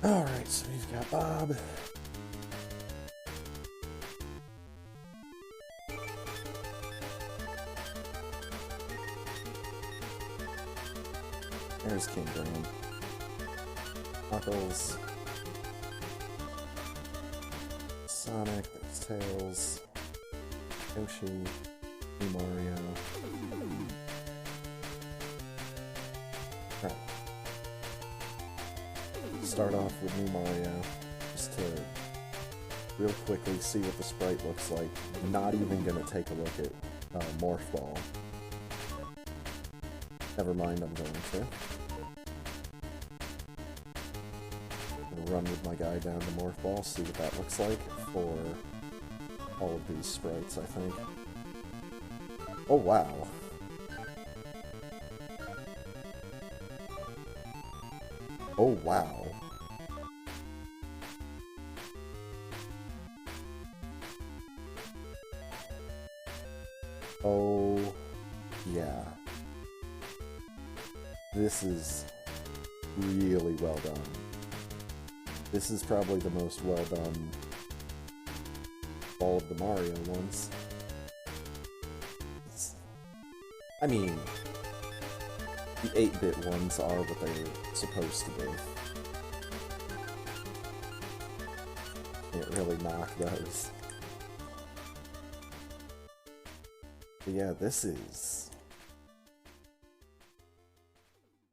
Alright, so we've got Bob. There's King Graham. Knuckles. Sonic, there's Tails. Yoshi. New Mario. Alright. Start off with New Mario, just to real quickly see what the sprite looks like. I'm not even gonna take a look at Morph Ball. Never mind, I'm going to. I'm gonna run with my guy down to Morph Ball, see what that looks like for all of these sprites, I think. Oh wow. Oh wow. Oh yeah. This is really well done. This is probably the most well done of all of the Mario ones. I mean, the 8-bit ones are what they're supposed to be. Can't really knock those. But yeah, this is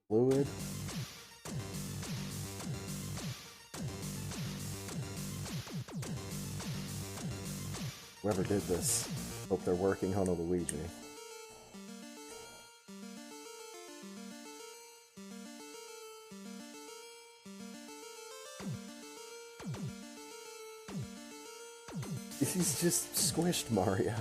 fluid. Whoever did this, hope they're working on a Luigi. He's just squished Mario.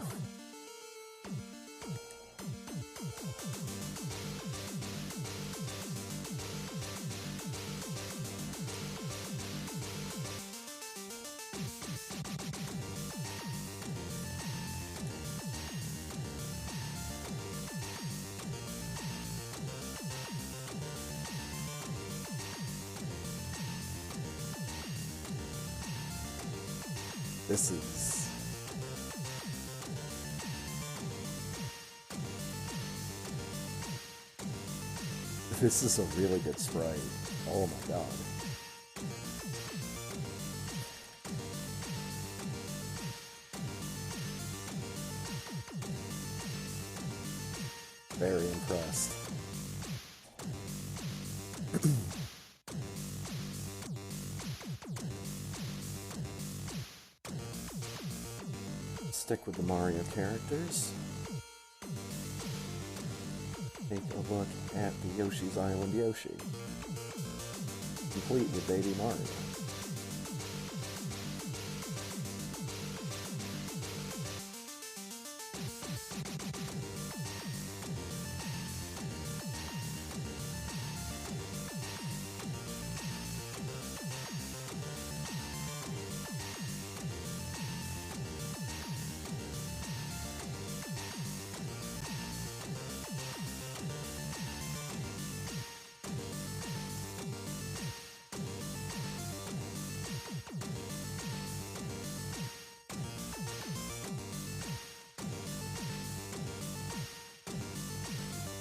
This is... This is a really good sprite. Oh my god. Very impressed. Stick with the Mario characters. Take a look at the Yoshi's Island Yoshi. Complete with Baby Mario.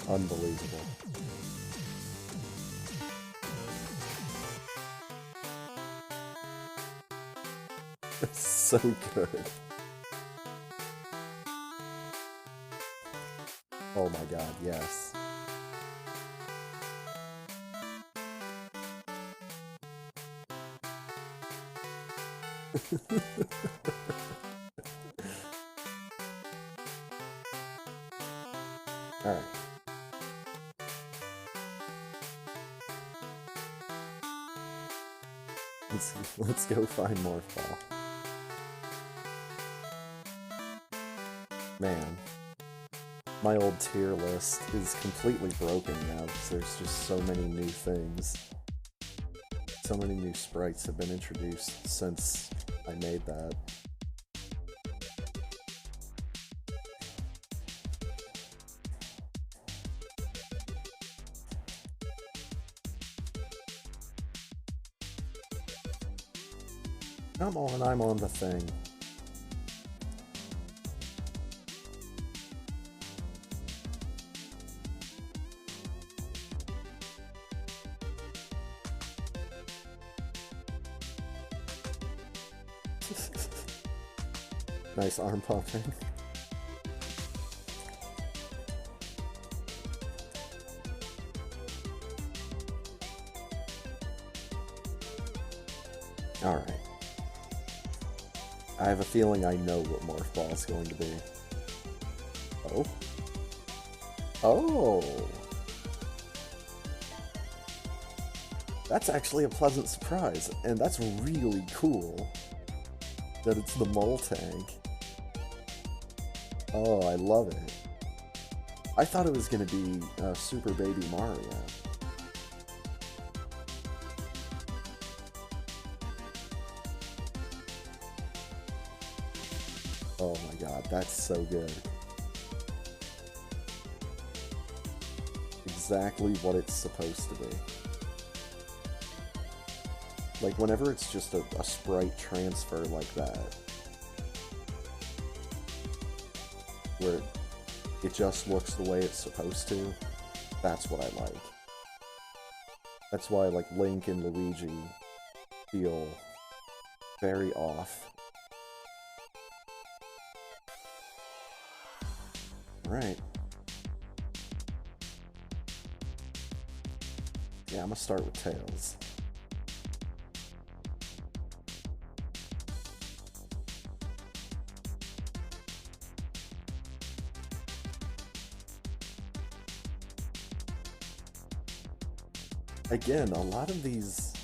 Unbelievable. It's so good. Oh my god, yes. Alright. Let's go find Morph Ball. Man, my old tier list is completely broken now because there's just so many new things. So many new sprites have been introduced since I made that. Come on, I'm on the thing. Nice arm pumping. Alright. I have a feeling I know what Morph Ball is going to be. Oh? Oh! That's actually a pleasant surprise, and that's really cool that it's the Mole Tank. Oh, I love it. I thought it was going to be Super Baby Mario. Oh my god, that's so good. Exactly what it's supposed to be. Like, whenever it's just a sprite transfer like that, where it just looks the way it's supposed to, that's what I like. That's why, like, Link and Luigi feel very off. Alright. Yeah, I'm gonna start with Tails. Again, a lot of these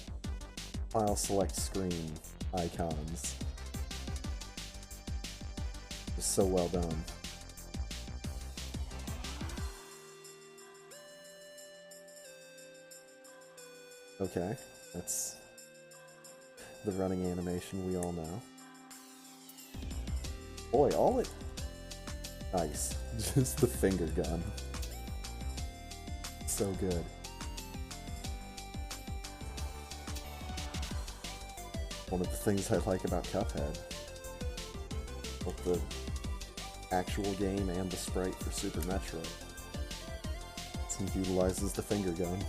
file select screen icons are so well done. Okay, that's the running animation we all know. Boy, all it... Nice. Just the finger gun. So good. One of the things I like about Cuphead, both the actual game and the sprite for Super Metroid, it utilizes the finger gun.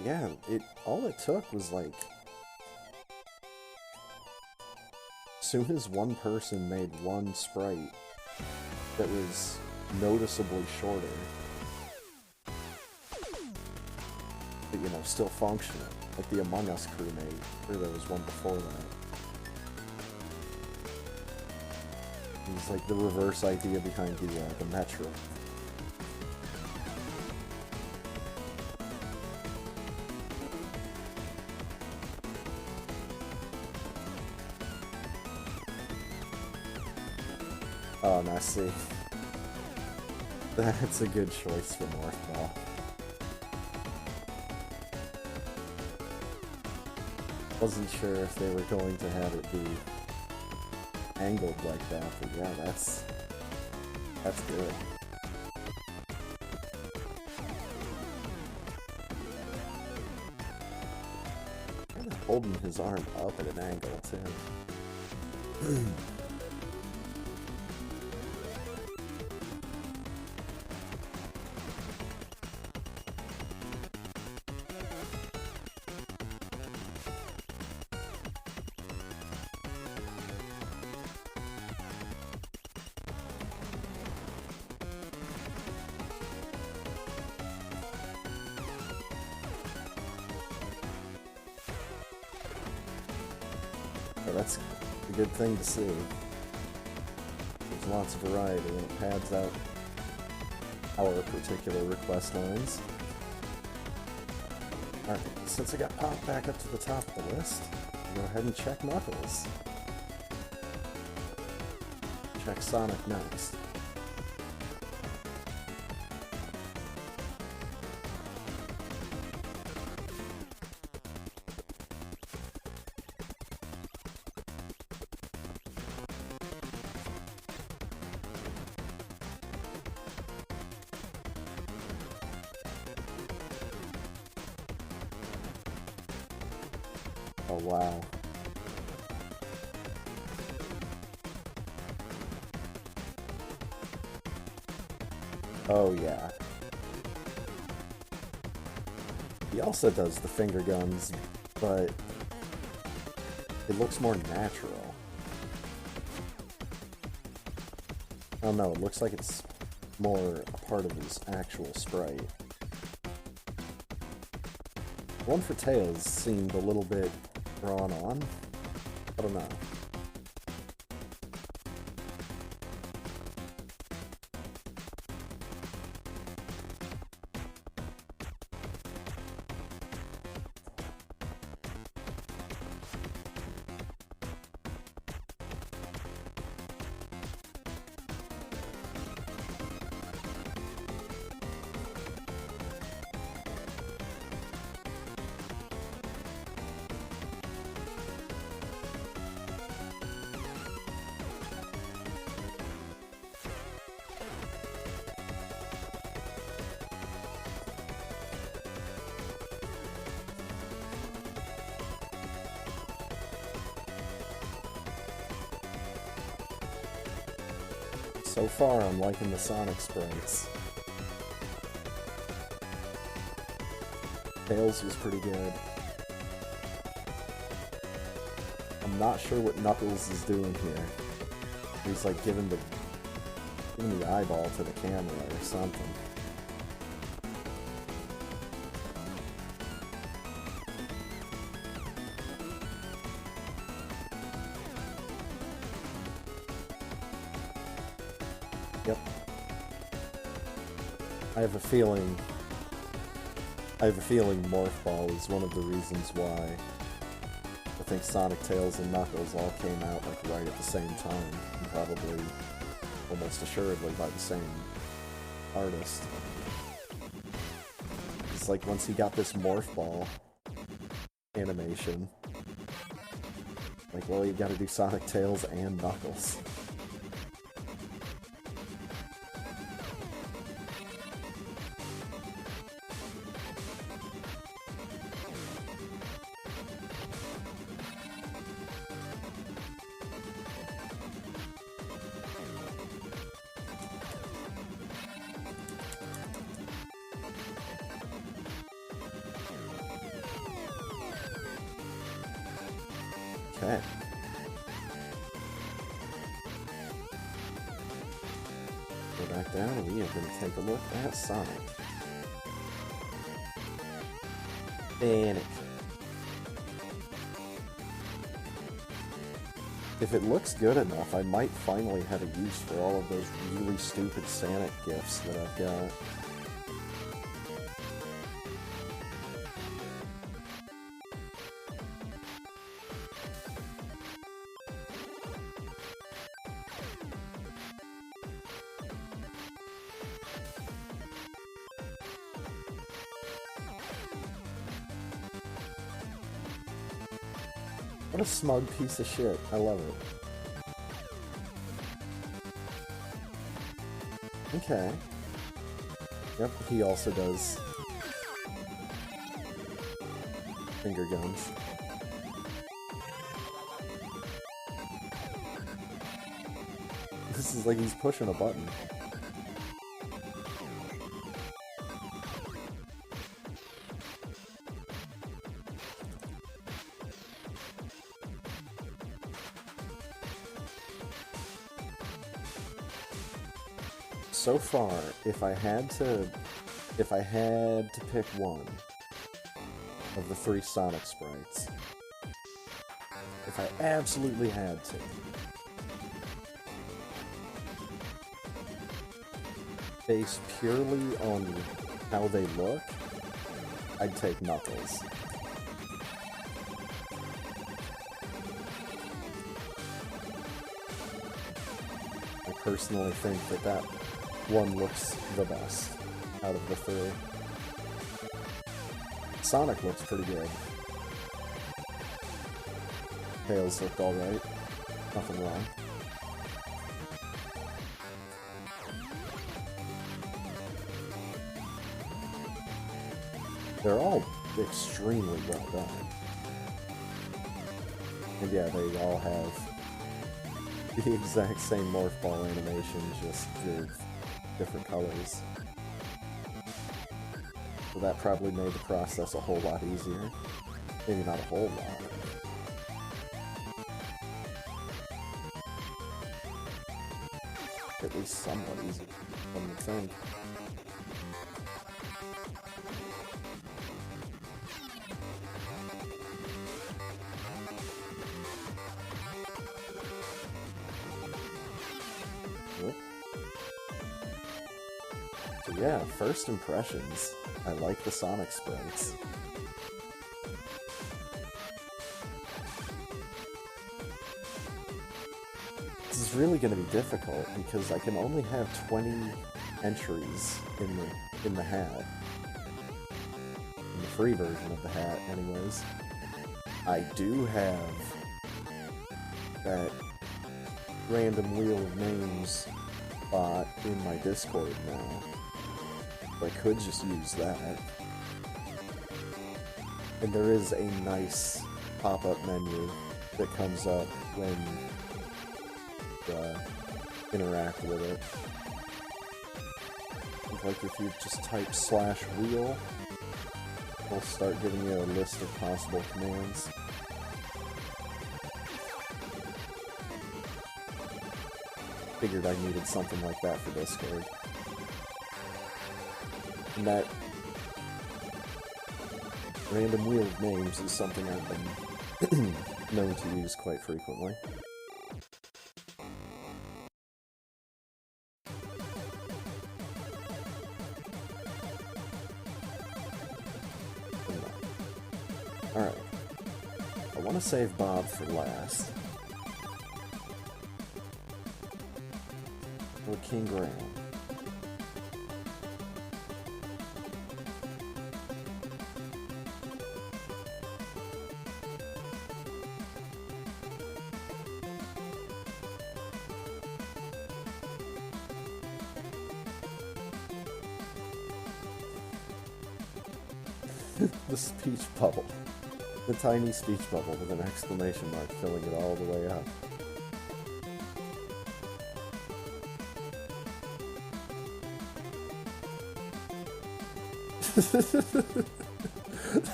Yeah, all it took was like, as soon as one person made one sprite that was noticeably shorter, but, you know, still functional, like the Among Us crew made, or there was one before that. It was like the reverse idea behind the Metro. Oh, now see. That's a good choice for Morph Ball. Wasn't sure if they were going to have it be angled like that, but yeah, that's good. Kind of holding his arm up at an angle too. That's a good thing to see. There's lots of variety and it pads out our particular request lines. Alright, since I got popped back up to the top of the list, go ahead and check Knuckles. Check Sonic next. Oh wow. Oh yeah. He also does the finger guns, but it looks more natural. Oh no, it looks like it's more a part of his actual sprite. One for Tails seemed a little bit drawn on. I don't know. So far, I'm liking the Sonic sprites. Tails was pretty good. I'm not sure what Knuckles is doing here. He's like giving the eyeball to the camera or something. Yep. I have a feeling Morph Ball is one of the reasons why I think Sonic, Tails, and Knuckles all came out like right at the same time, and probably almost assuredly by the same artist. It's like once he got this Morph Ball animation, like, well, you gotta do Sonic, Tails, and Knuckles. Okay. Go back down and we are going to take a look at Sonic. Sonic. If it looks good enough, I might finally have a use for all of those really stupid Sonic gifts that I've got. What a smug piece of shit. I love it. Okay. Yep, he also does finger guns. This is like he's pushing a button. So far, if I had to pick one of the 3 Sonic sprites, if I absolutely had to, based purely on how they look, I'd take Knuckles. I personally think that one looks the best out of the 3. Sonic looks pretty good. Tails looked alright. Nothing wrong. They're all extremely well done. And yeah, they all have the exact same morph ball animation, just with different colors. So that probably made the process a whole lot easier. Maybe not a whole lot. At least somewhat easier, one would think. Whoop. So yeah, first impressions. I like the Sonic sprites. This is really going to be difficult because I can only have 20 entries in the hat. In the free version of the hat, anyways. I do have that random wheel of names bot in my Discord now. I could just use that. And there is a nice pop-up menu that comes up when you interact with it. Like if you just type /wheel, it'll start giving you a list of possible commands. Figured I needed something like that for Discord. And that random wheel of names is something I've been known to use quite frequently. Alright. I want to save Bob for last. Or King Graham. The speech bubble. The tiny speech bubble with an exclamation mark filling it all the way up.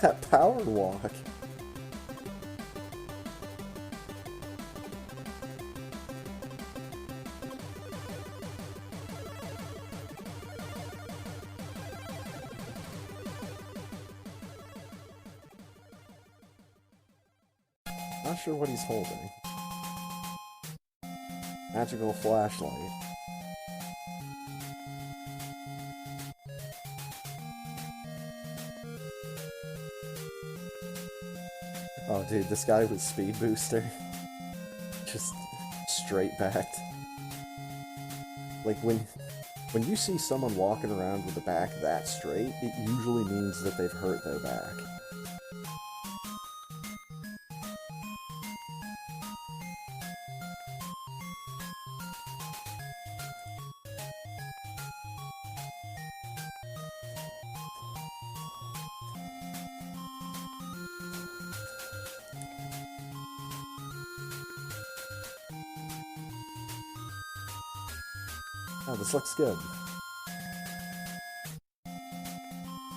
That power walk. Not sure what he's holding. Magical flashlight. Oh dude, this guy with Speed Booster. Just straight backed. Like when you see someone walking around with the back that straight, it usually means that they've hurt their back. Oh, this looks good.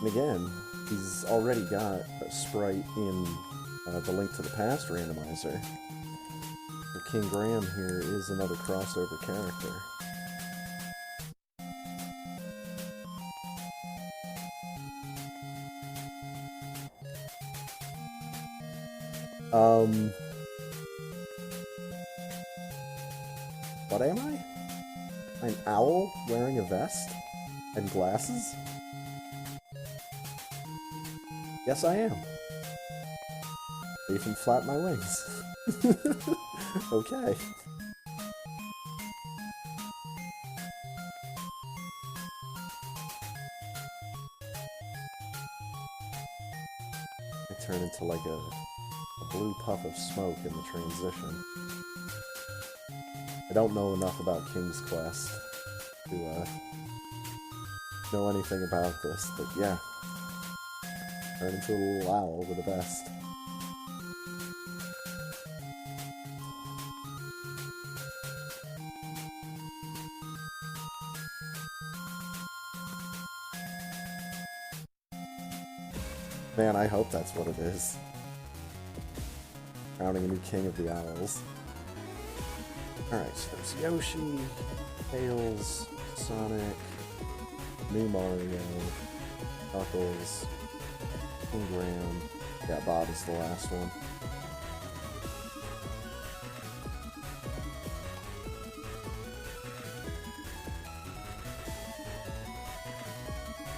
And again, he's already got a sprite in the Link to the Past randomizer. So King Graham here is another crossover character. What am I? An owl wearing a vest and glasses? Yes, I am. I even flap my wings. Okay. I turn into like a blue puff of smoke in the transition. I don't know enough about King's Quest to know anything about this, but yeah. Turn into a little owl with a vest. Man, I hope that's what it is. Crowning a new king of the owls. Alright, so there's Yoshi, Tails, Sonic, new Mario, Knuckles, King Graham. Yeah, Bob is the last one.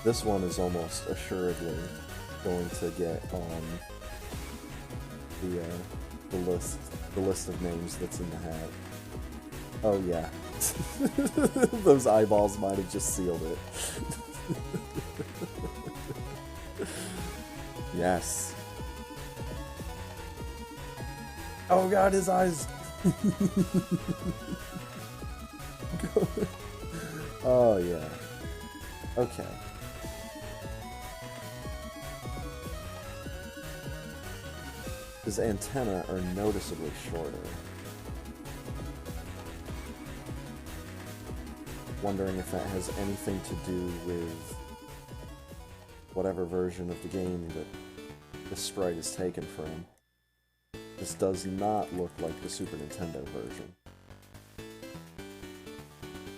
This one is almost assuredly going to get on the list of names that's in the hat. Oh yeah. Those eyeballs might have just sealed it. Yes. Oh god, his eyes! Oh yeah. Okay. His antennae are noticeably shorter. Wondering if that has anything to do with whatever version of the game that this sprite is taken from. This does not look like the Super Nintendo version.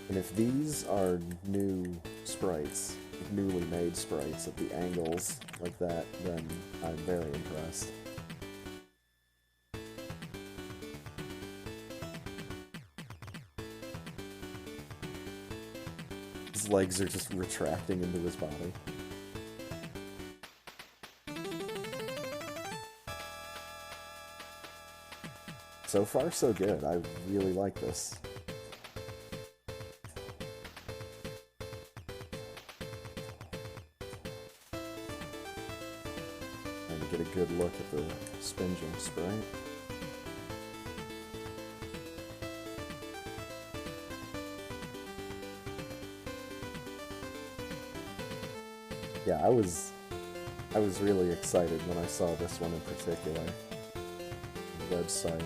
And if these are new sprites, newly made sprites at the angles like that, then I'm very impressed. His legs are just retracting into his body. So far, so good. I really like this. Trying to get a good look at the spin jump sprite. Yeah, I was really excited when I saw this one in particular. The website.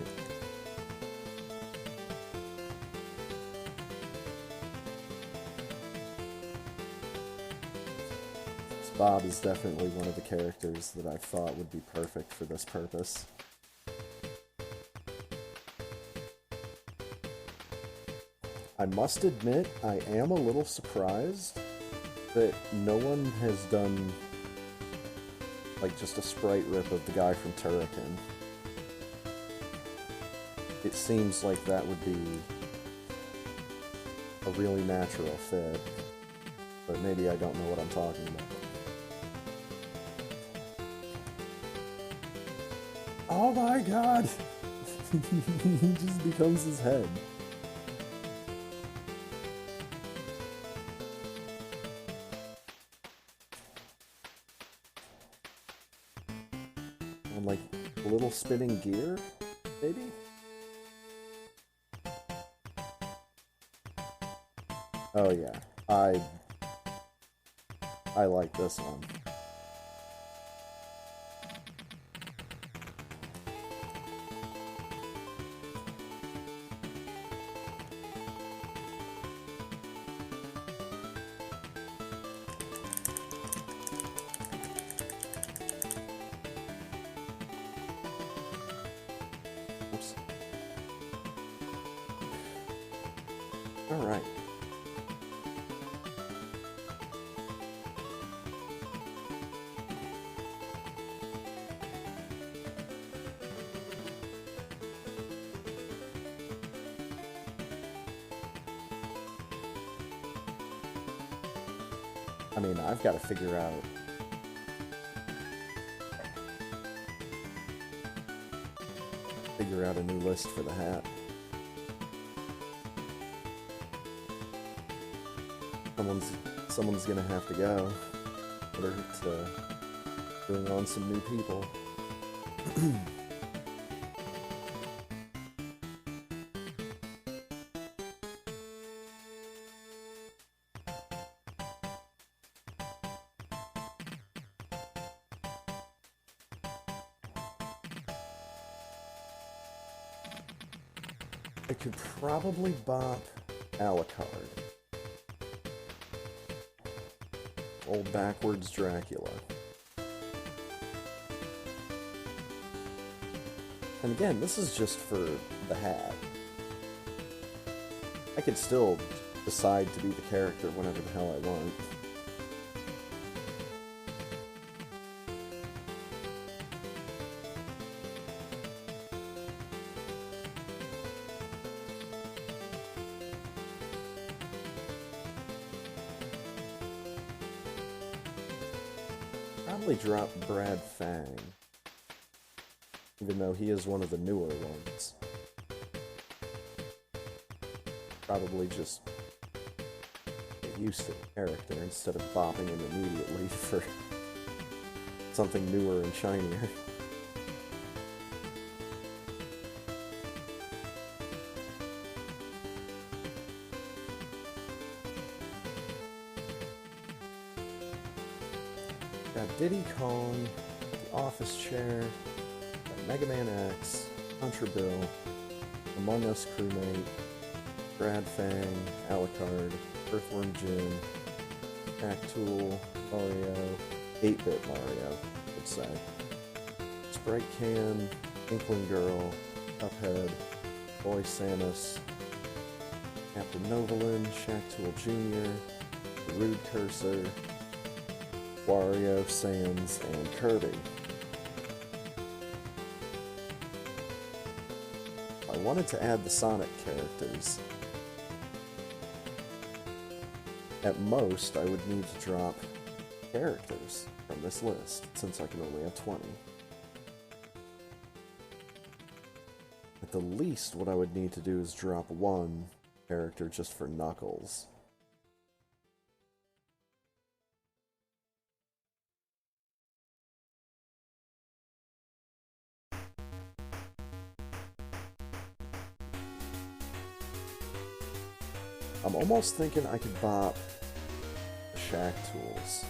Bob is definitely one of the characters that I thought would be perfect for this purpose. I must admit, I am a little surprised that no one has done like just a sprite rip of the guy from Turrican. It seems like that would be a really natural fit, but maybe I don't know what I'm talking about. Oh my god! He just becomes his head. And like a little spinning gear, maybe? Oh yeah, I like this one. Oops. All right. I mean, I've got to figure out a new list for the hat. Someone's gonna have to go in order to bring on some new people. I could probably bop Alucard. Old backwards Dracula. And again, this is just for the hat. I could still decide to be the character whenever the hell I want. Probably drop Brad Fang, even though he is one of the newer ones. Probably just get used to the character instead of bopping him immediately for something newer and shinier. Got Diddy Kong, the Office Chair, got Mega Man X, Contra Bill, Among Us crewmate, Brad Fang, Alucard, Earthworm Jim, Tool, Mario, 8-bit Mario, I would say. Sprite Cam, Inkling Girl, Cuphead, Boy Samus, Captain Novolin, Tool Jr., the Rude Cursor, Wario, Sans, and Kirby. I wanted to add the Sonic characters. At most, I would need to drop characters from this list, since I can only have 20. At the least, what I would need to do is drop one character just for Knuckles. I'm almost thinking I could bop the Shaq Tools.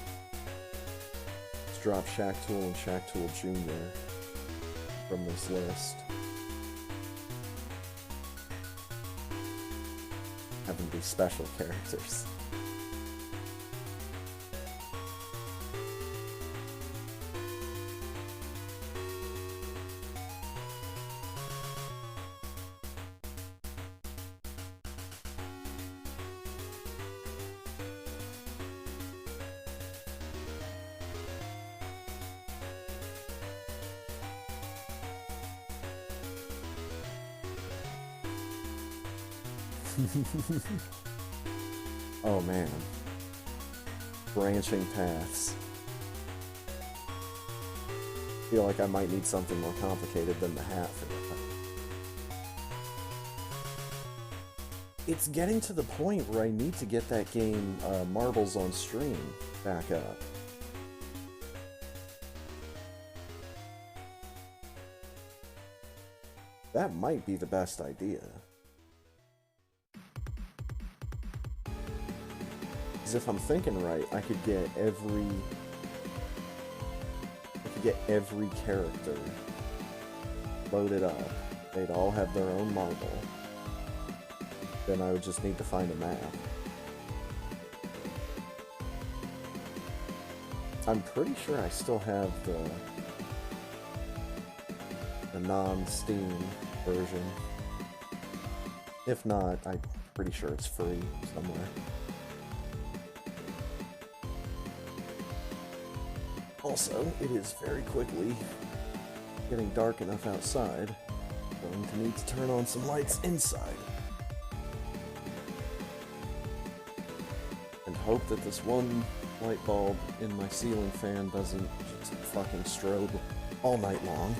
Let's drop Shaq Tool and Shaq Tool Jr. from this list. Have them be special characters. Oh man. Branching paths. Feel like I might need something more complicated than the hat for that. It's getting to the point where I need to get that game, Marbles on Stream, back up. That might be the best idea. Because if I'm thinking right, I could get every character loaded up. They'd all have their own marble. Then I would just need to find a map. I'm pretty sure I still have the non-Steam version. If not, I'm pretty sure it's free somewhere. Also, it is very quickly getting dark enough outside. I'm going to need to turn on some lights inside. And hope that this one light bulb in my ceiling fan doesn't just fucking strobe all night long.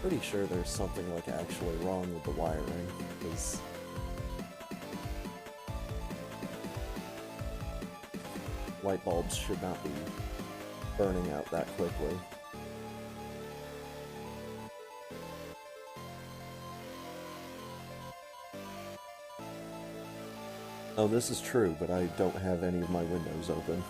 Pretty sure there's something like actually wrong with the wiring, because light bulbs should not be burning out that quickly. Oh, this is true, but I don't have any of my windows open.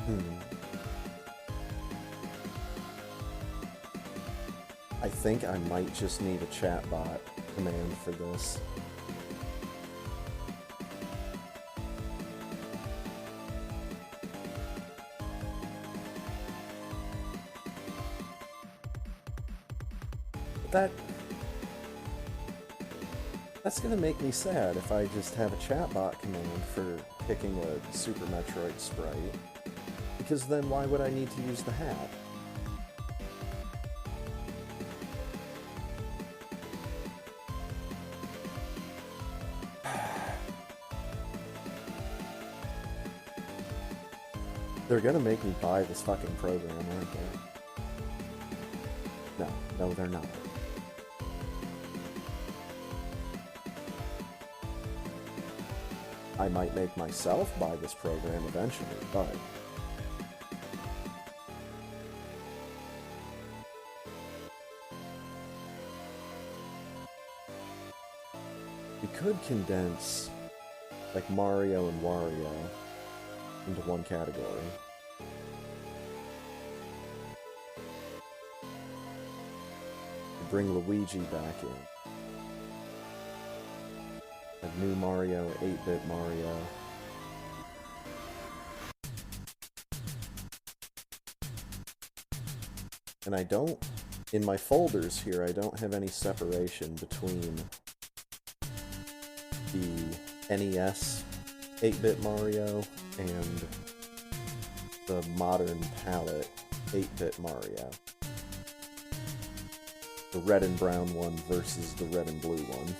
Hmm. I think I might just need a chatbot command for this. That's gonna make me sad if I just have a chatbot command for picking a Super Metroid sprite. Because then why would I need to use the hat? They're gonna make me buy this fucking program, aren't they? No, they're not. I might make myself buy this program eventually, but... we could condense, like, Mario and Wario into one category. Bring Luigi back in. A new Mario, 8-bit Mario. And I don't, in my folders here, I don't have any separation between the NES 8-bit Mario and the modern palette 8-bit Mario. The red and brown one versus the red and blue one.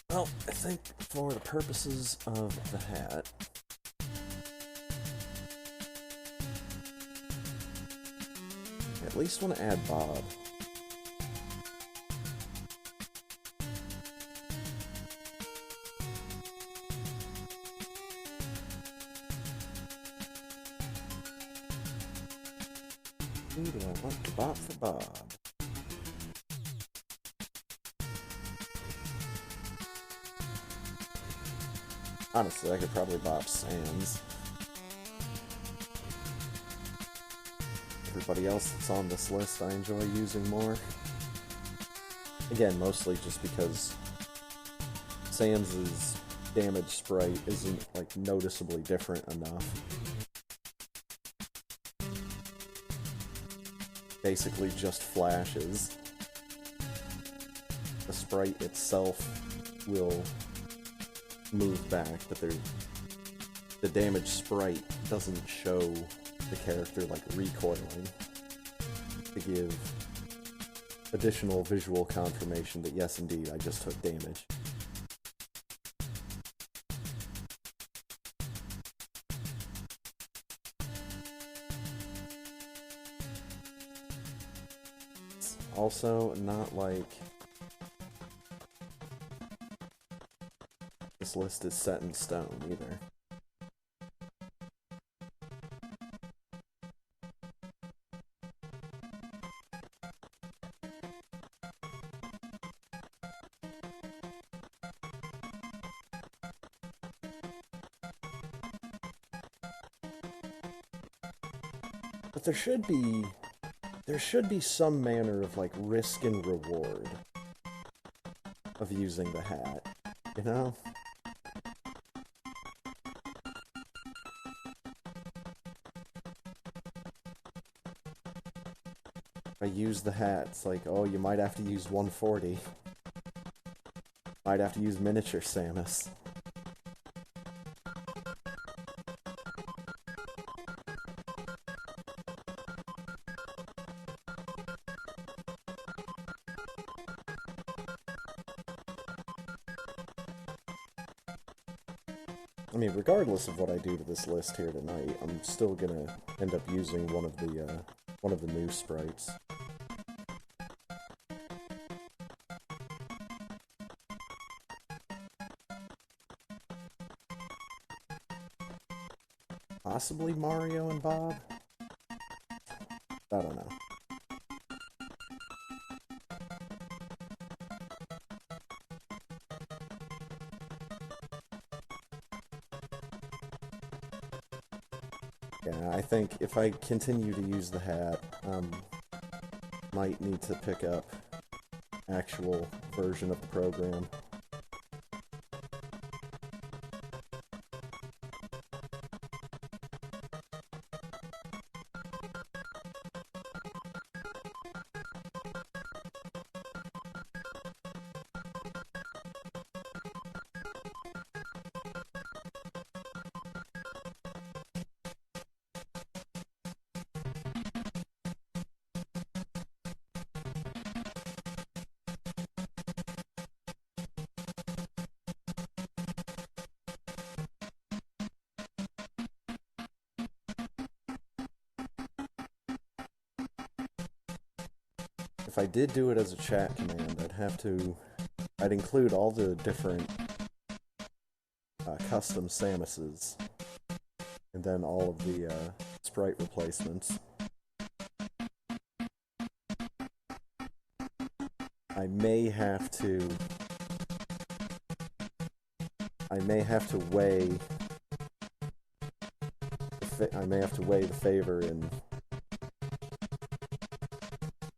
Well, I think for the purposes of the hat, I at least want to add Bob. Who do I want to Bob for Bob? Honestly, I could probably Bob Sans. Everybody else that's on this list I enjoy using more. Again, mostly just because Sans' damage sprite isn't, like, noticeably different enough. Basically just flashes. The sprite itself will move back, but the damage sprite doesn't show the character, like, recoiling to give additional visual confirmation that yes, indeed, I just took damage. It's also not like this list is set in stone either. But there should be some manner of, like, risk and reward of using the hat, you know? If I use the hat, it's like, oh, you might have to use 140. Might have to use miniature Samus. I mean, regardless of what I do to this list here tonight, I'm still gonna end up using one of the new sprites. Possibly Mario and Bob? I don't know. Yeah, I think if I continue to use the hat, might need to pick up actual version of the program. If I did do it as a chat command, I'd include all the different custom Samuses, and then all of the sprite replacements. I may have to weigh the favor in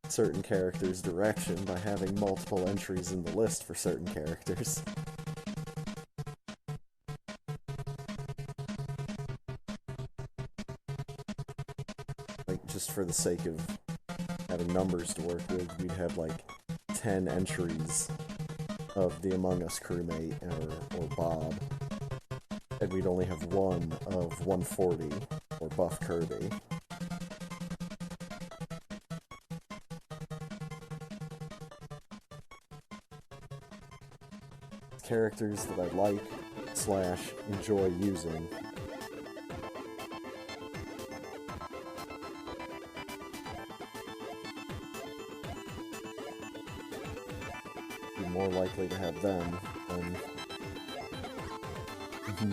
certain characters' direction by having multiple entries in the list for certain characters. Like, just for the sake of having numbers to work with, we'd have like 10 entries of the Among Us crewmate or Bob, and we'd only have one of 140 or Buff Kirby. Characters that I like / enjoy using. Be more likely to have them than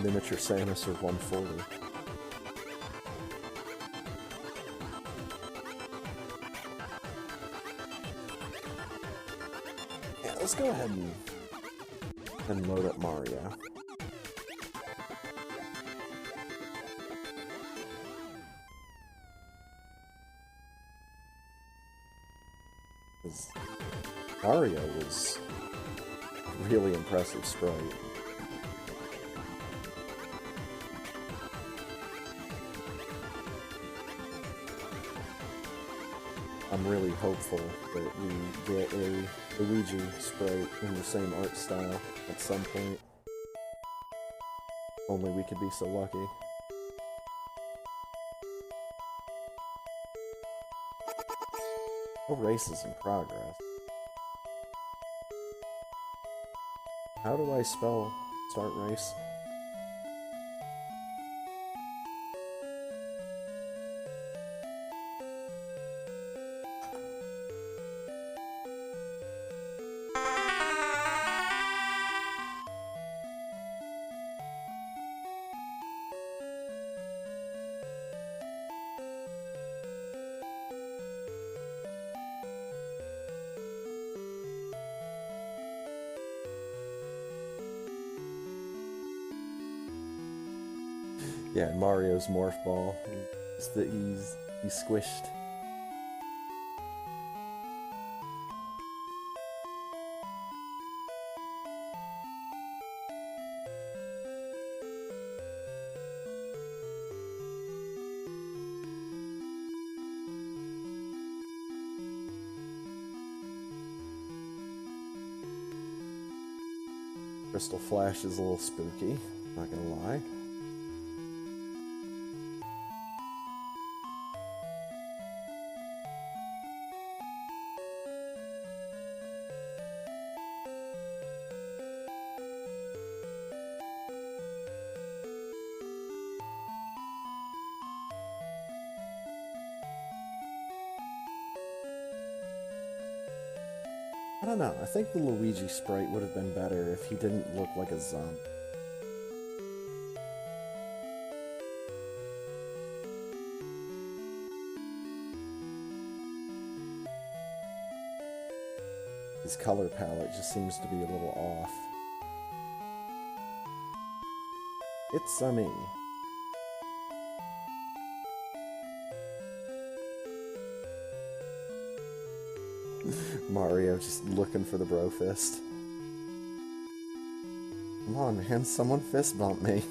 Miniature Samus or 140. Yeah, let's go ahead and load up Mario. Mario was a really impressive sprite. I'm really hopeful that we get a Luigi sprite in the same art style at some point. Only we could be so lucky. Oh, race is in progress. How do I spell start race? Yeah, Mario's morph ball. He's squished. Crystal Flash is a little spooky, not gonna lie. I don't know, I think the Luigi sprite would have been better if he didn't look like a zombie. His color palette just seems to be a little off. It's me. Mario just looking for the bro fist. Come on, man, someone fist bump me.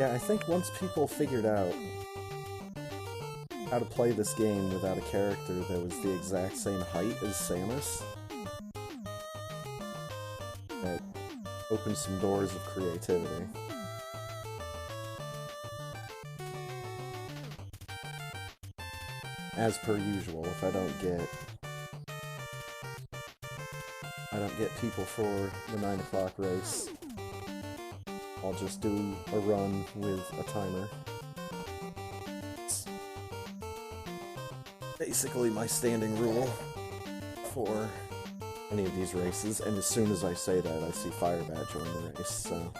Yeah, I think once people figured out how to play this game without a character that was the exact same height as Samus, that opened some doors of creativity. As per usual, if I don't get people for the 9 o'clock race, I'll just do a run with a timer. It's basically my standing rule for any of these races, and as soon as I say that, I see Firebat join the race, so...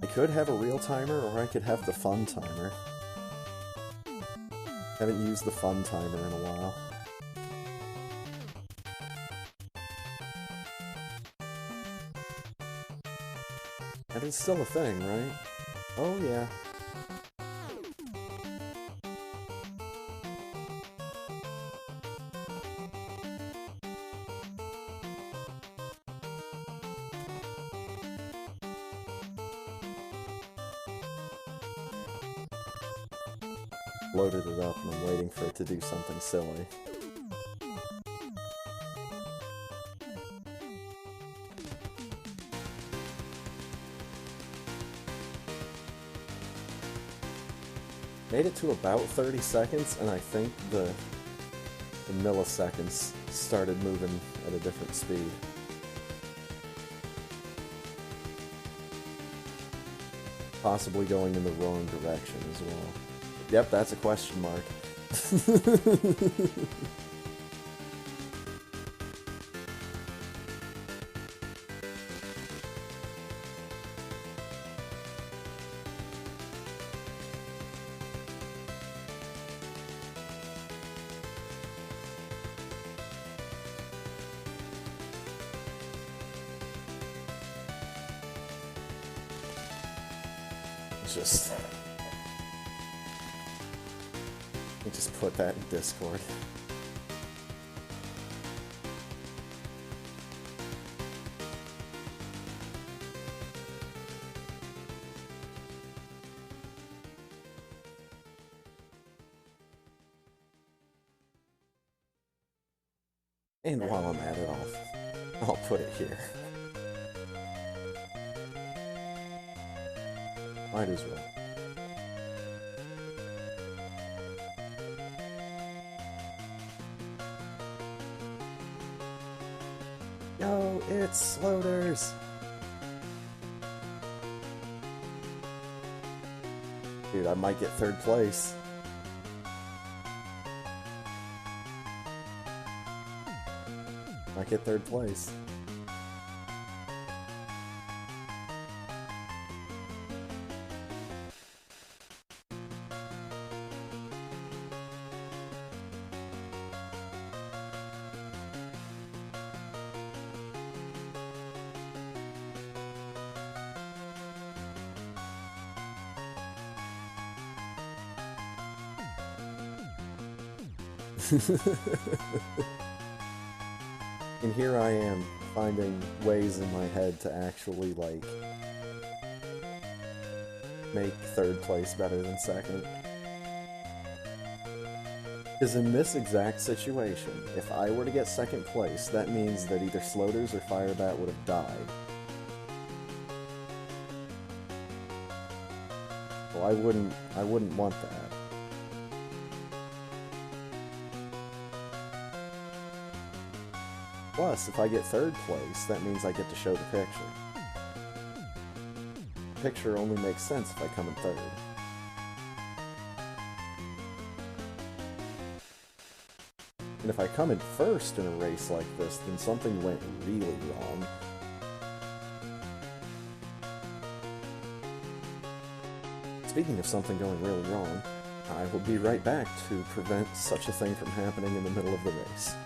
I could have a real timer, or I could have the fun timer. Haven't used the fun timer in a while. And it's still a thing, right? Oh yeah. Loaded it up and I'm waiting for it to do something silly. Made it to about 30 seconds, and I think the milliseconds started moving at a different speed. Possibly going in the wrong direction as well. Yep, that's a question mark. Just put that in Discord. And while I'm at it, I'll put it here. Might as well. Yo, it's Sloders! Dude, I might get 3rd place. Might get 3rd place. And here I am, finding ways in my head to actually, like, make 3rd place better than 2nd. Because in this exact situation, if I were to get second place, that means that either Sloaters or Firebat would have died. Well, I wouldn't want that. Plus, if I get third place, that means I get to show the picture. The picture only makes sense if I come in third. And if I come in first in a race like this, then something went really wrong. Speaking of something going really wrong, I will be right back to prevent such a thing from happening in the middle of the race.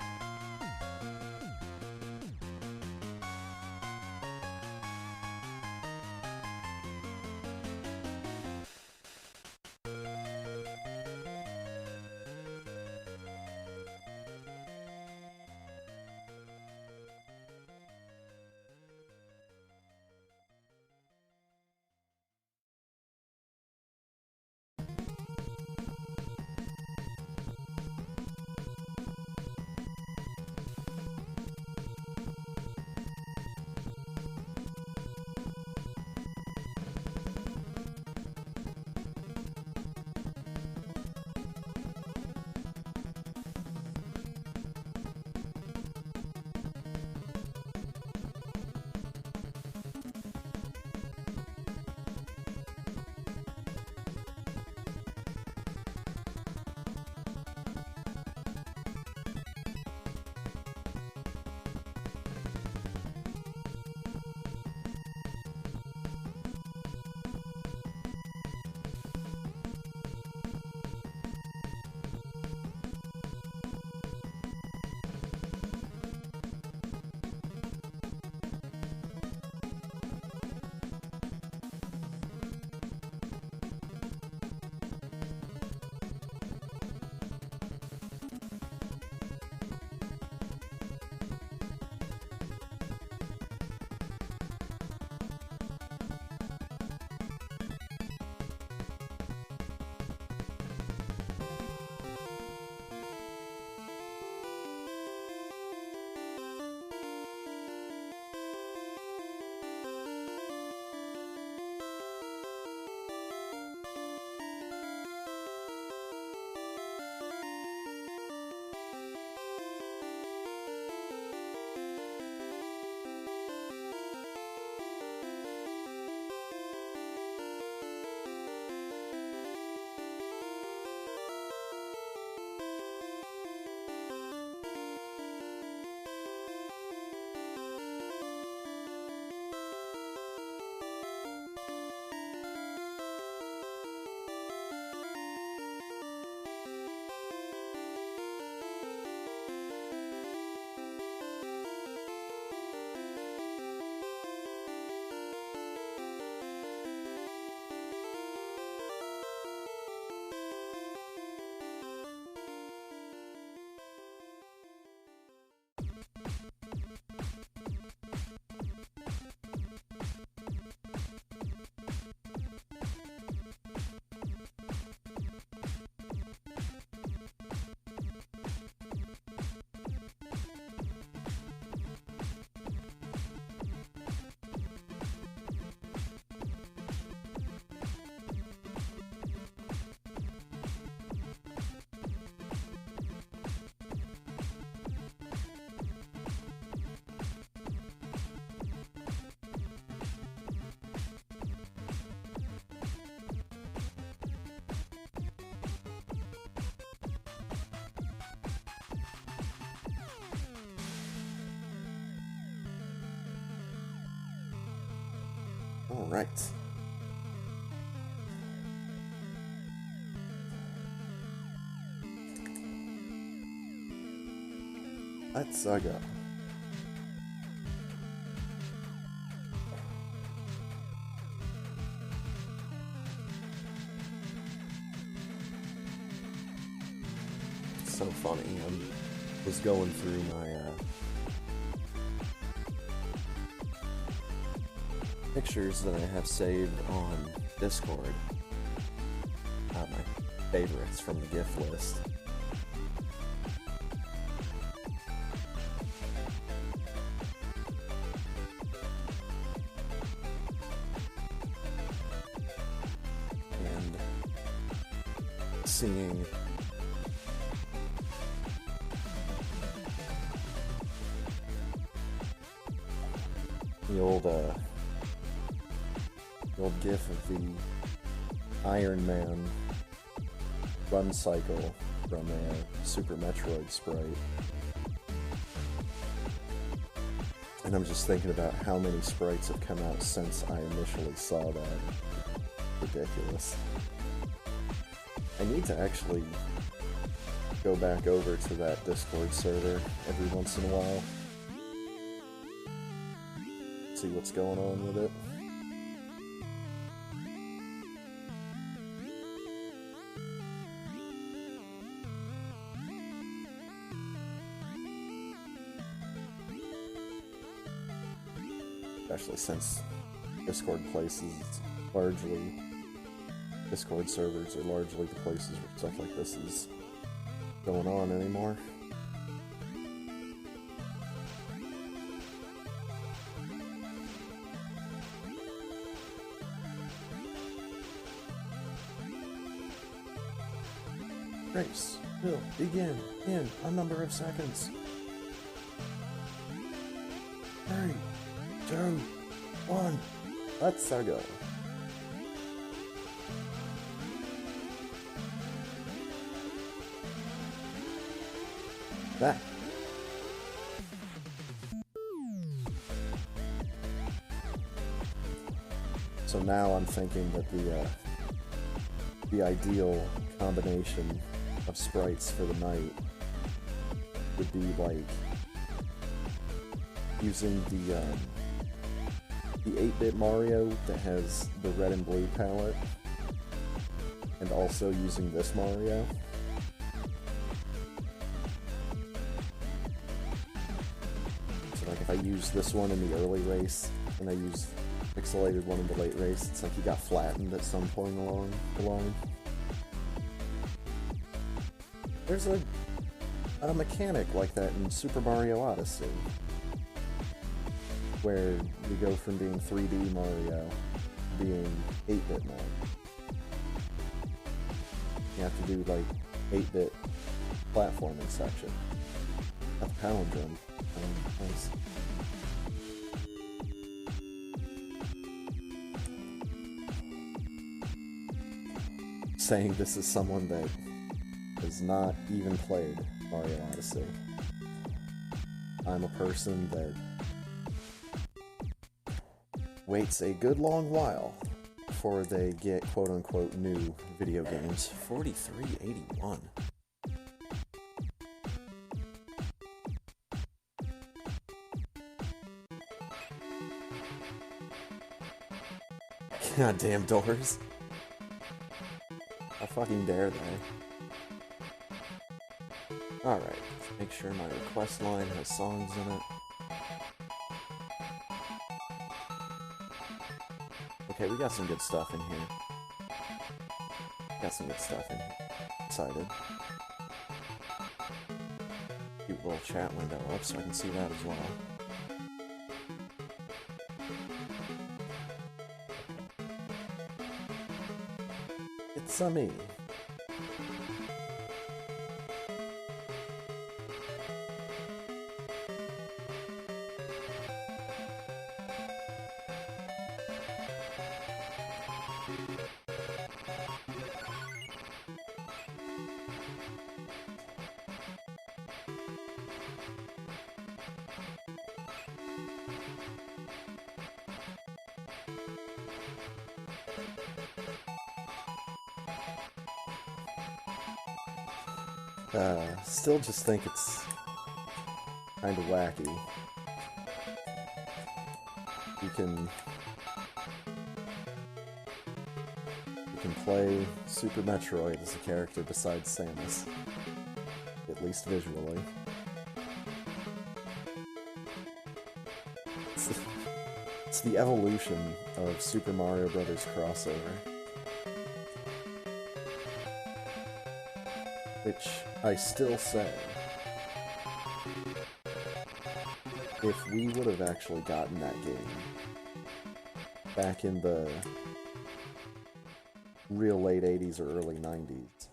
All right. Let's go. So funny. I was going through my pictures that I have saved on Discord, my favorites from the gift list, seeing the old gif of the Iron Man run cycle from a Super Metroid sprite. And I'm just thinking about how many sprites have come out since I initially saw that. Ridiculous. I need to actually go back over to that Discord server every once in a while. See what's going on with it. Especially since Discord servers are largely the places where stuff like this is going on anymore. Race will begin in a number of seconds. 3, 2, 1, let's go. That. So now I'm thinking that the ideal combination of sprites for the night would be like using the 8-bit Mario that has the red and blue palette, and also using this Mario. So like if I use this one in the early race, and I use pixelated one in the late race, it's like he got flattened at some point along the line. There's a mechanic like that in Super Mario Odyssey, where you go from being 3D Mario to being 8-bit Mario. You have to do like 8-bit platforming section. That's palindrome. Nice. Saying this is someone that has not even played Mario Odyssey. I'm a person that waits a good long while before they get quote-unquote new video games. 4381. Goddamn doors. How fucking dare they? Alright, let's make sure my request line has songs in it. Okay, we got some good stuff in here. Excited. Cute little chat window up so I can see that as well. It's me. Still just think it's kind of wacky. You can play Super Metroid as a character besides Samus, at least visually. It's the evolution of Super Mario Bros. Crossover. Which I still say, if we would have actually gotten that game back in the real late 80s or early 90s,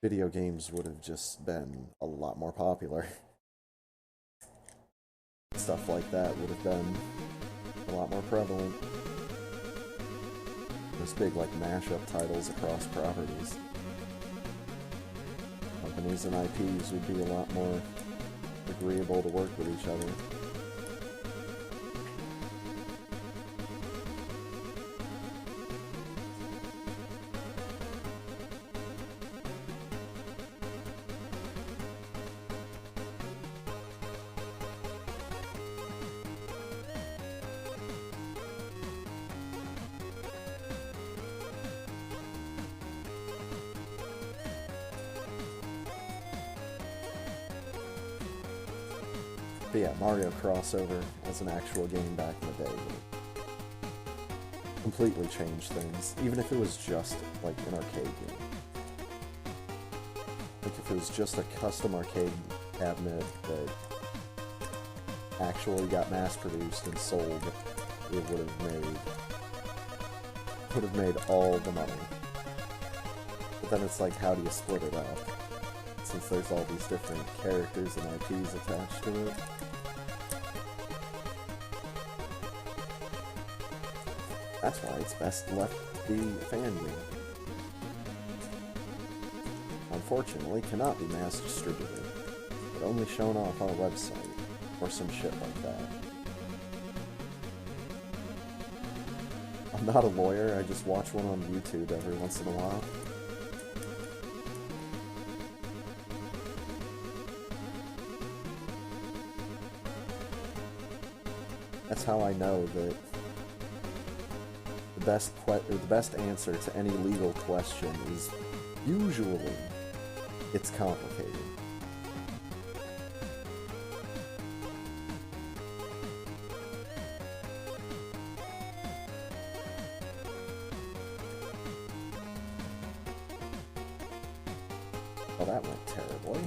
video games would have just been a lot more popular. Stuff like that would have been a lot more prevalent. Those big, like, mashup titles across properties. Companies and IPs would be a lot more agreeable to work with each other. But yeah, Mario Crossover as an actual game back in the day would completely change things, even if it was just like an arcade game. Like if it was just a custom arcade cabinet that actually got mass-produced and sold, it would have made all the money. But then it's like, how do you split it up? Since there's all these different characters and IPs attached to it. That's why it's best left to be a fan game. Unfortunately, cannot be mass distributed, but only shown off on a website, or some shit like that. I'm not a lawyer, I just watch one on YouTube every once in a while. That's how I know that the best answer to any legal question is usually it's complicated. Well, that went terribly.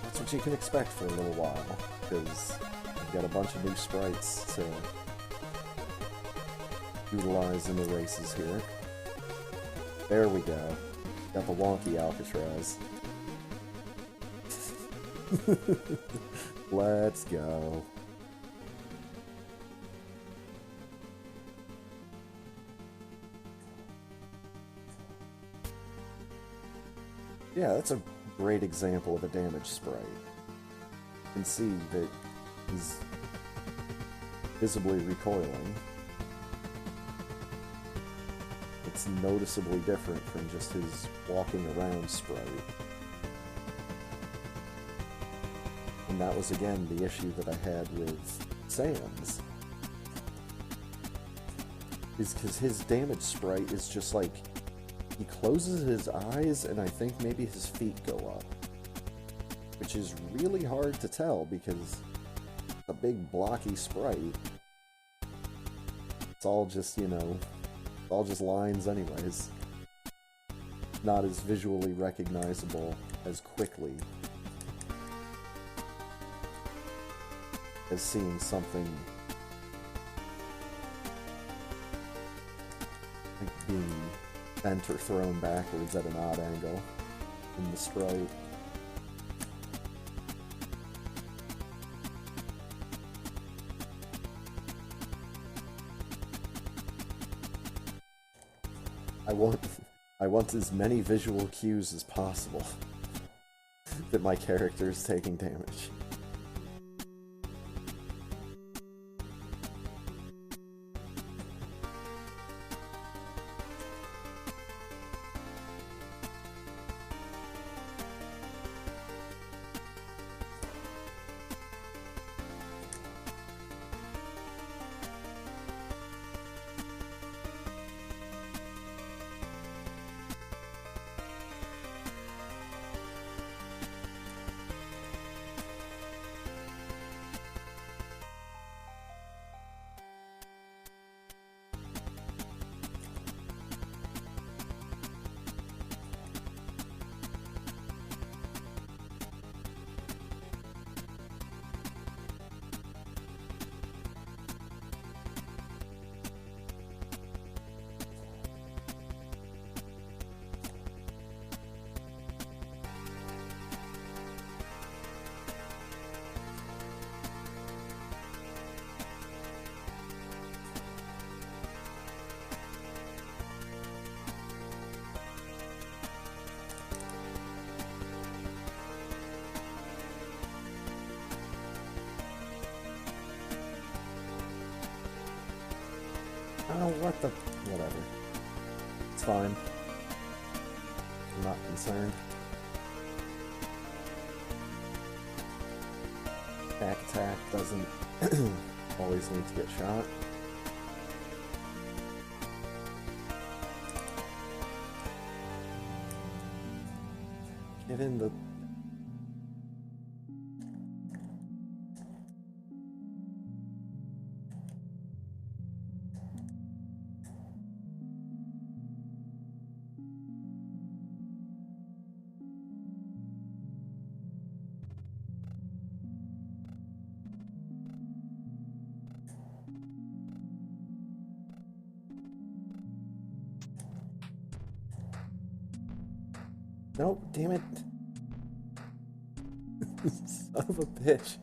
That's what you can expect for a little while, because you've got a bunch of new sprites to utilize in the races here. There we go. Got the wonky Alcatraz. Let's go. Yeah, that's a great example of a damaged sprite. You can see that he's visibly recoiling. It's noticeably different from just his walking around sprite. And that was, again, the issue that I had with Sans. Is because his damaged sprite is just like, he closes his eyes and I think maybe his feet go up. Which is really hard to tell because it's a big blocky sprite. It's all just, you know, all just lines anyways. Not as visually recognizable as quickly as seeing something like being bent or thrown backwards at an odd angle in the sprite. I want as many visual cues as possible that my character is taking damage. Oh, what the... Whatever. It's fine. I'm not concerned. Attack doesn't always need to get shot. Get in the... Nope, damn it. Son of a bitch.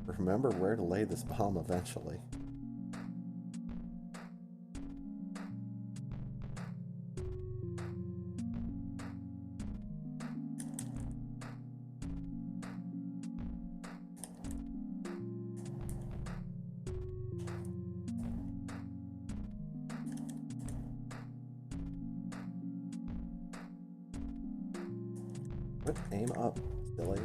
Remember where to lay this bomb eventually. What? Aim up, silly.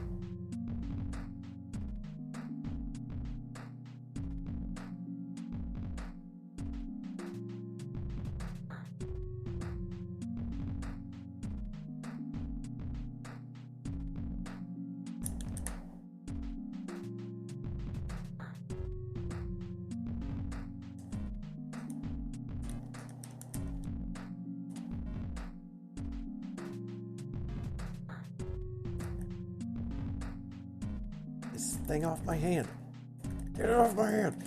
This thing off my hand. Get it off my hand.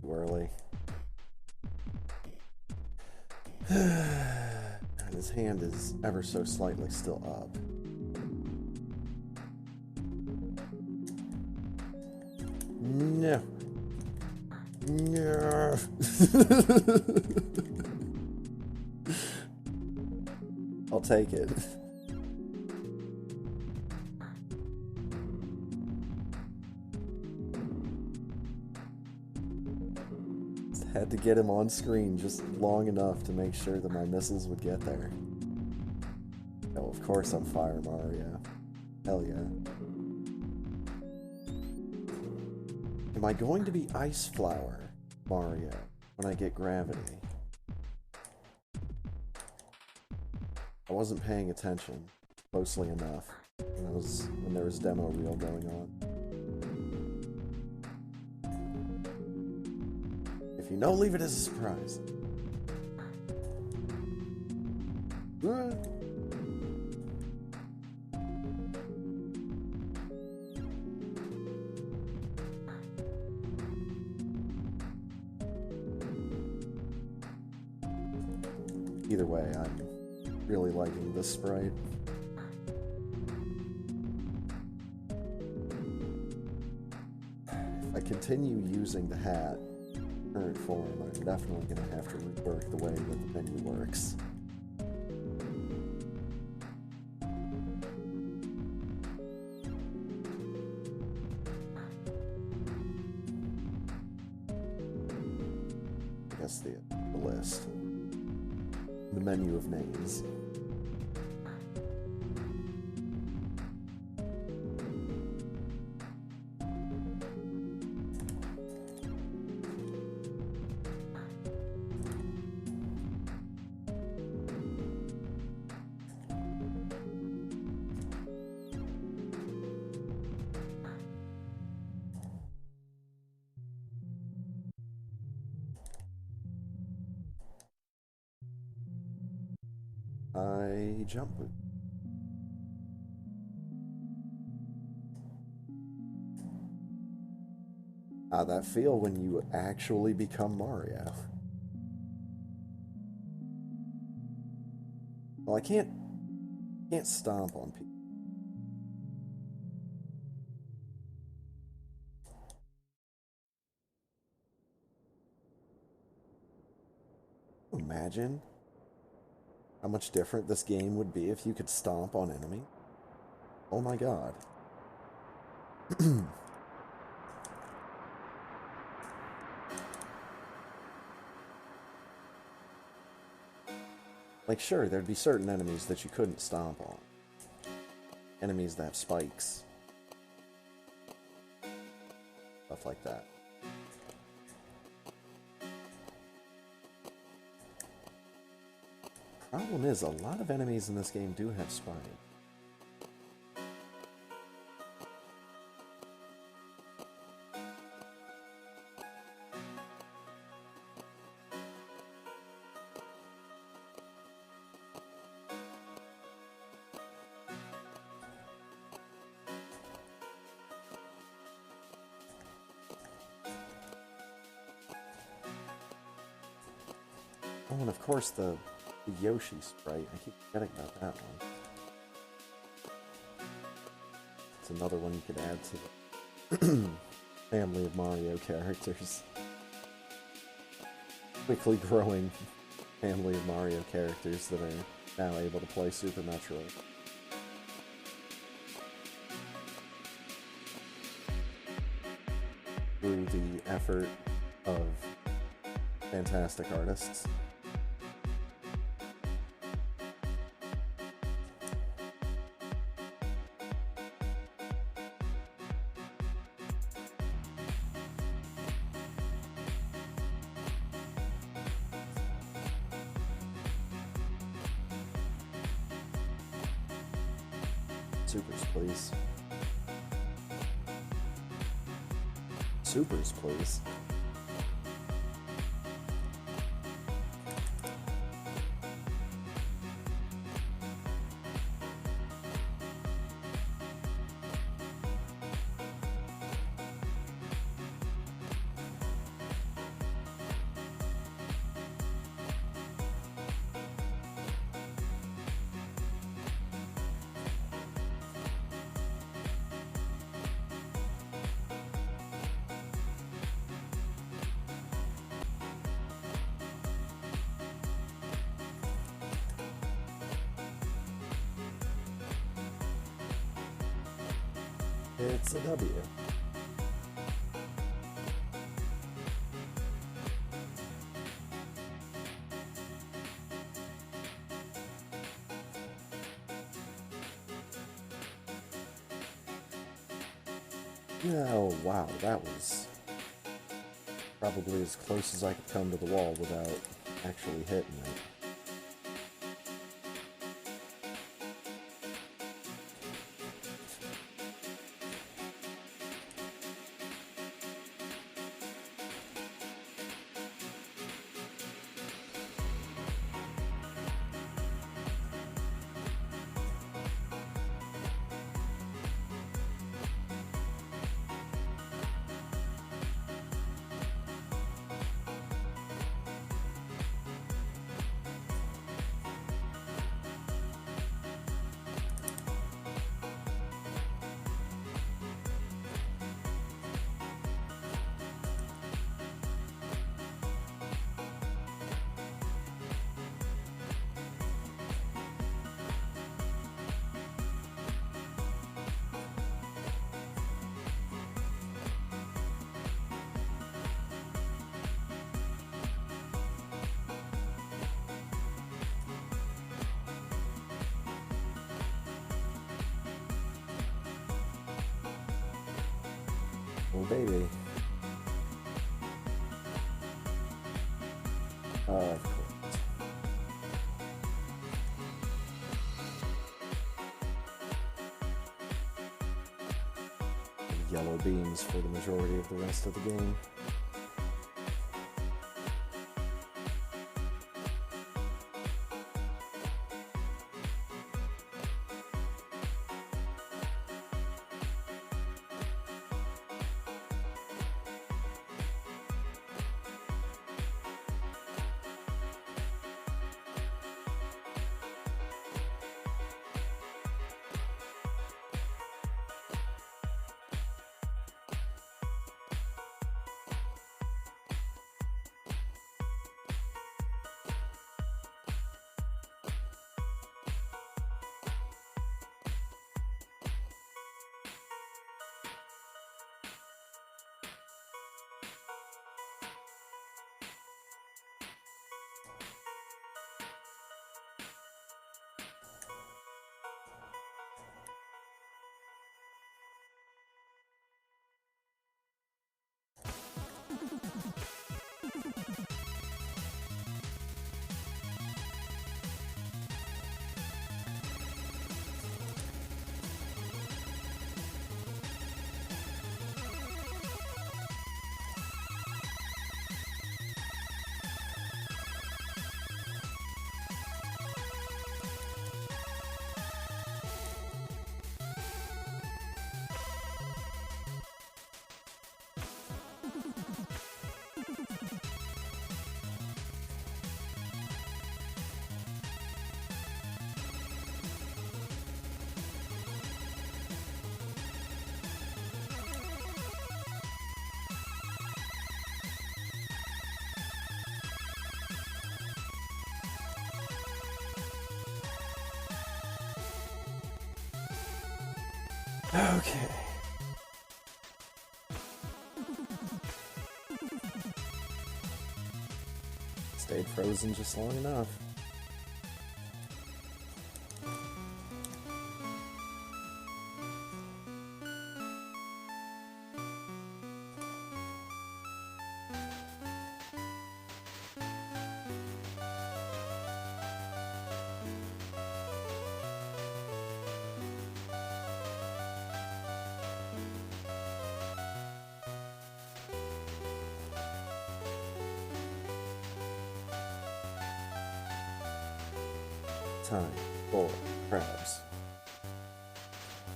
Too early. And his hand is ever so slightly still up. No. No. I'll take it. Had to get him on screen just long enough to make sure that my missiles would get there. Oh, of course I'm Fire Mario. Hell yeah. Am I going to be Ice Flower Mario when I get Gravity? I wasn't paying attention closely enough when there was demo reel going on. If you know, leave it as a surprise. Either way, I'm really liking this sprite. If I continue using the hat in current form, I'm definitely going to have to rework the way that the menu works. I guess the list. The menu of names. I jump boot. How'd that feel when you actually become Mario? Well, I can't stomp on people. imagine how much different this game would be if you could stomp on enemy? Oh my god. Like, sure, there'd be certain enemies that you couldn't stomp on. Enemies that have spikes. Stuff like that. Problem is, a lot of enemies in this game do have spikes. Oh, and of course the Yoshi sprite. I keep forgetting about that one. It's another one you could add to the family of Mario characters. Quickly growing family of Mario characters that are now able to play Super Metroid. Through the effort of fantastic artists. Supers, please. Supers, please. It's a W. Oh, wow, that was probably as close as I could come to the wall without actually hitting it. Oh, baby. Of course. Yellow beams for the majority of the rest of the game. Okay. Stayed frozen just long enough. Time for crabs.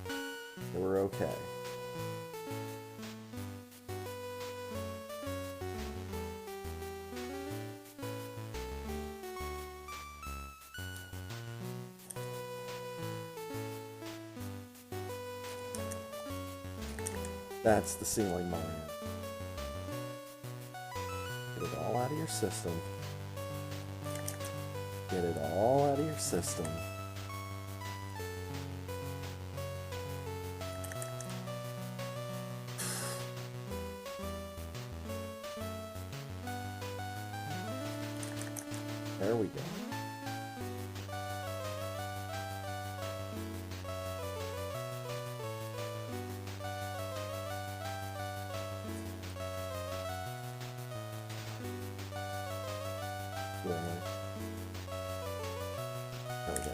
They were okay. That's the ceiling mine. Get it all out of your system. Get it all out of your system. There we go. There we go.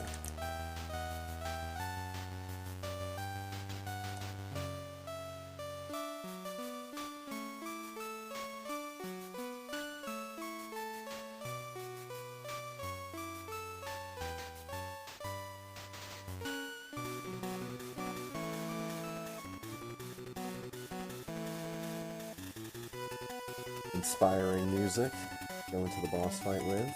Inspiring music. Go into the boss fight with.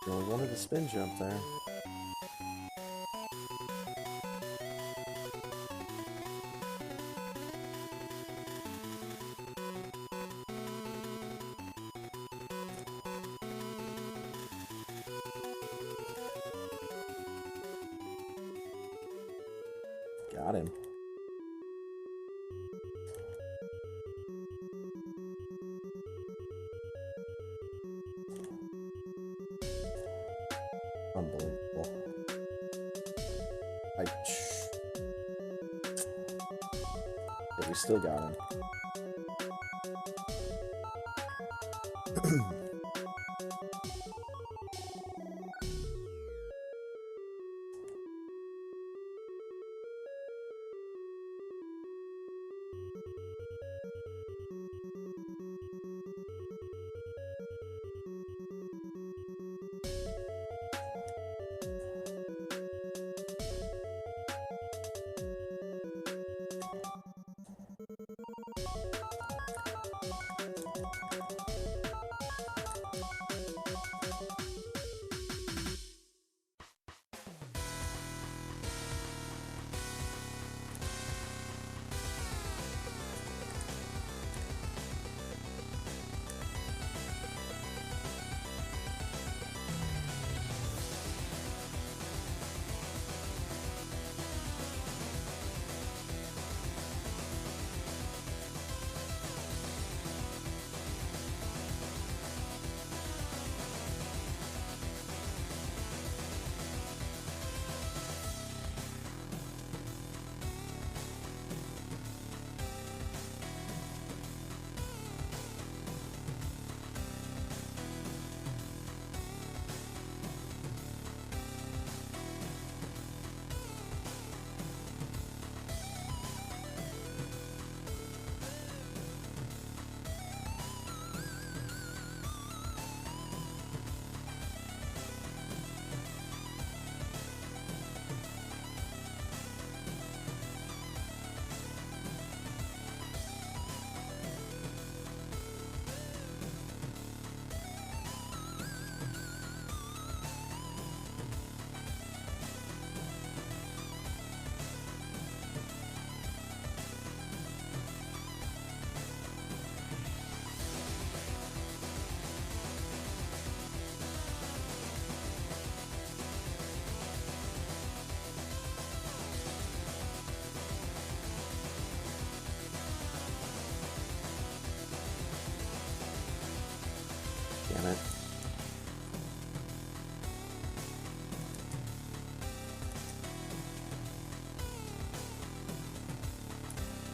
Really wanted a spin jump there. Got him. Unbelievable. Yeah, we still got him.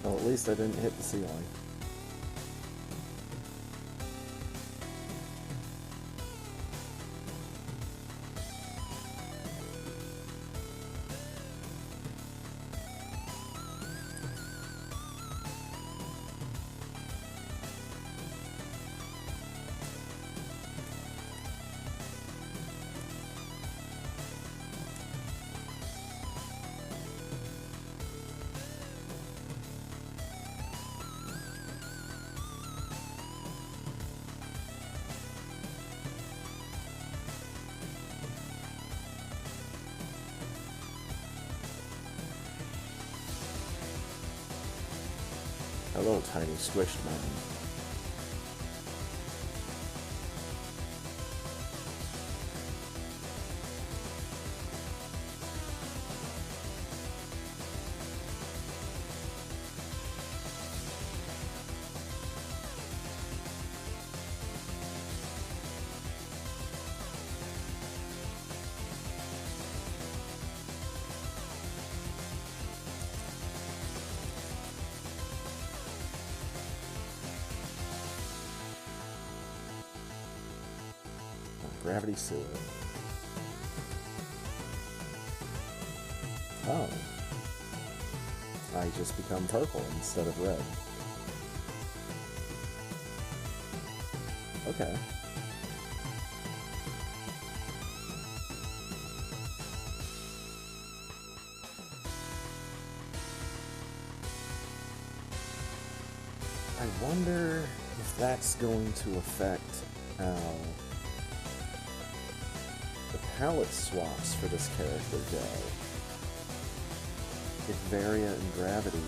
Well, at least I didn't hit the ceiling. A little tiny squished mountain. Gravity sewer. Oh. I just become purple instead of red. Okay. I wonder if that's going to affect how palette swaps for this character go. If Varia and Gravity,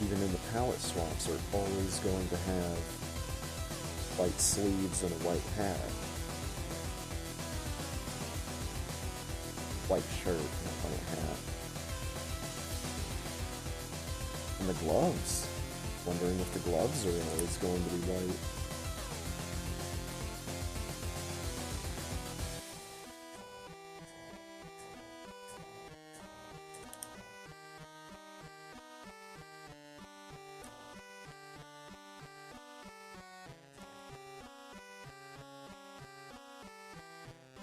even in the palette swaps, are always going to have white sleeves and a white hat. White shirt and a white hat. And the gloves. Wondering if the gloves are always going to be white.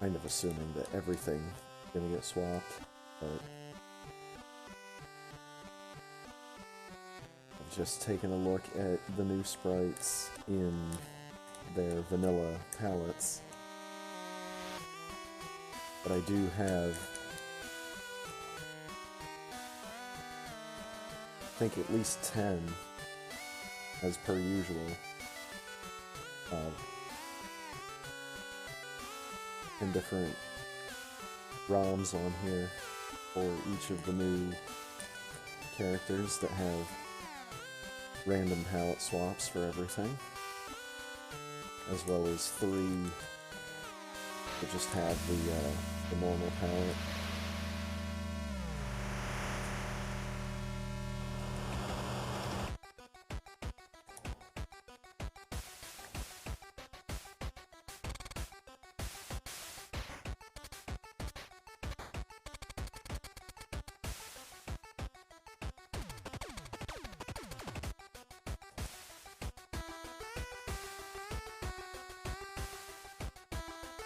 Kind of assuming that everything's gonna get swapped, but I've just taken a look at the new sprites in their vanilla palettes. But I do have, I think, at least 10, as per usual, 10 different ROMs on here for each of the new characters that have random palette swaps for everything, as well as 3 that just have the normal palette.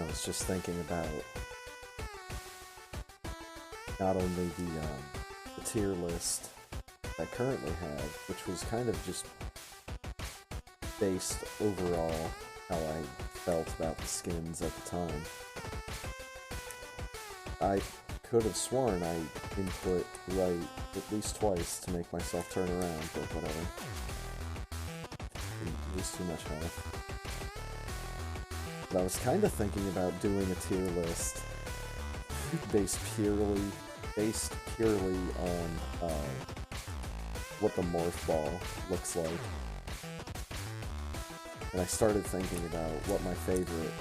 I was just thinking about not only the tier list I currently have, which was kind of just based overall how I felt about the skins at the time. I could have sworn I input right at least twice to make myself turn around, but whatever. It was too much health. But I was kind of thinking about doing a tier list based purely on what the morph ball looks like. And I started thinking about what my favorite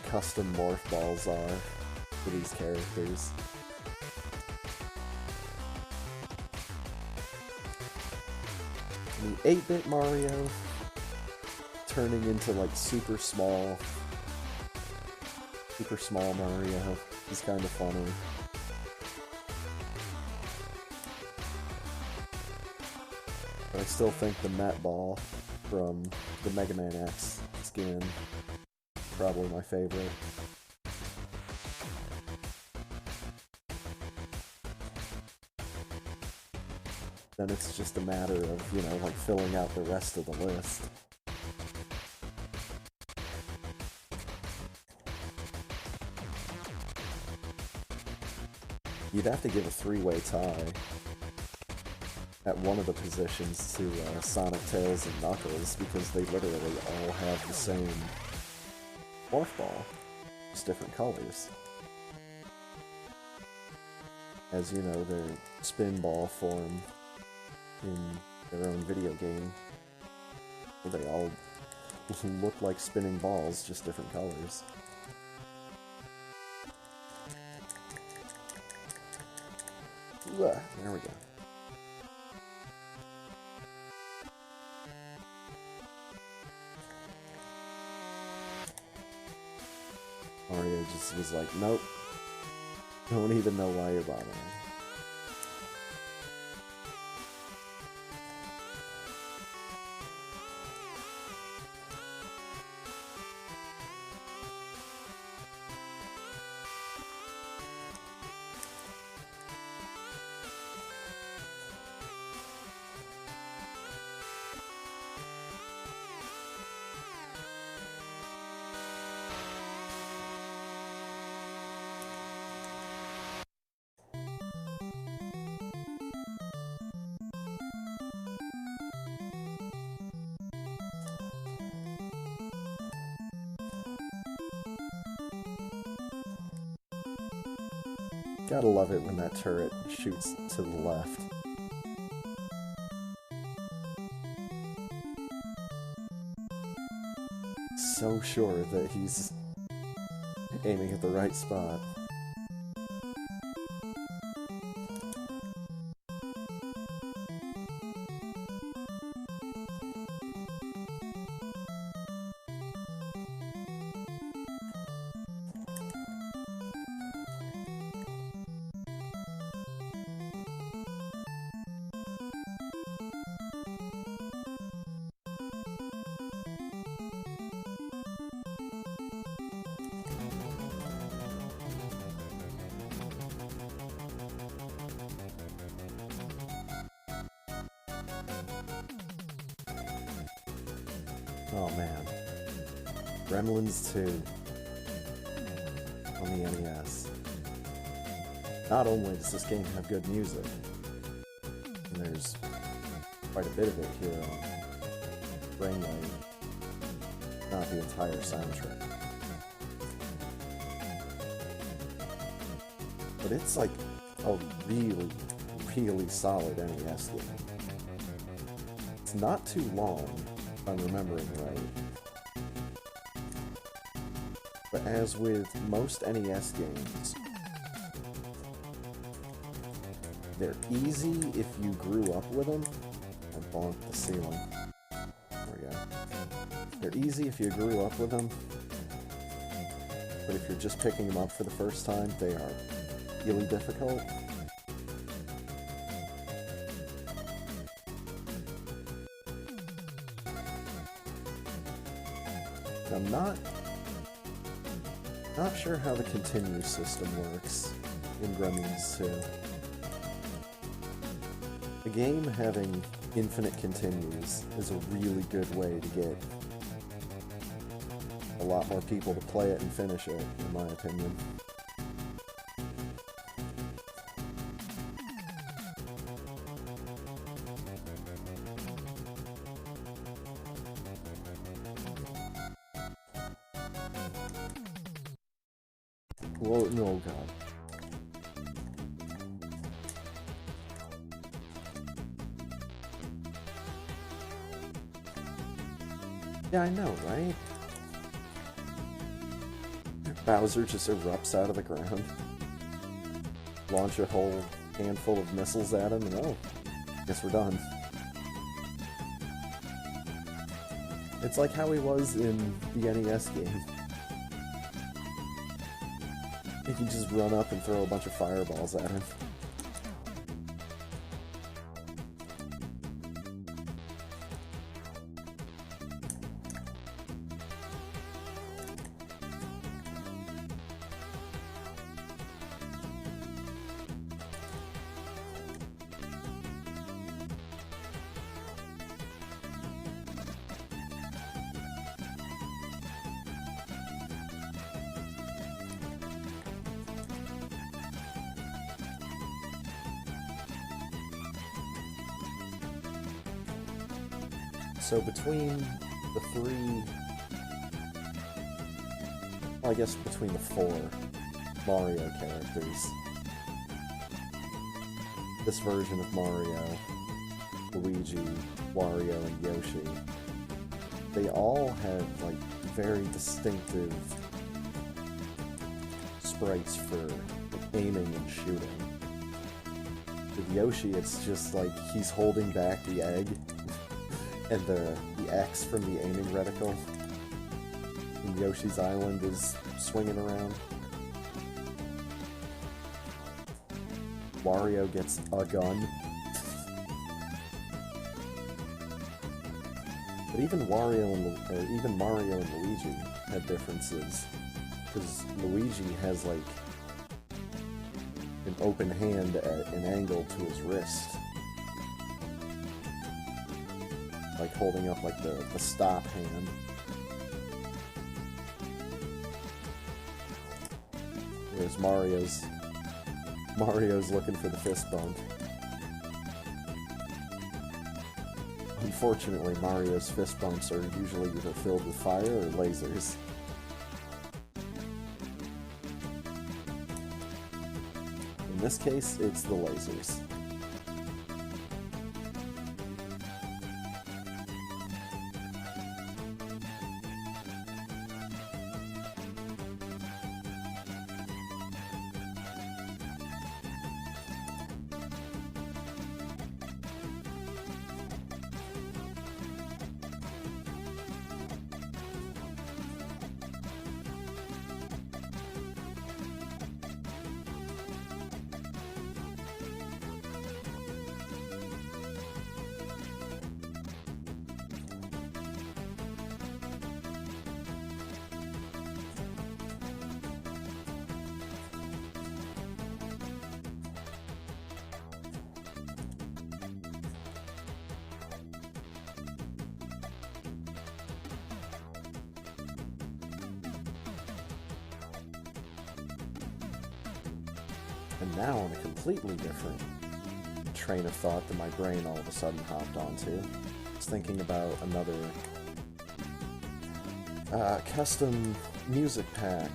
custom morph balls are for these characters. The 8-bit Mario turning into like super small Mario is kind of funny. But I still think the Met Ball from the Mega Man X skin probably my favorite. Then it's just a matter of, you know, like filling out the rest of the list. You'd have to give a three-way tie at one of the positions to Sonic, Tails, and Knuckles, because they literally all have the same morph ball, just different colors. As you know, their spin ball form in their own video game, they all look like spinning balls, just different colors. There we go. Mario just was like, nope. Don't even know why you're bothering. Gotta love it when that turret shoots to the left. So sure that he's aiming at the right spot. Oh man. Gremlins 2 on the NES. Not only does this game have good music, and there's quite a bit of it here on Brainwave, not the entire soundtrack. But it's like a really, really solid NES game. It's not too long, if I'm remembering right. But as with most NES games, they're easy if you grew up with them. I bonked the ceiling. There we go. They're easy if you grew up with them, but if you're just picking them up for the first time, they are really difficult. I'm not sure how the continue system works in Gremlins 2. A game having infinite continues is a really good way to get a lot more people to play it and finish it, in my opinion. Whoa, no, God. Yeah, I know, right? Bowser just erupts out of the ground. Launch a whole handful of missiles at him, and oh, guess we're done. It's like how he was in the NES game. You can just run up and throw a bunch of fireballs at him. So between the three, well, I guess between the 4 Mario characters, this version of Mario, Luigi, Wario, and Yoshi, they all have like very distinctive sprites for like, aiming and shooting. With Yoshi, it's just like he's holding back the egg and the X from the aiming reticle. And Yoshi's Island is swinging around. Wario gets a gun. But even Mario and Luigi have differences, because Luigi has like an open hand at an angle to his wrist, like holding up like the stop hand. Whereas Mario's looking for the fist bump. Unfortunately, Mario's fist bumps are usually either filled with fire or lasers. In this case, it's the lasers. And now on a completely different train of thought that my brain all of a sudden hopped onto. I was thinking about another custom music pack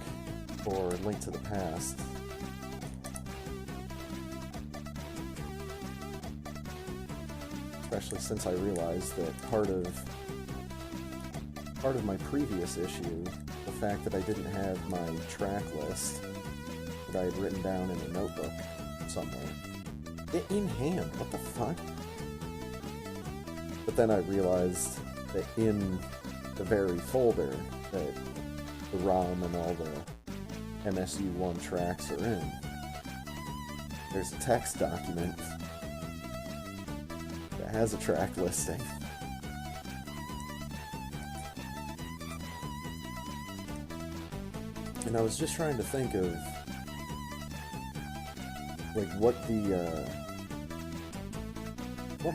for Link to the Past. Especially since I realized that part of my previous issue, the fact that I didn't have my track list that I had written down in a notebook somewhere. In hand, what the fuck? But then I realized that in the very folder that the ROM and all the MSU1 tracks are in, there's a text document that has a track listing. And I was just trying to think of like what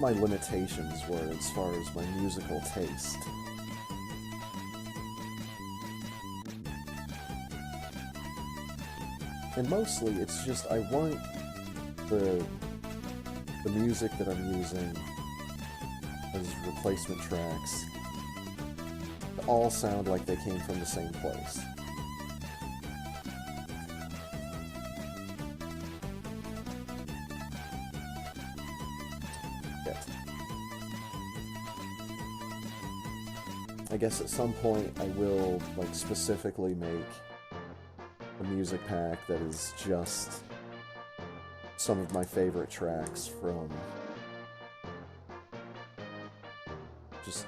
my limitations were as far as my musical taste. And mostly it's just I want the music that I'm using as replacement tracks to all sound like they came from the same place. I guess at some point I will like specifically make a music pack that is just some of my favorite tracks from just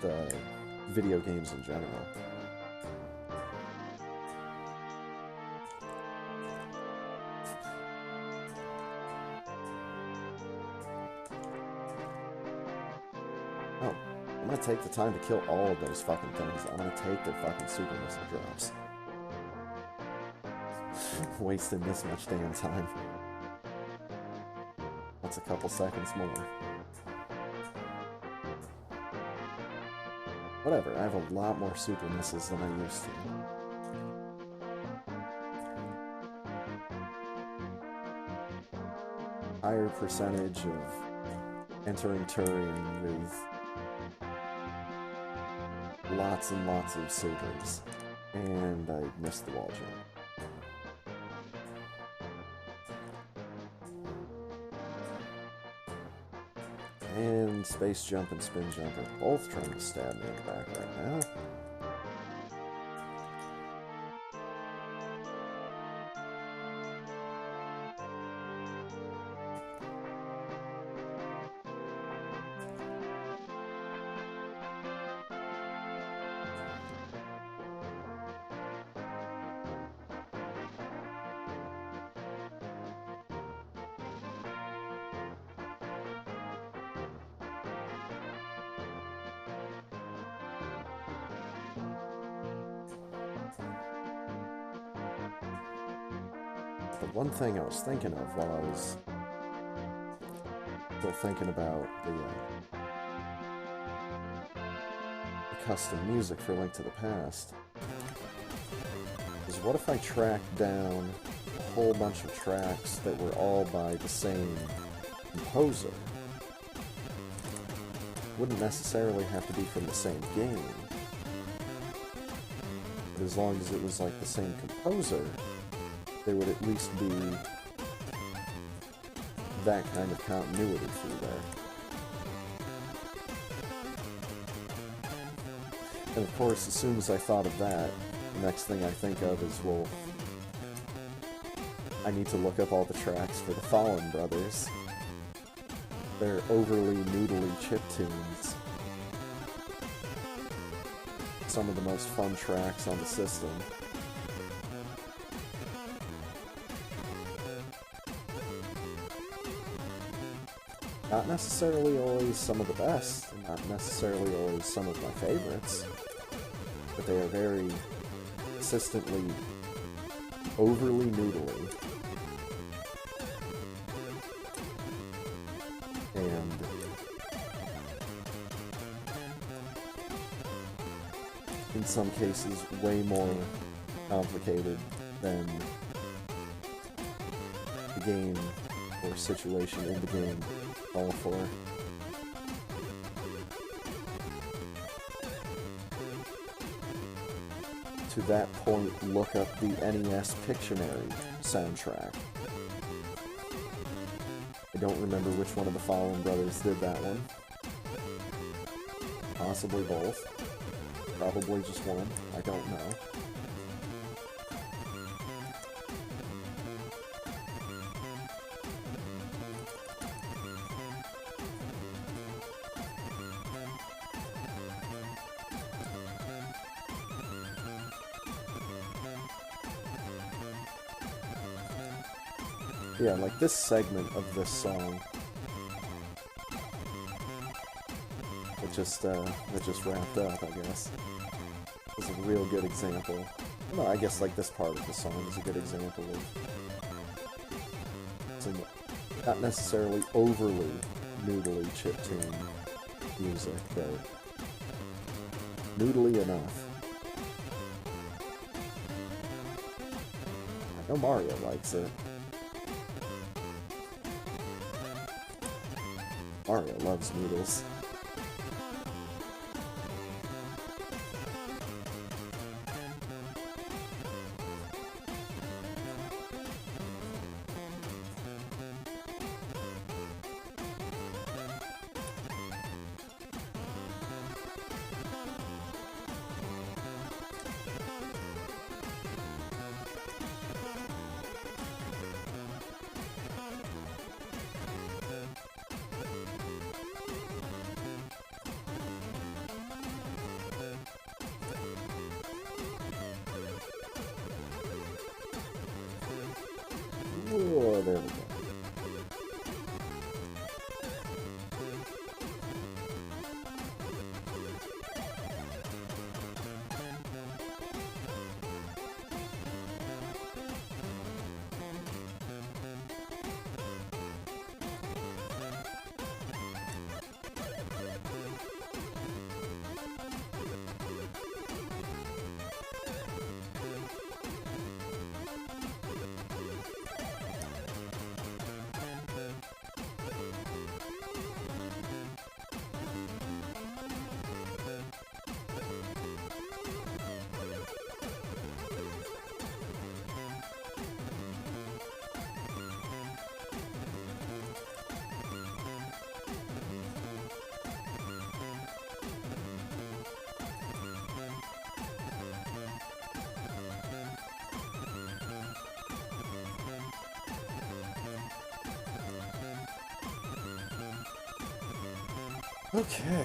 video games in general. I'm gonna take the time to kill all of those fucking things. I'm gonna take their fucking super missile drops. Wasting this much damn time. That's a couple seconds more. Whatever, I have a lot more super misses than I used to. Higher percentage of entering Turing with lots and lots of surgeries. And I missed the wall jump. And space jump and spin jump are both trying to stab me in the back right now. The one thing I was thinking of while I was still thinking about the custom music for Link to the Past is, what if I tracked down a whole bunch of tracks that were all by the same composer? Wouldn't necessarily have to be from the same game, but as long as it was like the same composer, there would at least be that kind of continuity through there. And of course, as soon as I thought of that, the next thing I think of is, well, I need to look up all the tracks for the Fallen Brothers. They're overly noodly chiptunes. Some of the most fun tracks on the system. Not necessarily always some of the best, and not necessarily always some of my favorites, but they are very consistently overly noodly. And in some cases way more complicated than the game or situation in the game call for. To that point, look up the NES Pictionary soundtrack. I don't remember which one of the Fallen Brothers did that one. Possibly both. Probably just one. I don't know. Yeah, like this segment of this song that just wrapped up, I guess, is a real good example. Well, I guess like this part of the song is a good example of some not necessarily overly noodly chiptune music, but noodly enough. I know Mario likes it. Mario loves noodles. Oh, there we go. Okay.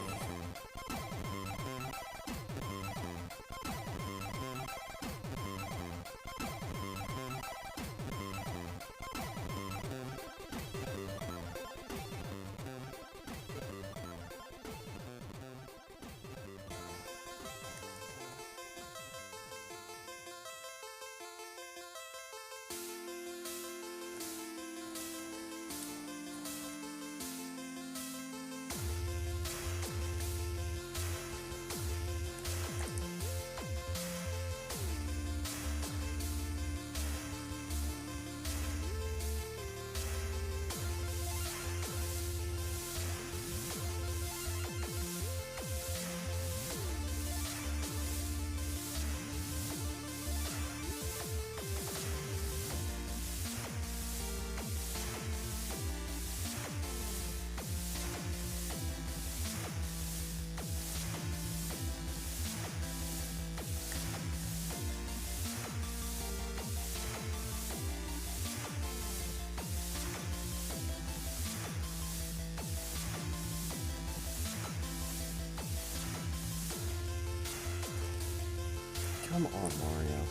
Come on, Mario.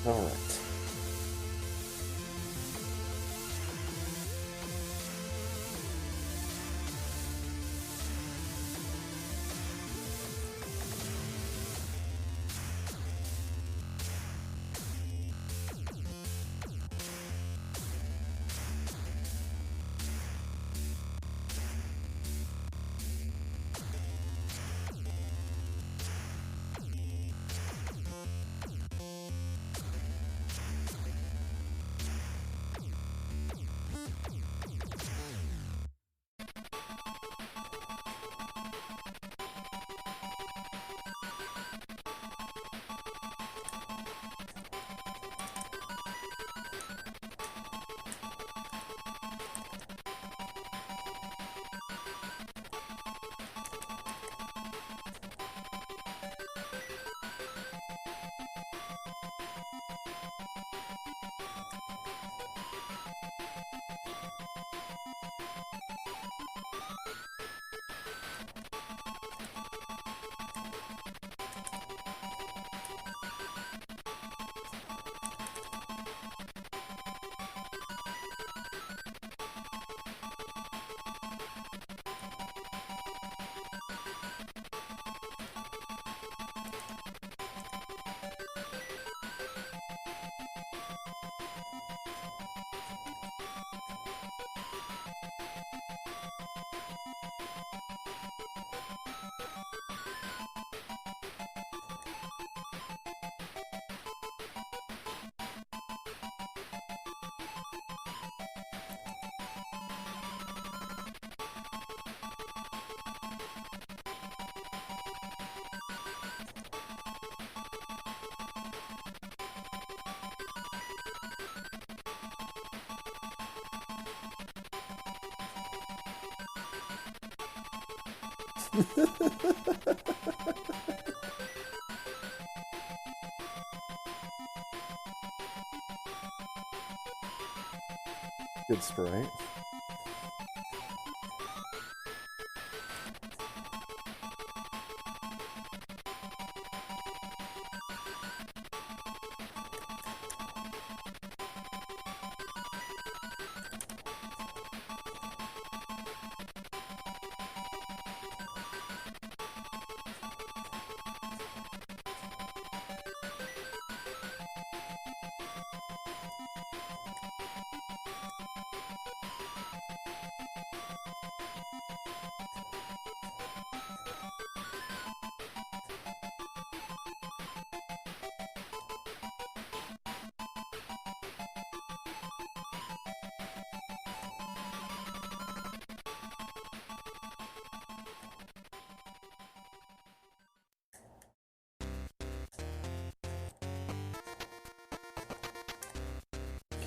Alright. Good sprite.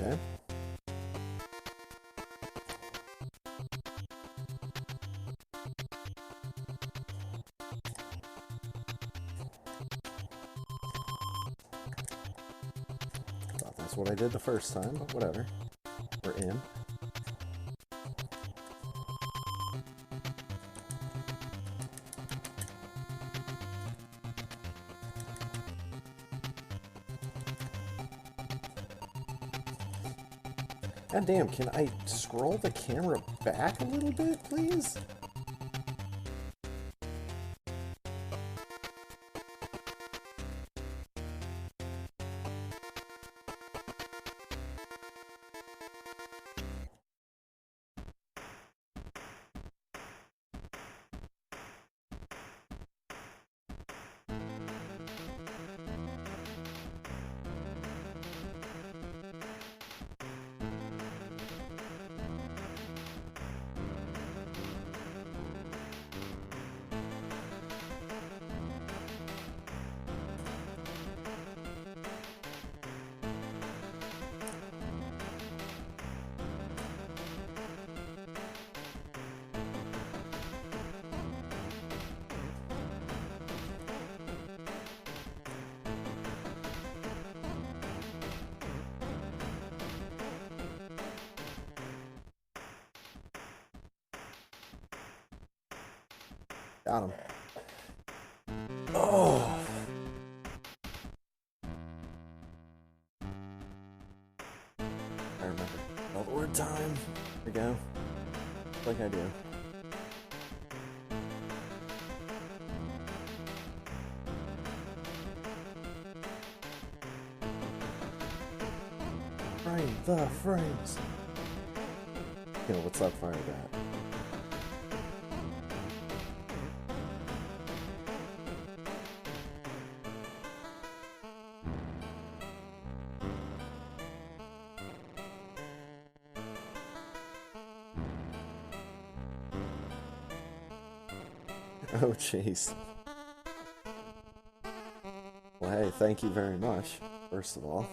Okay. Thought that's what I did the first time, but whatever. We're in. God damn, can I scroll the camera back a little bit, please? Got him. Oh! I remember. All the word time. Here we go. Like I do. Frame the frames. Yo, what's up, Fire Bat? Oh, jeez. Well, hey, thank you very much, first of all.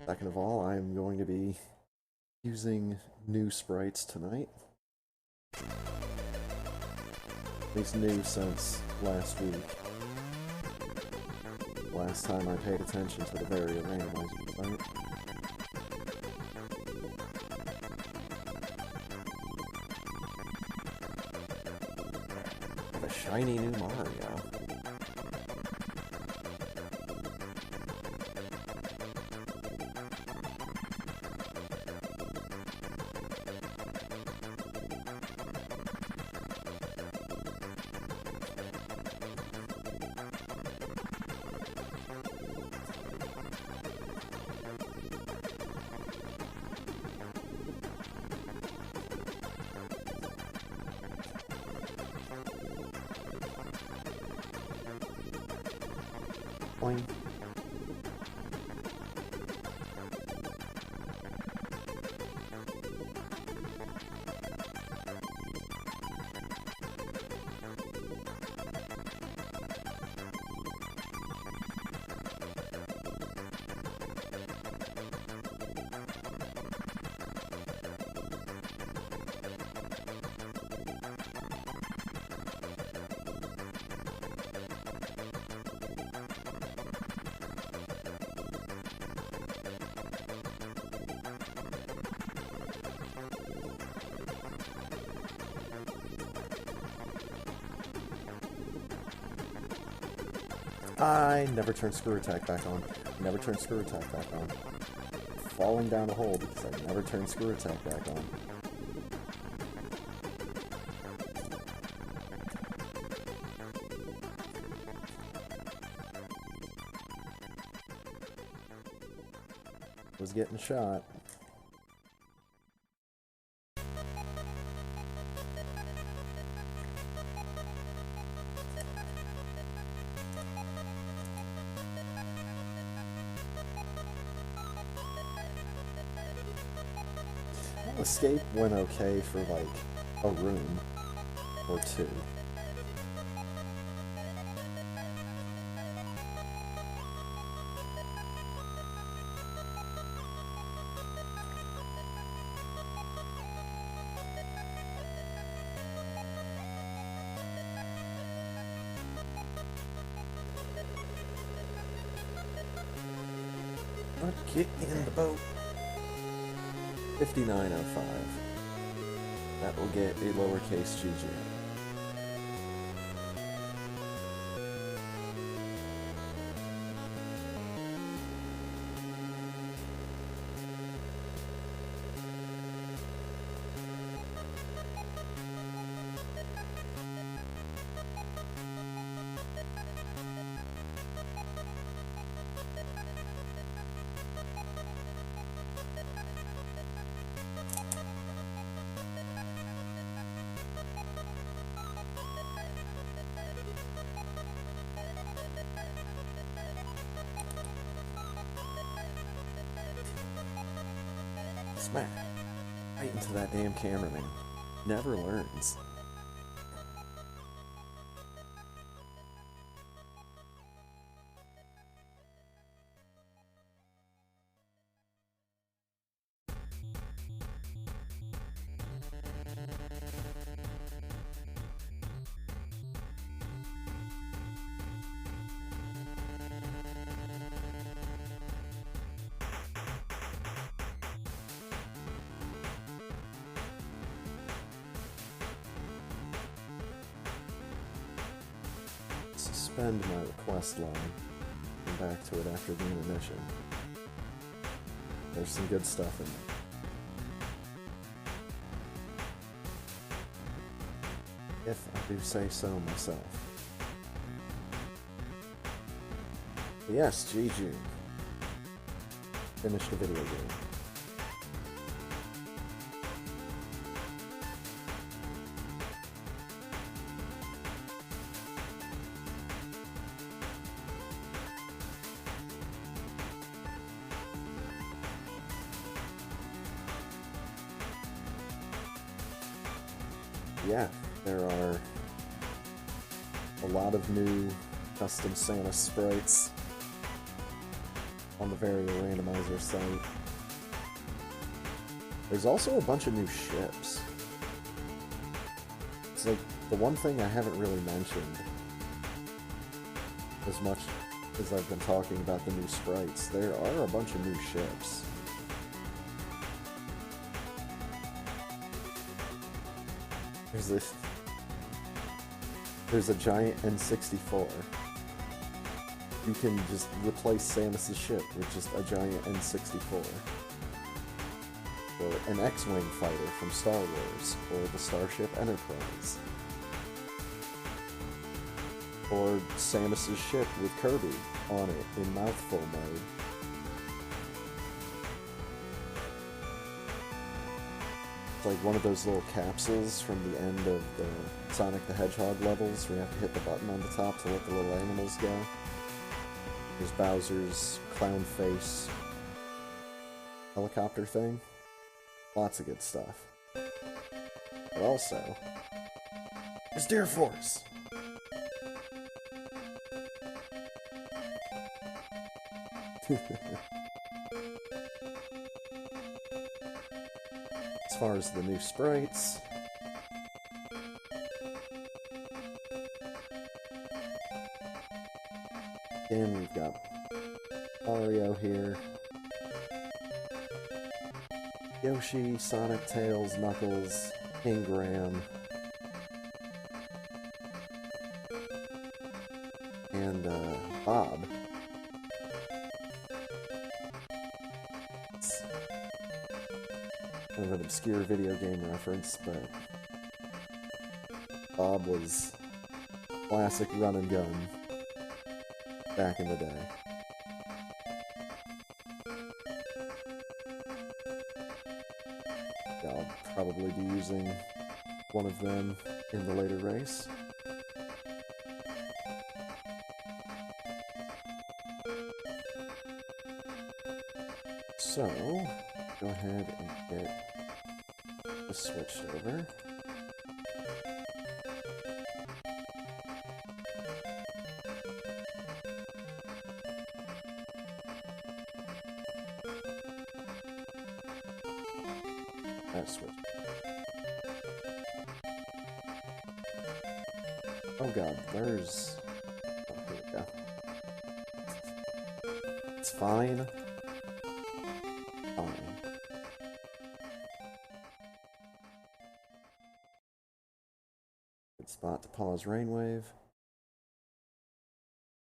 Second of all, I am going to be using new sprites tonight. At least new since last week. Last time I paid attention to the variant randomizer sprite. A shiny new Mario. Boing. I never turn screw attack back on. Never turn screw attack back on. Falling down a hole because I never turn screw attack back on. Was getting shot. Escape went okay for like a room or two. But get in the boat. 5905. That will get a lowercase GG. Smack. Right into that damn cameraman. Never learns. Suspend my request line. Come back to it after the intermission. There's some good stuff in it. If I do say so myself. Yes, GG. Finished the video game. Yeah, there are a lot of new custom Santa sprites on the Vario randomizer site. There's also a bunch of new ships. It's like the one thing I haven't really mentioned as much as I've been talking about the new sprites. There are a bunch of new ships. There's a giant N64. You can just replace Samus's ship with just a giant N64. Or an X-Wing fighter from Star Wars, or the Starship Enterprise. Or Samus's ship with Kirby on it in mouthful mode. Like one of those little capsules from the end of the Sonic the Hedgehog levels where you have to hit the button on the top to let the little animals go. There's Bowser's clown face helicopter thing. Lots of good stuff. But also, there's Deer Force! As far as the new sprites, again, we've got Mario here, Yoshi, Sonic, Tails, Knuckles, King Graham, and Bob. It's kind of an obscure video game reference, but Bob was classic run and gun back in the day. I'll probably be using one of them in the later race. So, go ahead and get this switched over. Switch. Oh god, there's... Oh, here we go. It's fine. Fine. Good spot to pause Rainwave.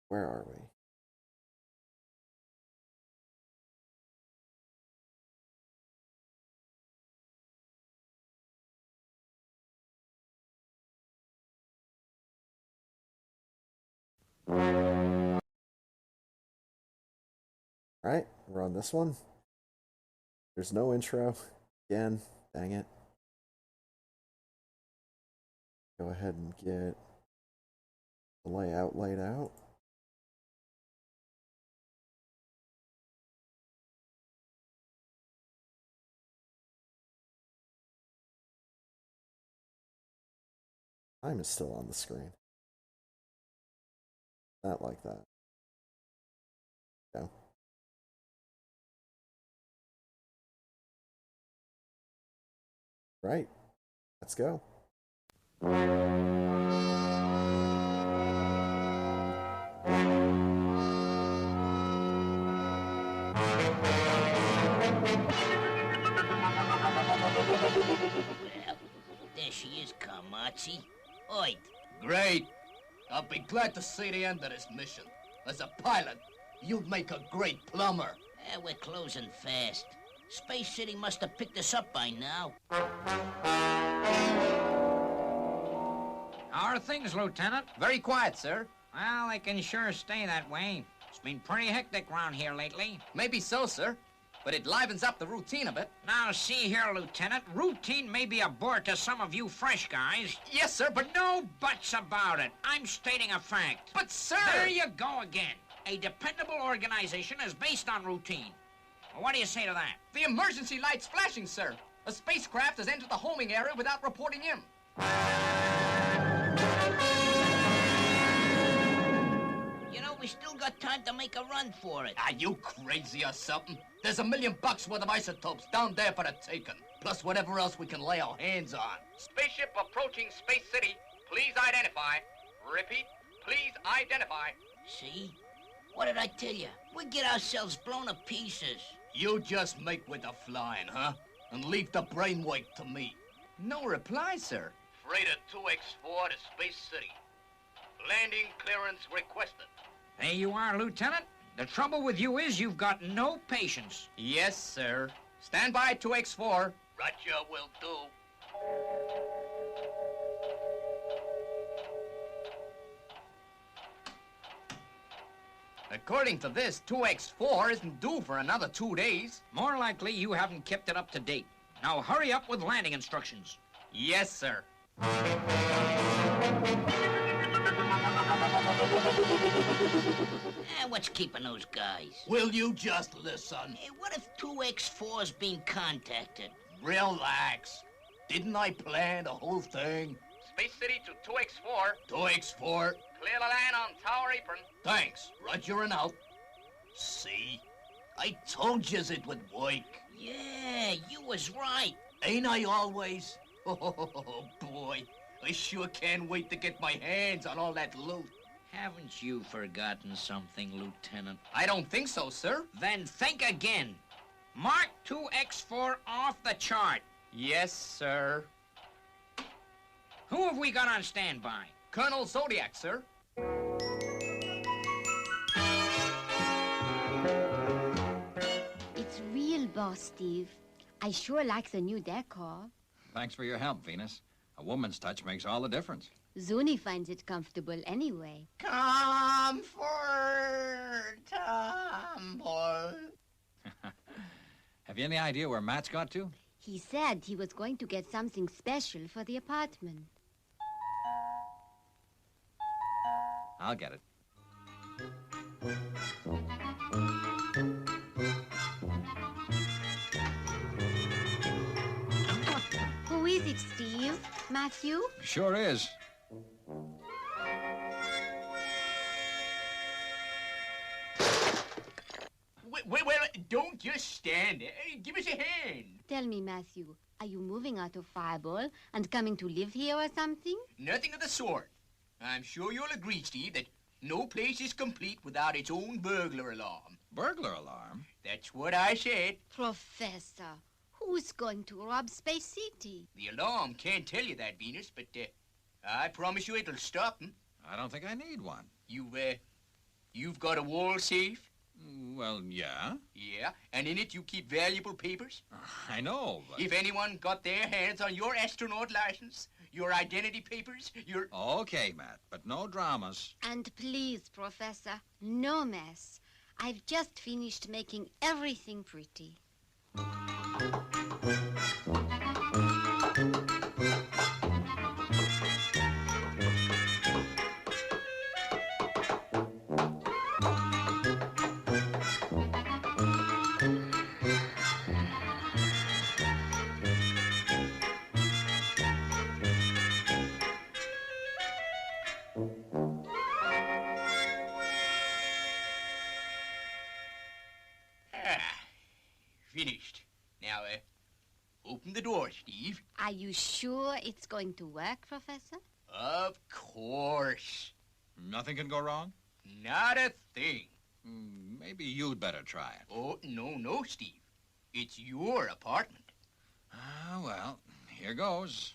Where are we? Alright, we're on this one. There's no intro. Again, dang it. Go ahead and get the layout laid out. Time is still on the screen. Not like that. No. Right. Let's go. There she is, Kamachi. Oi. Great. I'll be glad to see the end of this mission. As a pilot, you'd make a great plumber. We're closing fast. Space City must have picked us up by now. How are things, Lieutenant? Very quiet, sir. Well, they can sure stay that way. It's been pretty hectic around here lately. Maybe so, sir. But it livens up the routine a bit. Now, see here, Lieutenant. Routine may be a bore to some of you fresh guys. Yes, sir, but... No buts about it. I'm stating a fact. But, sir... There you go again. A dependable organization is based on routine. Well, what do you say to that? The emergency light's flashing, sir. A spacecraft has entered the homing area without reporting in. You know, we still got time to make a run for it. Are you crazy or something? There's $1 million worth of isotopes down there for the taking. Plus whatever else we can lay our hands on. Spaceship approaching Space City. Please identify. Repeat, please identify. See? What did I tell you? We get ourselves blown to pieces. You just make with the flying, huh? And leave the brainwork to me. No reply, sir. Freighter 2X4 to Space City. Landing clearance requested. There you are, Lieutenant. The trouble with you is you've got no patience. Yes, sir. Stand by 2X4. Roger, will do. According to this, 2X4 isn't due for another 2 days. More likely you haven't kept it up to date. Now hurry up with landing instructions. Yes, sir. What's keeping those guys? Will you just listen? Hey, what if 2X4's being contacted? Relax. Didn't I plan the whole thing? Space City to 2X4. 2X4. Clear the land on tower apron. Thanks. Roger and out. See? I told yous it would work. Yeah, you was right. Ain't I always? Oh, boy. I sure can't wait to get my hands on all that loot. Haven't you forgotten something, Lieutenant? I don't think so, sir. Then think again. Mark 2X4 off the chart. Yes, sir. Who have we got on standby? Colonel Zodiac, sir. boss, Steve. I sure like the new decor. Thanks for your help, Venus. A woman's touch makes all the difference. Zuni finds it comfortable anyway. Comfort, boy. Have you any idea where Matt's got to? He said he was going to get something special for the apartment. I'll get it. Who is it, Steve? Matthew? Sure is. Well, don't just stand there. Give us a hand. Tell me, Matthew, are you moving out of Fireball and coming to live here or something? Nothing of the sort. I'm sure you'll agree, Steve, that no place is complete without its own burglar alarm. Burglar alarm? That's what I said. Professor, who's going to rob Space City? The alarm can't tell you that, Venus, but I promise you it'll stop 'em. I don't think I need one. You've got a wall safe? Well, yeah. Yeah, and in it you keep valuable papers? I know, but... If anyone got their hands on your astronaut license, your identity papers, your... Okay, Matt, but no dramas. And please, Professor, no mess. I've just finished making everything pretty. Finished. Now, open the door, Steve. Are you sure it's going to work, Professor? Of course. Nothing can go wrong? Not a thing. Maybe you'd better try it. Oh, no, Steve. It's your apartment. Ah, well, here goes.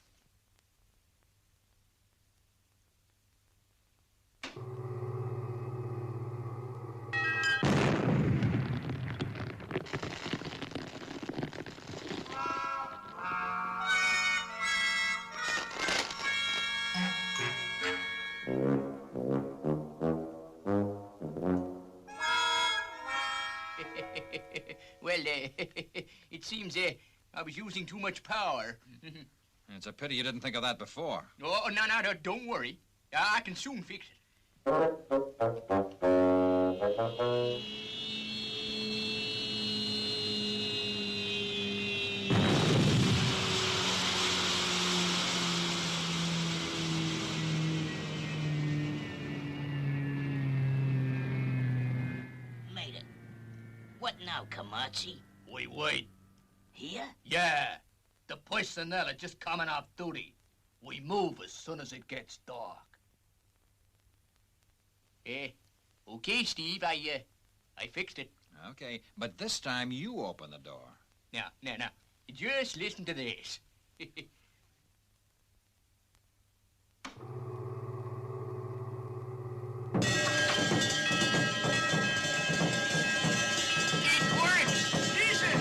Well, it seems I was using too much power. It's a pity you didn't think of that before. Oh, no, don't worry. I can soon fix it. Made it. What now, Kamachi? Wait. Here? Yeah, the personnel are just coming off duty. We move as soon as it gets dark. Okay, Steve, I fixed it. Okay, but this time you open the door. Now, just listen to this. It works! Listen!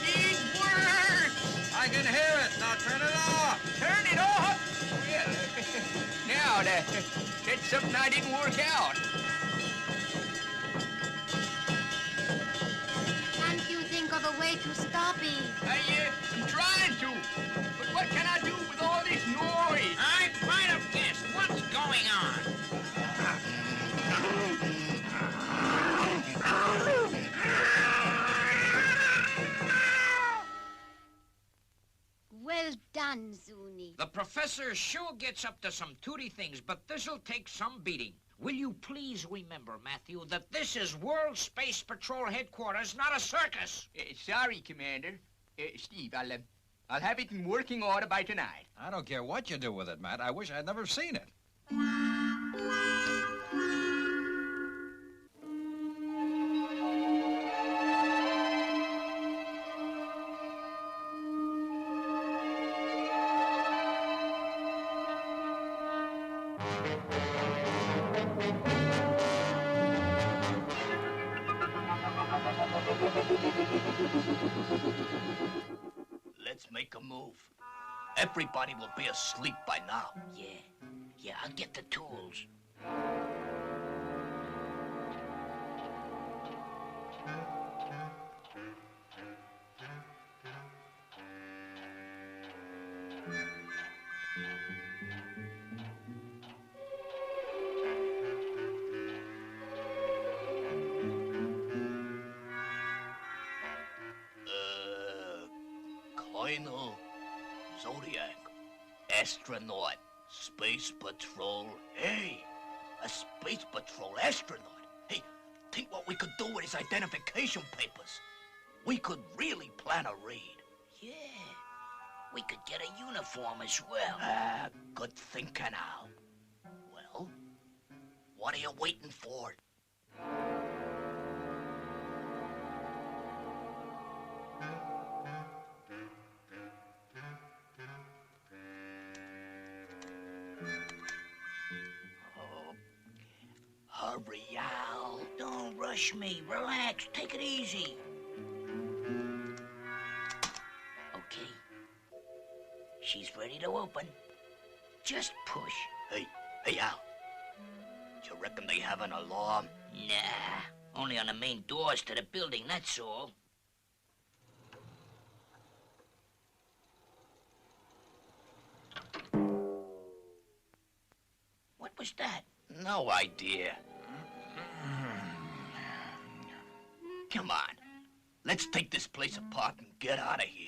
It works! I can hear it. Now turn it off. Turn it off! Well, now, that's something I didn't work out. Can't you think of a way to stop it? I'm trying to, but what can I do with all this noise? I might have guessed what's going on. Well done, Zuni. The professor sure gets up to some tooty things, but this'll take some beating. Will you please remember, Matthew, that this is World Space Patrol headquarters, not a circus? Sorry, Commander. Steve, I'll have it in working order by tonight. I don't care what you do with it, Matt. I wish I'd never seen it. Let's make a move. Everybody will be asleep by now. Yeah, I'll get the tools. Colonel Zodiac, astronaut, space patrol. Hey, a space patrol astronaut. Hey, think what we could do with his identification papers. We could really plan a raid. Yeah, we could get a uniform as well. Good thinking, Al. Well, what are you waiting for? Hurry, Al. Don't rush me. Relax. Take it easy. Okay. She's ready to open. Just push. Hey, Al. Do you reckon they have an alarm? Nah, only on the main doors to the building, that's all. What was that? No idea. Come on. Let's take this place apart and get out of here.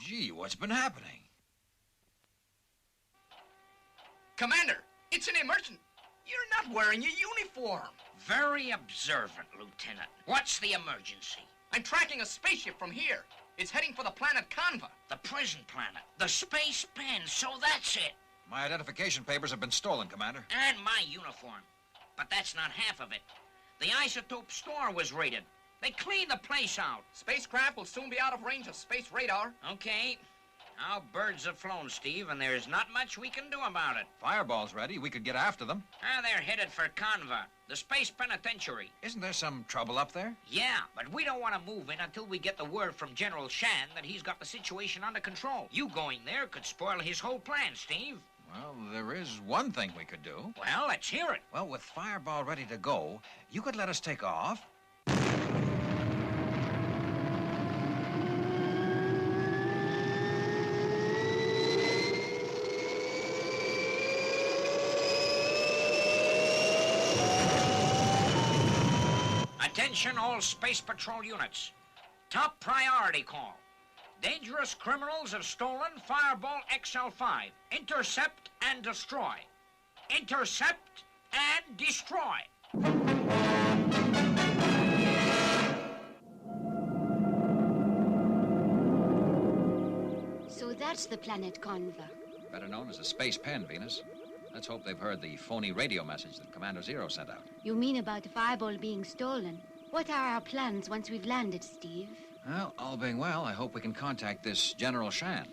Gee, what's been happening? Commander, it's an emergency. You're not wearing your uniform. Very observant, Lieutenant. What's the emergency? I'm tracking a spaceship from here. It's heading for the planet Conva. The prison planet. The space pen, so that's it. My identification papers have been stolen, Commander. And my uniform. But that's not half of it. The isotope store was raided. They cleaned the place out. Spacecraft will soon be out of range of space radar. Okay. Our birds have flown, Steve, and there's not much we can do about it. Fireball's ready. We could get after them. They're headed for Conva, the space penitentiary. Isn't there some trouble up there? Yeah, but we don't want to move in until we get the word from General Shan that he's got the situation under control. You going there could spoil his whole plan, Steve. Well, there is one thing we could do. Well, let's hear it. Well, with Fireball ready to go, you could let us take off. Attention all Space Patrol units. Top priority call. Dangerous criminals have stolen Fireball XL5. Intercept and destroy. Intercept and destroy. So that's the planet Conva. Better known as a space pen, Venus. Let's hope they've heard the phony radio message that Commander Zero sent out. You mean about the Fireball being stolen? What are our plans once we've landed, Steve? Well, all being well, I hope we can contact this General Shan.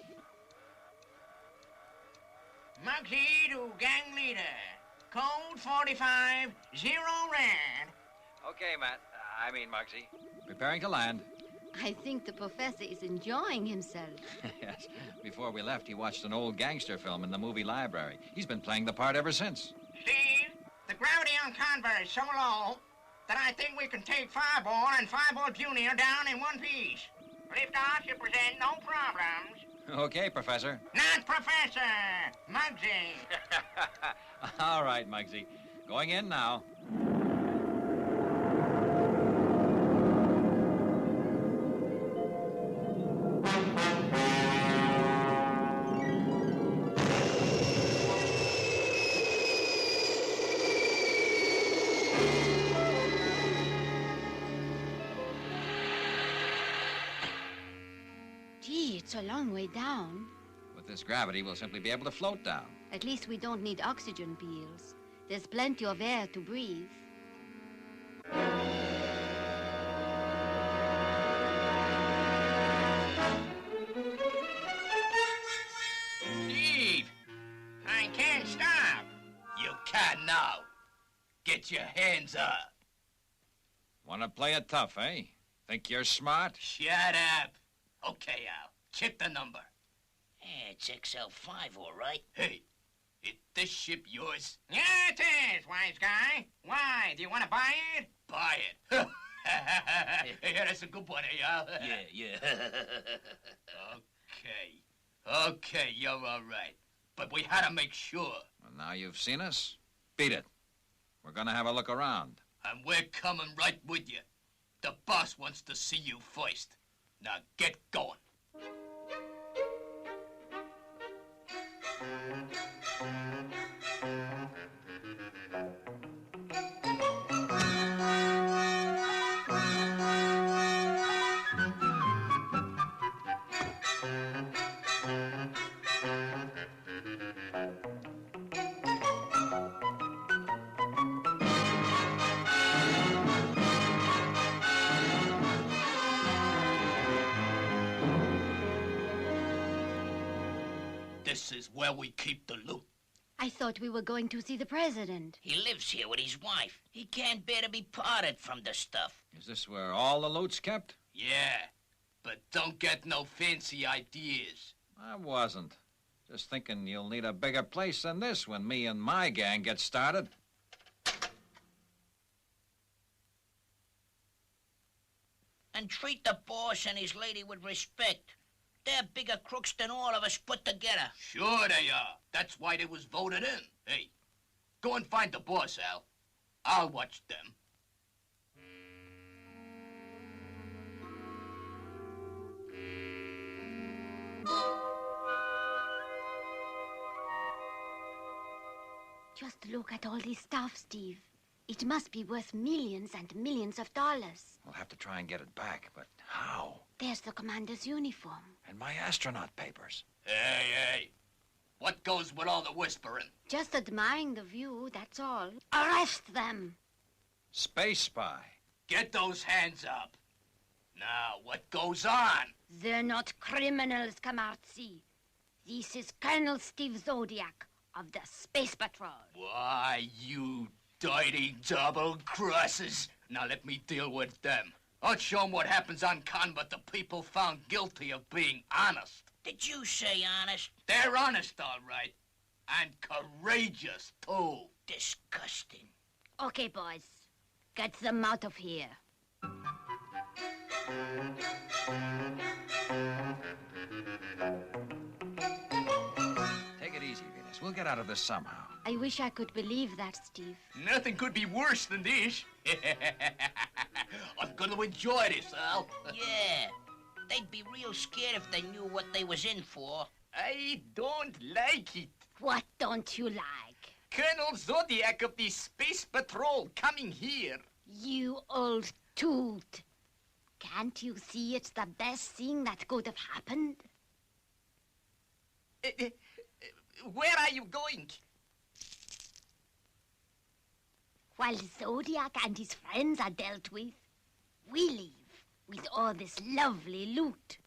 Moxie to gang leader. Code 45, 0 Rand. Okay, Matt. Muggsy. Preparing to land. I think the professor is enjoying himself. Yes. Before we left, he watched an old gangster film in the movie library. He's been playing the part ever since. Steve, the gravity on Conva is so low that I think we can take Fireball and Fireball Jr. down in one piece. Liftoff should present no problems. Okay, Professor. Not Professor, Muggsy. All right, Muggsy. Going in now. It's a long way down. With this gravity, we'll simply be able to float down. At least we don't need oxygen pills. There's plenty of air to breathe. Steve! I can't stop. You can now. Get your hands up. Want to play it tough, eh? Think you're smart? Shut up. Okay, Al. Check the number. Yeah, it's XL5, all right. Hey, is this ship yours? Yeah, it is, wise guy. Why? Do you want to buy it? Buy it. Yeah, that's a good one, eh, Al? Yeah. Okay, you're all right. But we had to make sure. Well, now you've seen us, beat it. We're gonna have a look around. And we're coming right with you. The boss wants to see you first. Now get going. This is where we keep the loot. I thought we were going to see the president. He lives here with his wife. He can't bear to be parted from the stuff. Is this where all the loot's kept? Yeah, but don't get no fancy ideas. I wasn't. Just thinking you'll need a bigger place than this when me and my gang get started. And treat the boss and his lady with respect. They're bigger crooks than all of us put together. Sure they are. That's why they was voted in. Hey, go and find the boss, Al. I'll watch them. Just look at all this stuff, Steve. It must be worth millions and millions of dollars. We'll have to try and get it back, but how? There's the commander's uniform. And my astronaut papers. Hey. What goes with all the whispering? Just admiring the view, that's all. Arrest them! Space spy. Get those hands up. Now, what goes on? They're not criminals, Kamartzi. This is Colonel Steve Zodiac of the Space Patrol. Why, you dirty double-crosses. Now let me deal with them. I'll show them what happens on con with the people found guilty of being honest. Did you say honest? They're honest, all right. And courageous, too. Disgusting. Okay, boys. Get them out of here. Take it easy, Venus. We'll get out of this somehow. I wish I could believe that, Steve. Nothing could be worse than this. I'm gonna enjoy this, Al. Yeah. They'd be real scared if they knew what they was in for. I don't like it. What don't you like? Colonel Zodiac of the Space Patrol coming here. You old toot. Can't you see it's the best thing that could have happened? Where are you going? While Zodiac and his friends are dealt with, we leave with all this lovely loot.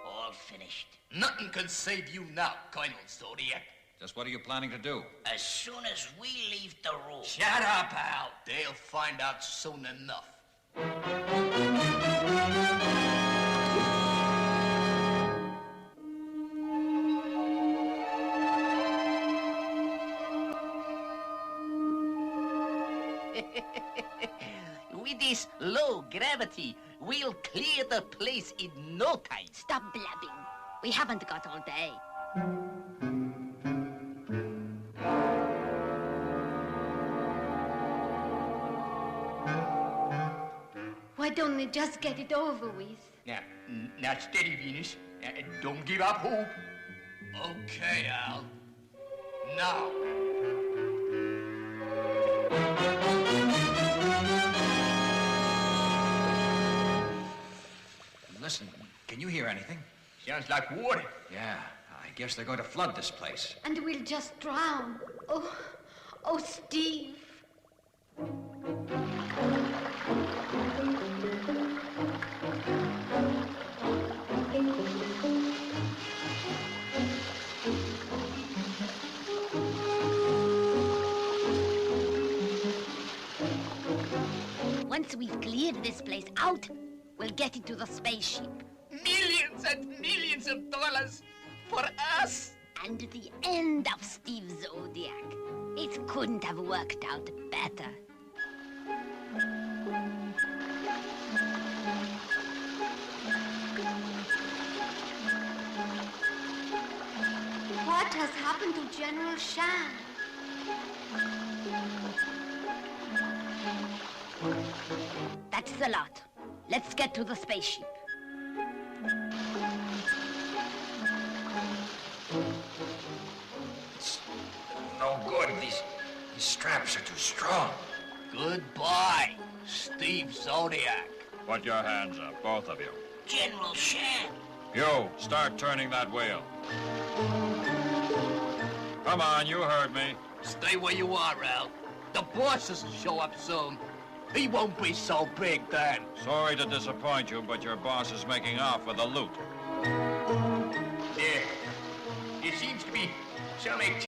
All finished. Nothing can save you now, Colonel Zodiac. Just what are you planning to do? As soon as we leave the room. Shut up, Al. They'll find out soon enough. With this low gravity, we'll clear the place in no time. Stop blabbing. We haven't got all day. Why don't we just get it over with? Now steady, Venus. Don't give up hope. Okay, Al. Now. Listen, can you hear anything? Sounds like water. Yeah, I guess they're going to flood this place. And we'll just drown. Oh, Steve. Once we've cleared this place out, we'll get into the spaceship. Millions and millions of dollars for us. And the end of Steve Zodiac. It couldn't have worked out better. What has happened to General Shan? That's the lot. Let's get to the spaceship. It's no good. These straps are too strong. Goodbye, Steve Zodiac. Put your hands up, both of you. General Shan. You, start turning that wheel. Come on, you heard me. Stay where you are, Al. The boss doesn't show up soon. He won't be so big then. Sorry to disappoint you, but your boss is making off with the loot. There. There seems to be some activity.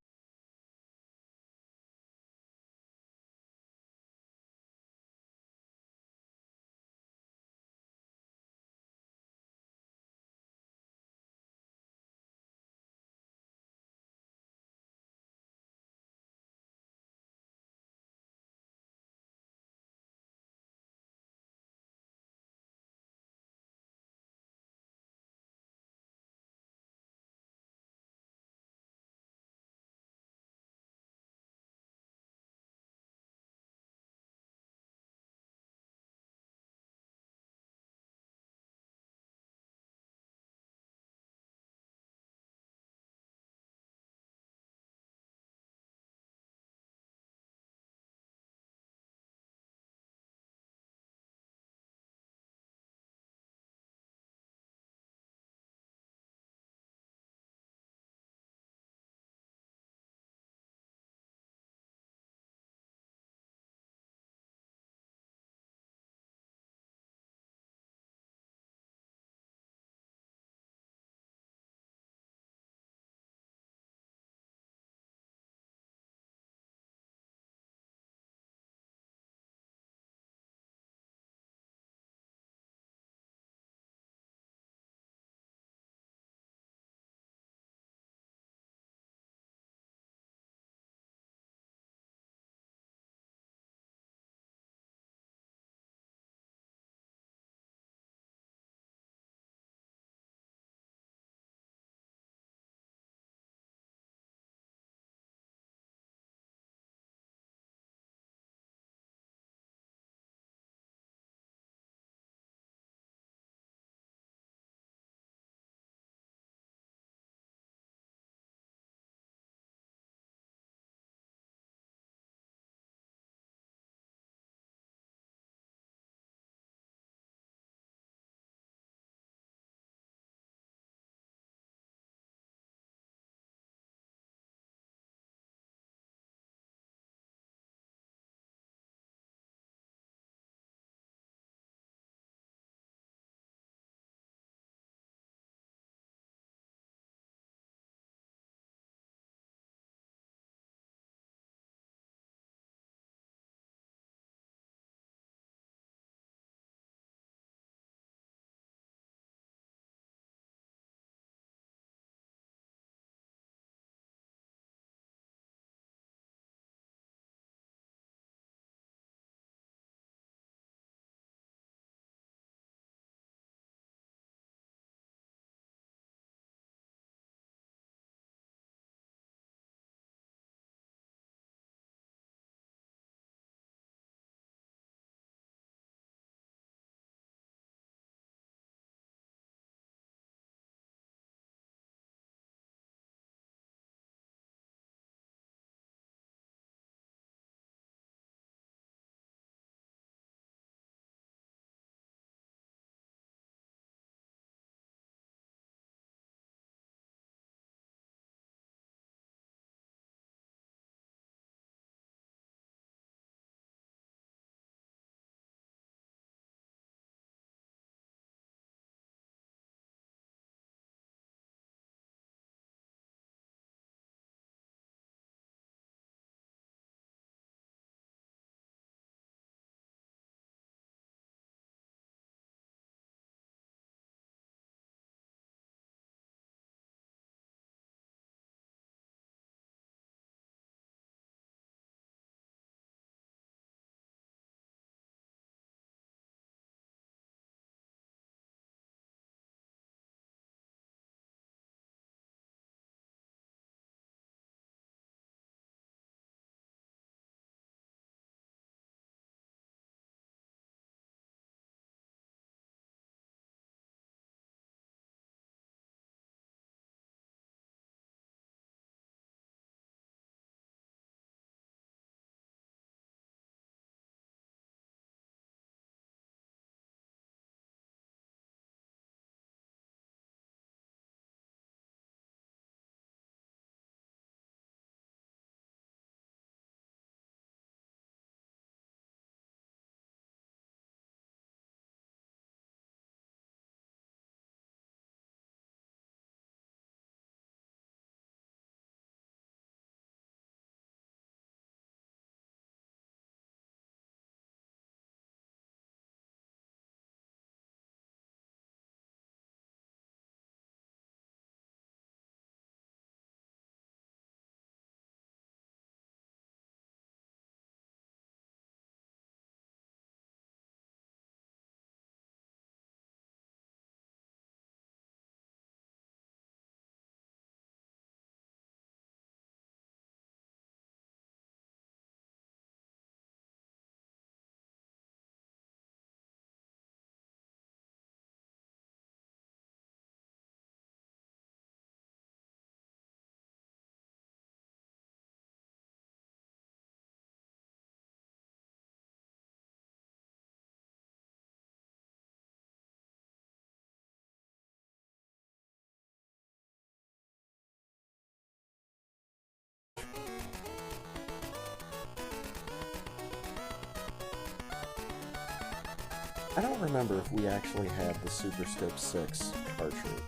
I don't remember if we actually had the Super Scope 6 cartridge.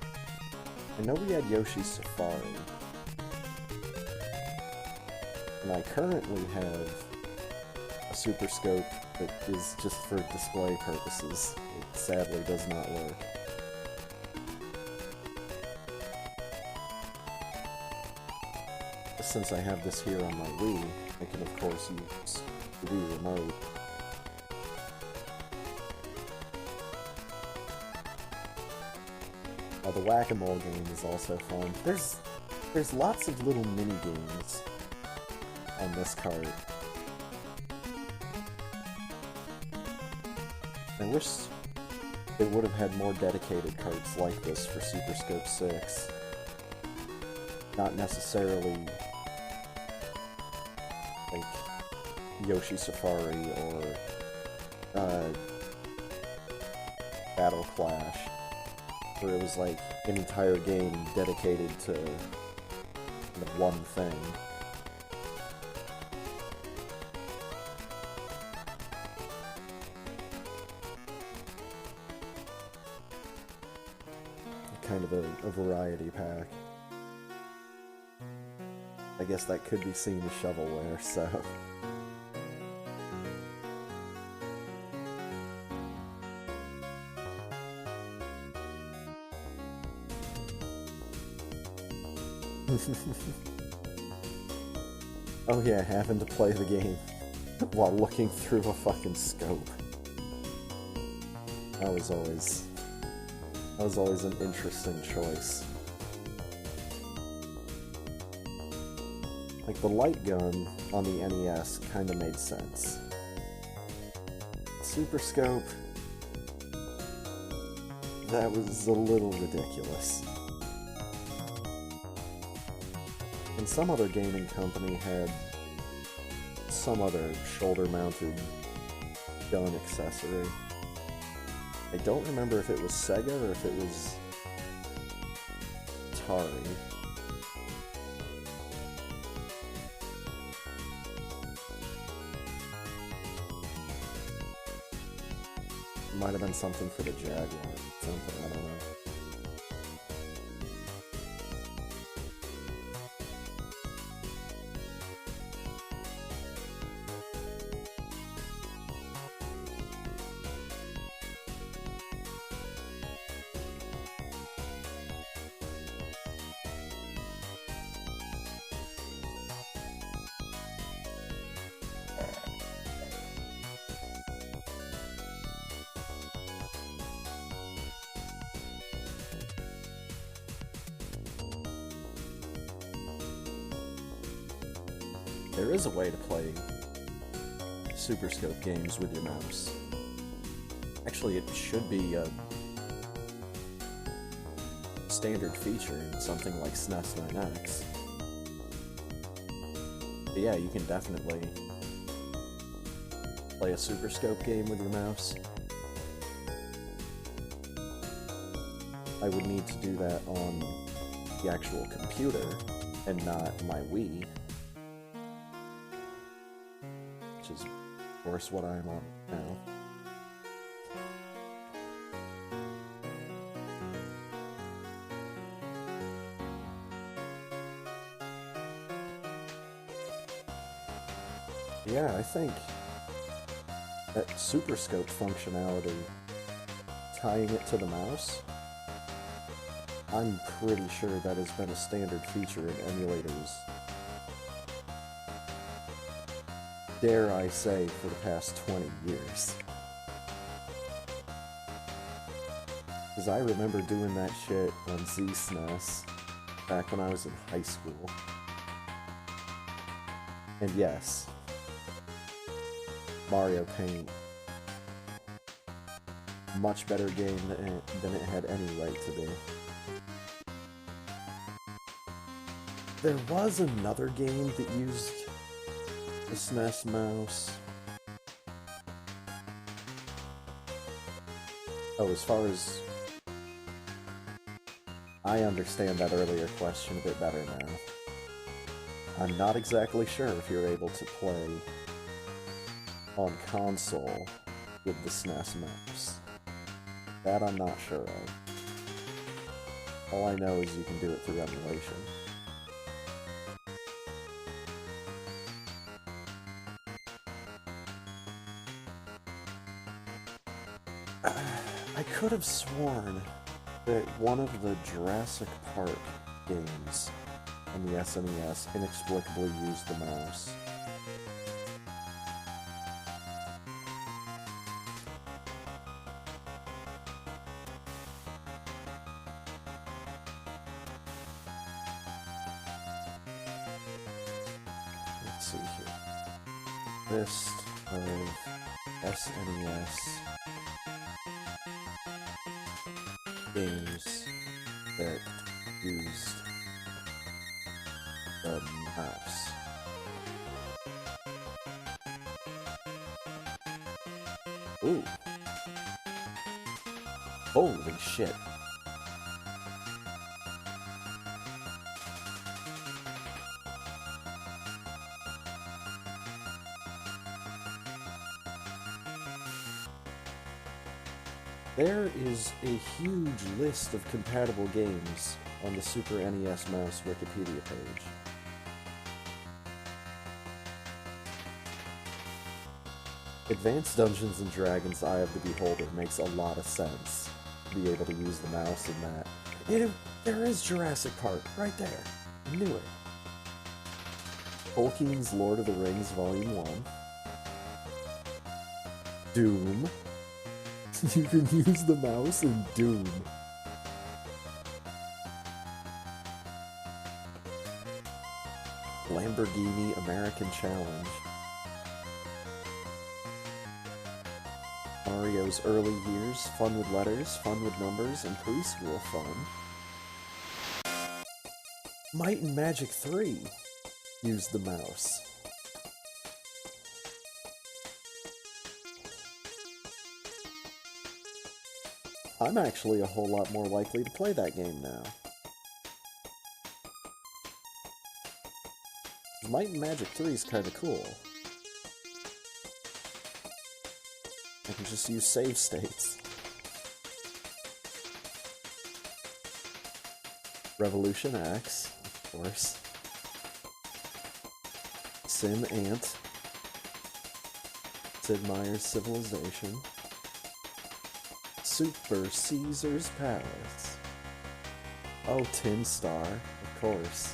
I know we had Yoshi's Safari. And I currently have a Super Scope that is just for display purposes. It sadly does not work. Since I have this here on my Wii, I can of course use the Wii Remote. Oh, the Whack-A-Mole game is also fun. There's lots of little mini games on this cart. I wish they would have had more dedicated carts like this for Super Scope 6. Not necessarily like Yoshi Safari or Battle Clash, where it was like an entire game dedicated to one thing. Kind of a variety pack. I guess that could be seen as shovelware, so... Oh yeah, having to play the game while looking through a fucking scope. That was always an interesting choice. Like, the light gun on the NES kinda made sense. Super Scope... that was a little ridiculous. And some other gaming company had some other shoulder-mounted gun accessory. I don't remember if it was Sega or if it was Atari. It might have been something for the Jaguar. Something, I don't know. There is a way to play Super Scope games with your mouse. Actually, it should be a standard feature in something like SNES 9X. But yeah, you can definitely play a Super Scope game with your mouse. I would need to do that on the actual computer and not my Wii. Is of course what I'm on now. Yeah, I think that Super Scope functionality, tying it to the mouse, I'm pretty sure that has been a standard feature in emulators, dare I say, for the past 20 years. Because I remember doing that shit on Z-SNES back when I was in high school. And yes, Mario Paint, much better game than it had any right to be. There was another game that used the SNES mouse. Oh, as far as... I understand that earlier question a bit better now. I'm not exactly sure if you're able to play on console with the SNES mouse. That I'm not sure of. All I know is you can do it through emulation. I could have sworn that one of the Jurassic Park games on the SNES inexplicably used the mouse. Let's see here. List of SNES games that used the mouse. Ooh. Holy shit. There is a huge list of compatible games on the Super NES Mouse Wikipedia page. Advanced Dungeons & Dragons Eye of the Beholder makes a lot of sense to be able to use the mouse in that. There is Jurassic Park right there. I knew it. Tolkien's Lord of the Rings Volume 1. Doom. You can use the mouse in Doom. Lamborghini American Challenge. Mario's early years, fun with letters, fun with numbers, and preschool fun. Might and Magic 3 used the mouse. I'm actually a whole lot more likely to play that game now. Might and Magic 3 is kinda cool. I can just use save states. Revolution X, of course. Sim Ant. Sid Meier's Civilization. Super Caesar's Palace. Oh, Tin Star, of course.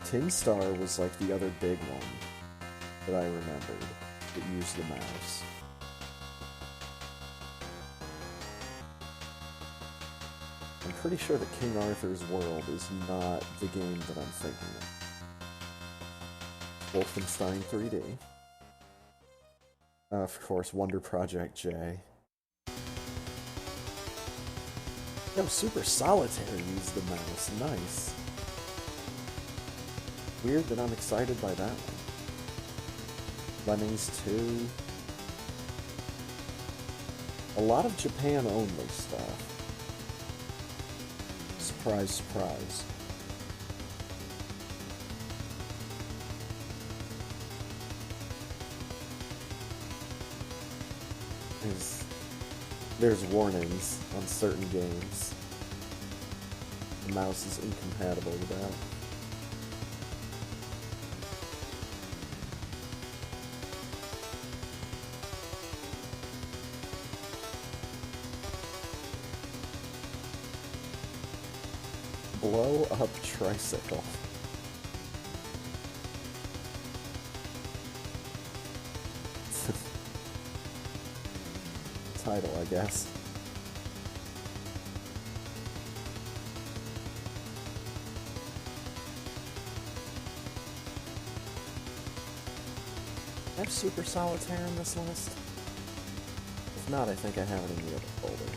Tin Star was like the other big one that I remembered that used the mouse. I'm pretty sure that King Arthur's World is not the game that I'm thinking of. Wolfenstein 3D. Of course, Wonder Project J. Yo, Super Solitaire used the mouse. Nice. Weird that I'm excited by that one. Lemmings 2. A lot of Japan-only stuff. Surprise, surprise. There's warnings on certain games. The mouse is incompatible with that. Blow up tricycle. Title, I guess. I have Super Solitaire in this list? If not, I think I have it in the other folder.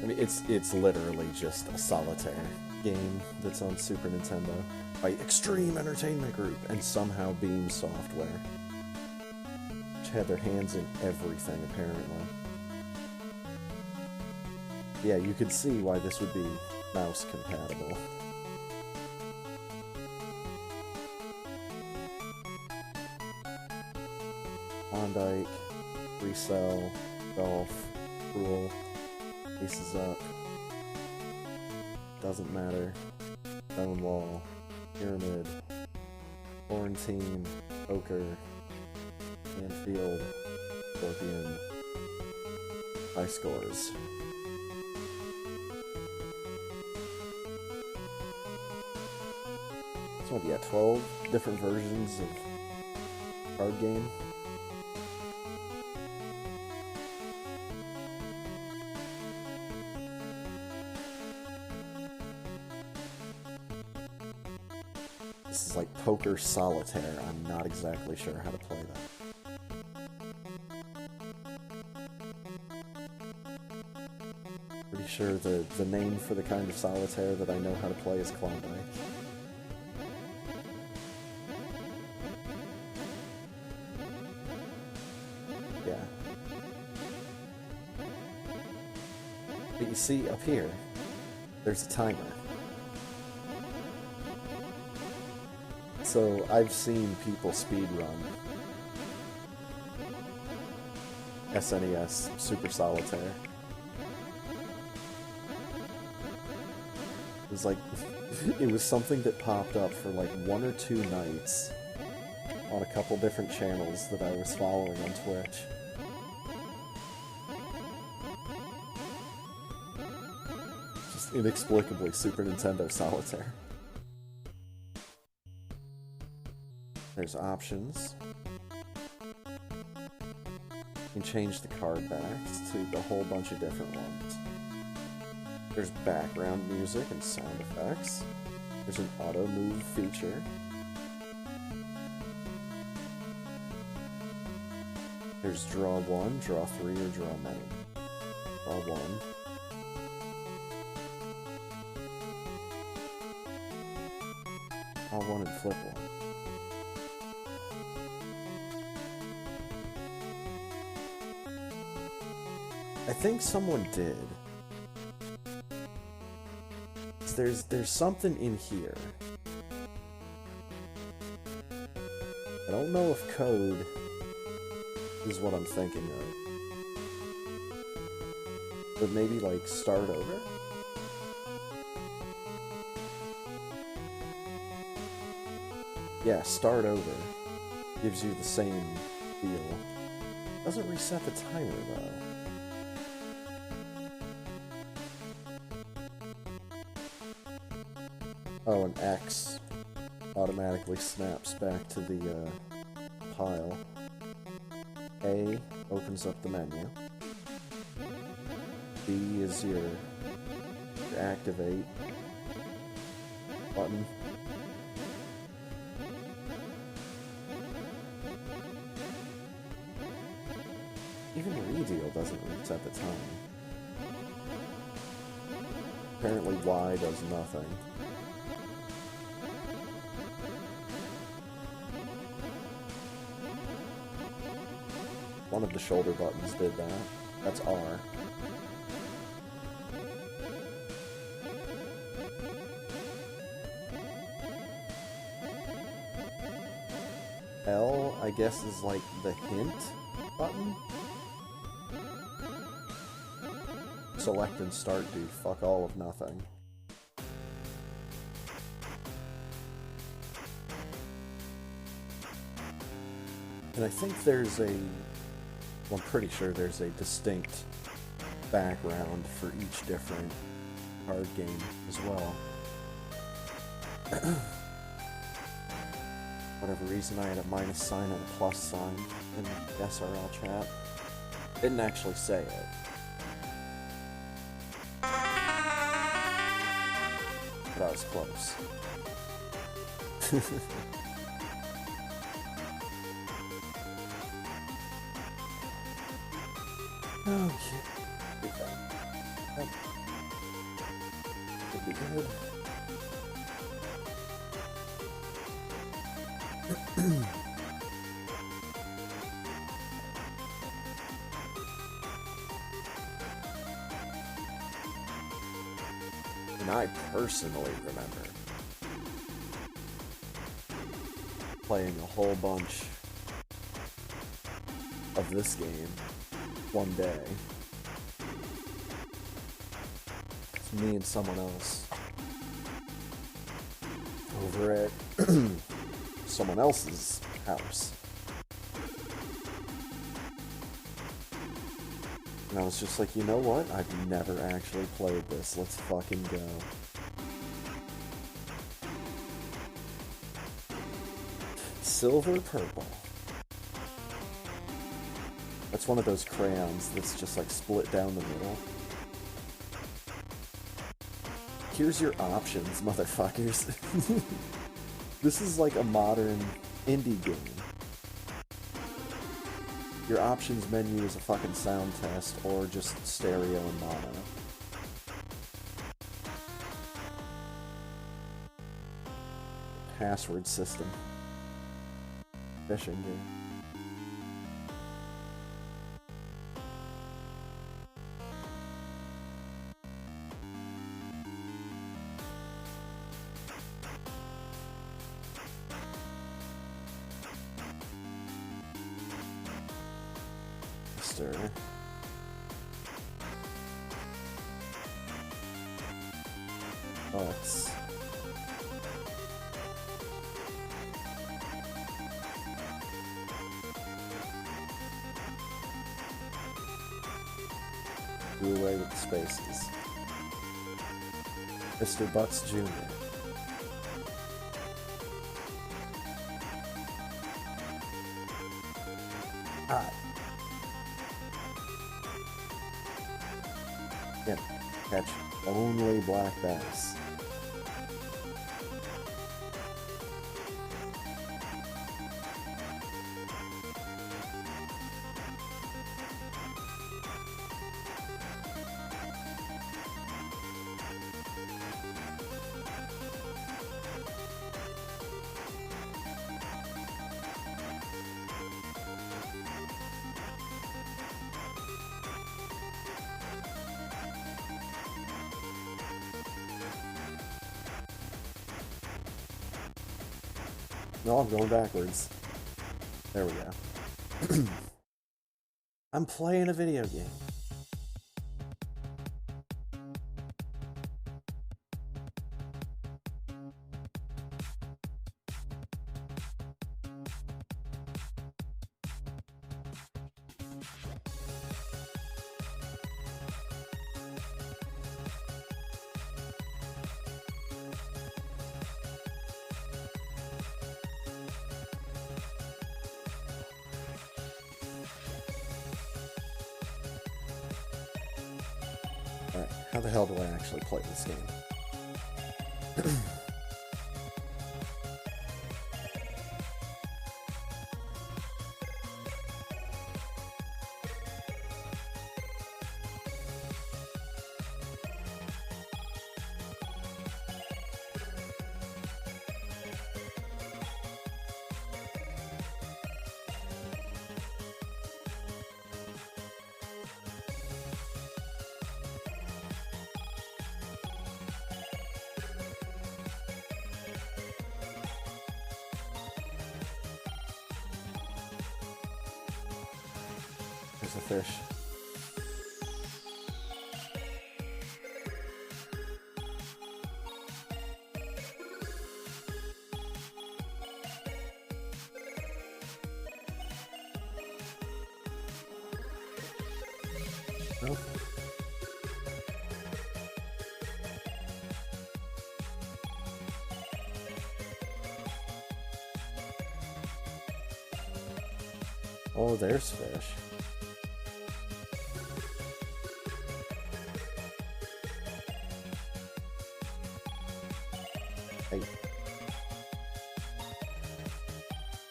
I mean, it's literally just a solitaire game that's on Super Nintendo. by Extreme Entertainment Group and somehow Beam Software, which had their hands in everything apparently. Yeah, you could see why this would be mouse compatible. Klondike, Resell, Golf, Cruel, Aces Up, Doesn't Matter, Stonewall, Pyramid, Florentine, Poker, Anfield, Scorpion, High Scores. So what, yeah, 12 different versions of card game? This is like Poker Solitaire. I'm not exactly sure how to play that. Pretty sure the name for the kind of solitaire that I know how to play is Klondike. Yeah. But you see, up here, there's a timer. So I've seen people speedrun SNES Super Solitaire. It was like, it was something that popped up for like 1 or 2 nights on a couple different channels that I was following on Twitch. Just inexplicably Super Nintendo Solitaire. There's options. You can change the card backs to a whole bunch of different ones. There's background music and sound effects. There's an auto move feature. There's draw 1, draw 3, or draw many. Draw 1. Draw 1 and flip 1. I think someone did. There's something in here. I don't know if code is what I'm thinking of. But maybe like start over? Yeah, start over. Gives you the same feel. Doesn't reset the timer though. Oh, an X automatically snaps back to the pile. A opens up the menu. B is your activate button. Even redeal doesn't reset the time. Apparently Y does nothing. One of the shoulder buttons did that. That's R. L, I guess, is like the hint button. Select and start do fuck all of nothing. And I think there's a... well, I'm pretty sure there's a distinct background for each different card game as well. Whatever reason, I had a minus sign and a plus sign in the SRL chat. Didn't actually say it. But I was close. Okay. That would be good. And I personally remember playing a whole bunch of this game one day. It's me and someone else over at someone else's house. And I was just like, you know what? I've never actually played this. Let's fucking go. Silver purple. That's one of those crayons that's just like split down the middle. Here's your options, motherfuckers. This is like a modern indie game. Your options menu is a fucking sound test or just stereo and mono. Password system. Fishing game. Let's do away with the spaces. Mr. Butts Jr. Ah. Yep. Catch only black bass. No, I'm going backwards. There we go. I'm playing a video game. Alright, how the hell do I actually play this game? There's a fish. Nope. Oh, there's fish. Hey.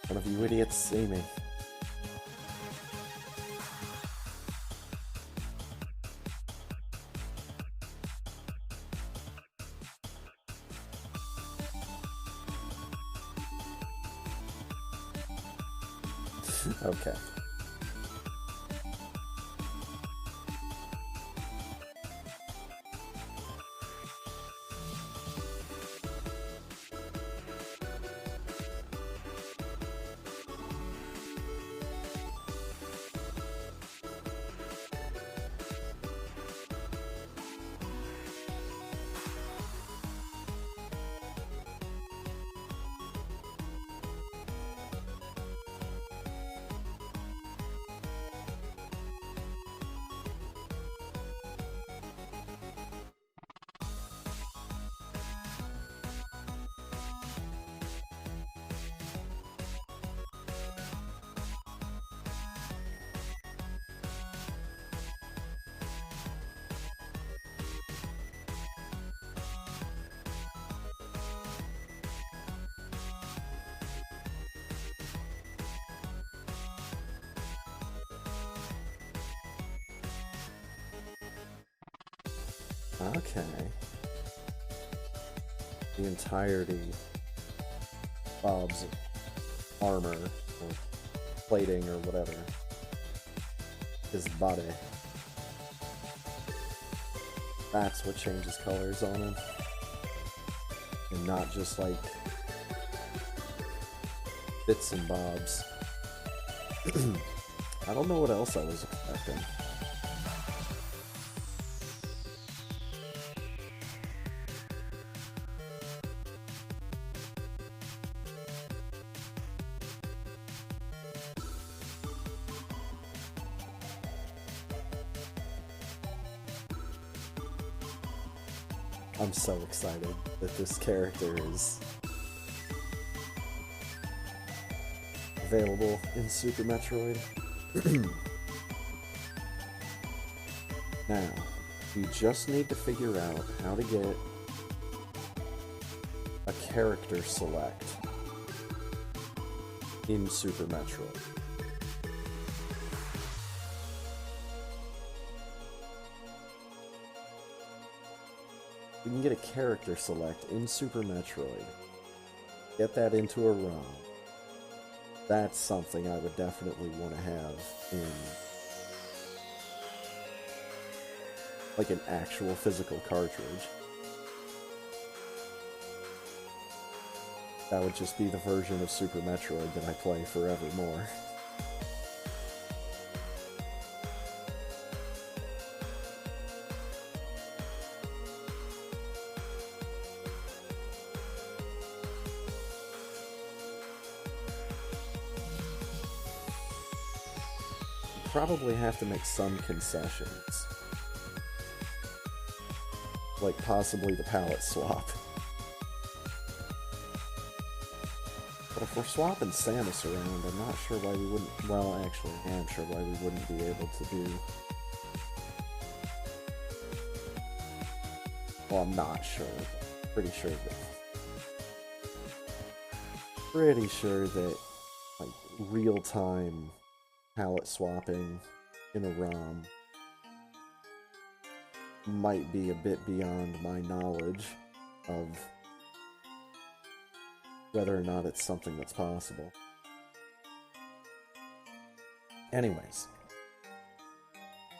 One of you idiots see me. Okay. Okay. The entirety of Bob's armor, or plating, or whatever. His body. That's what changes colors on him. And not just like bits and bobs. I don't know what else I was expecting. I'm so excited that this character is available in Super Metroid. Now, you just need to figure out how to get a character select in Super Metroid. You can get a character select in Super Metroid, get that into a ROM. That's something I would definitely want to have in like an actual physical cartridge. That would just be the version of Super Metroid that I play forevermore. Probably have to make some concessions. Like possibly the palette swap. But if we're swapping Samus around, I'm not sure why we wouldn't... Well, actually, I am sure why we wouldn't be able to do... Well, I'm not sure. Pretty sure that like real-time palette swapping in a ROM might be a bit beyond my knowledge of whether or not it's something that's possible. Anyways,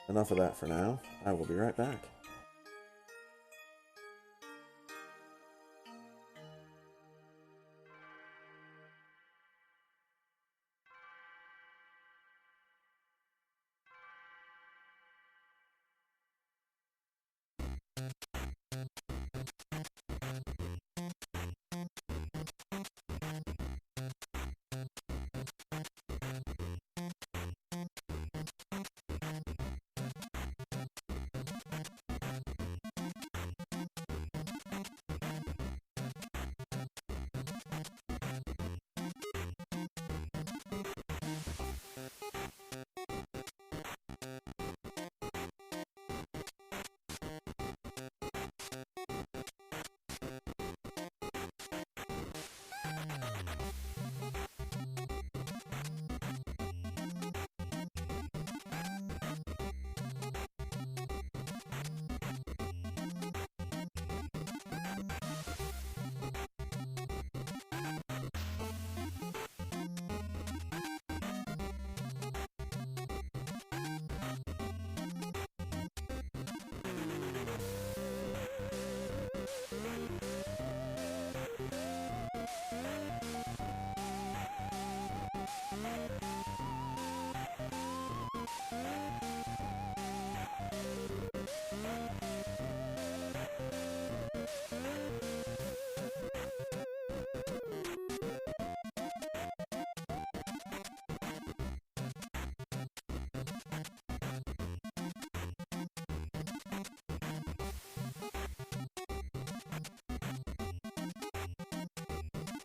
enough of that for now. I will be right back.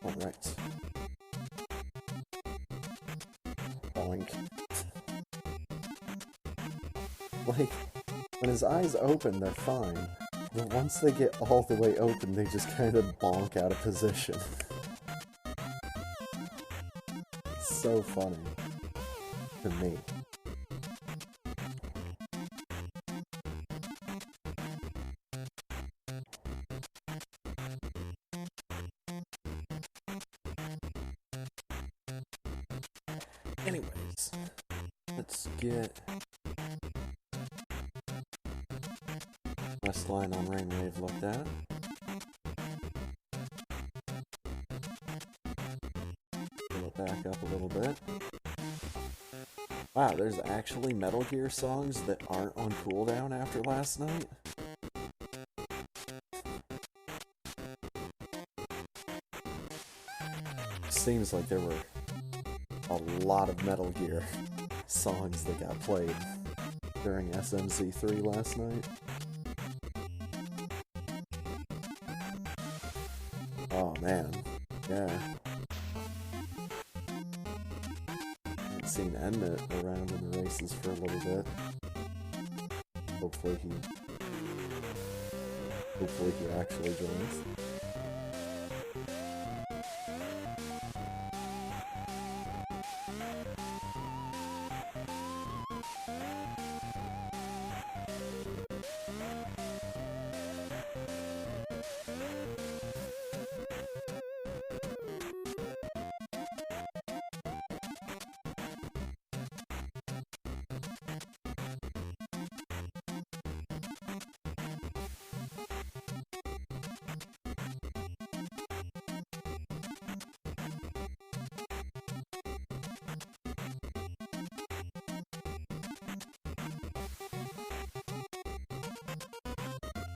Alright. Boink. Like, when his eyes open, they're fine. But once they get all the way open, they just kind of bonk out of position. It's so funny. To me. Anyways, let's get West line on Rainwave looked at. Pull it back up a little bit. Wow, there's actually Metal Gear songs that aren't on cooldown after last night? Seems like there were a lot of Metal Gear songs that got played during SMC3 last night. Oh man, yeah. Haven't seen Emmett around in the races for a little bit. Hopefully he actually joins.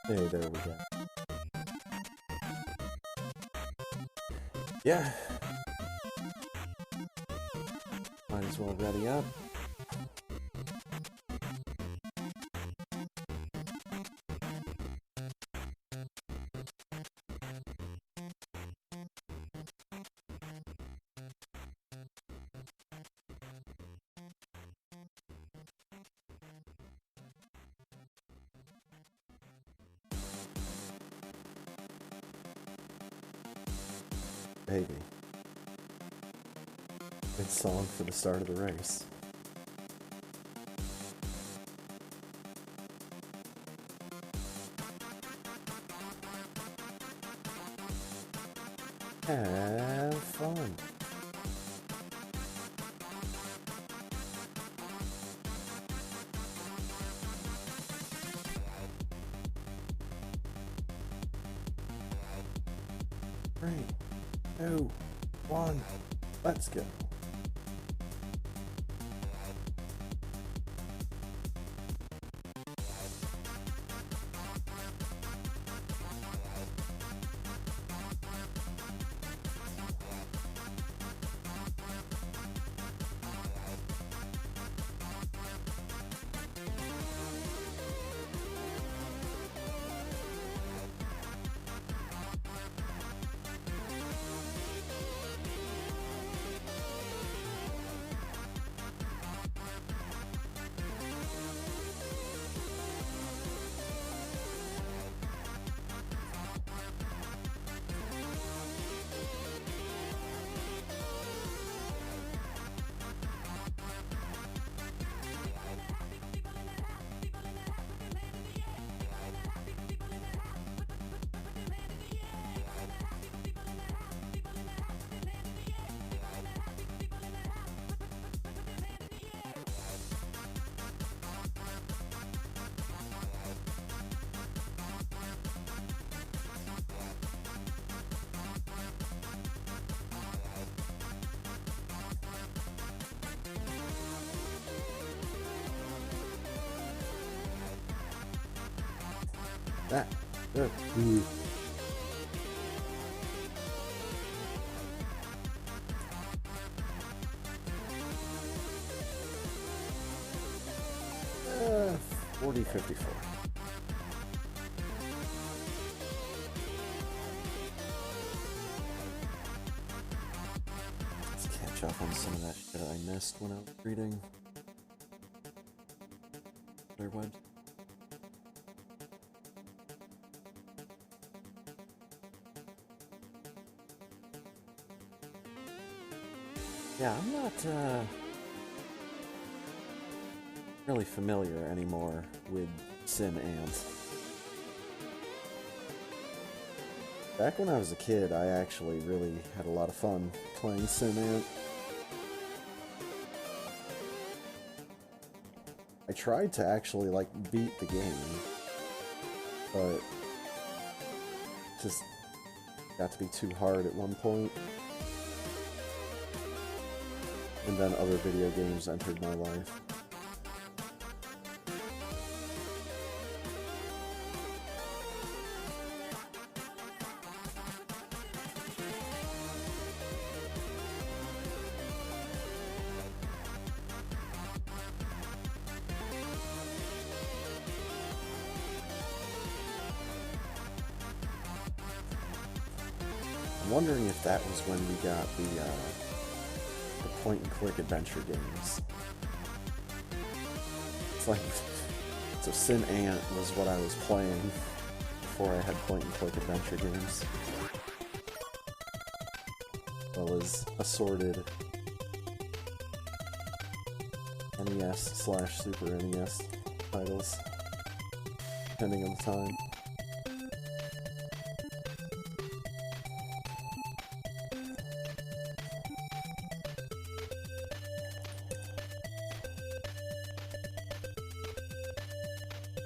Hey, there we go. Yeah. Might as well ready up. Baby. Good song for the start of the race. Have fun. Three, two, one, let's go. That. Good. Ooh. Uh, 40-54. some of that shit I missed when I was reading their web. Yeah, I'm not really familiar anymore with Sim Ant. Back when I was a kid, I actually really had a lot of fun playing Sim Ant. I tried to actually, like, beat the game, but just got to be too hard at one point. And then other video games entered my life. I'm wondering if that was when we got the point-and-click adventure games. It's like, so Sim Ant was what I was playing before I had point-and-click adventure games. Well as assorted NES/Super NES titles, depending on the time.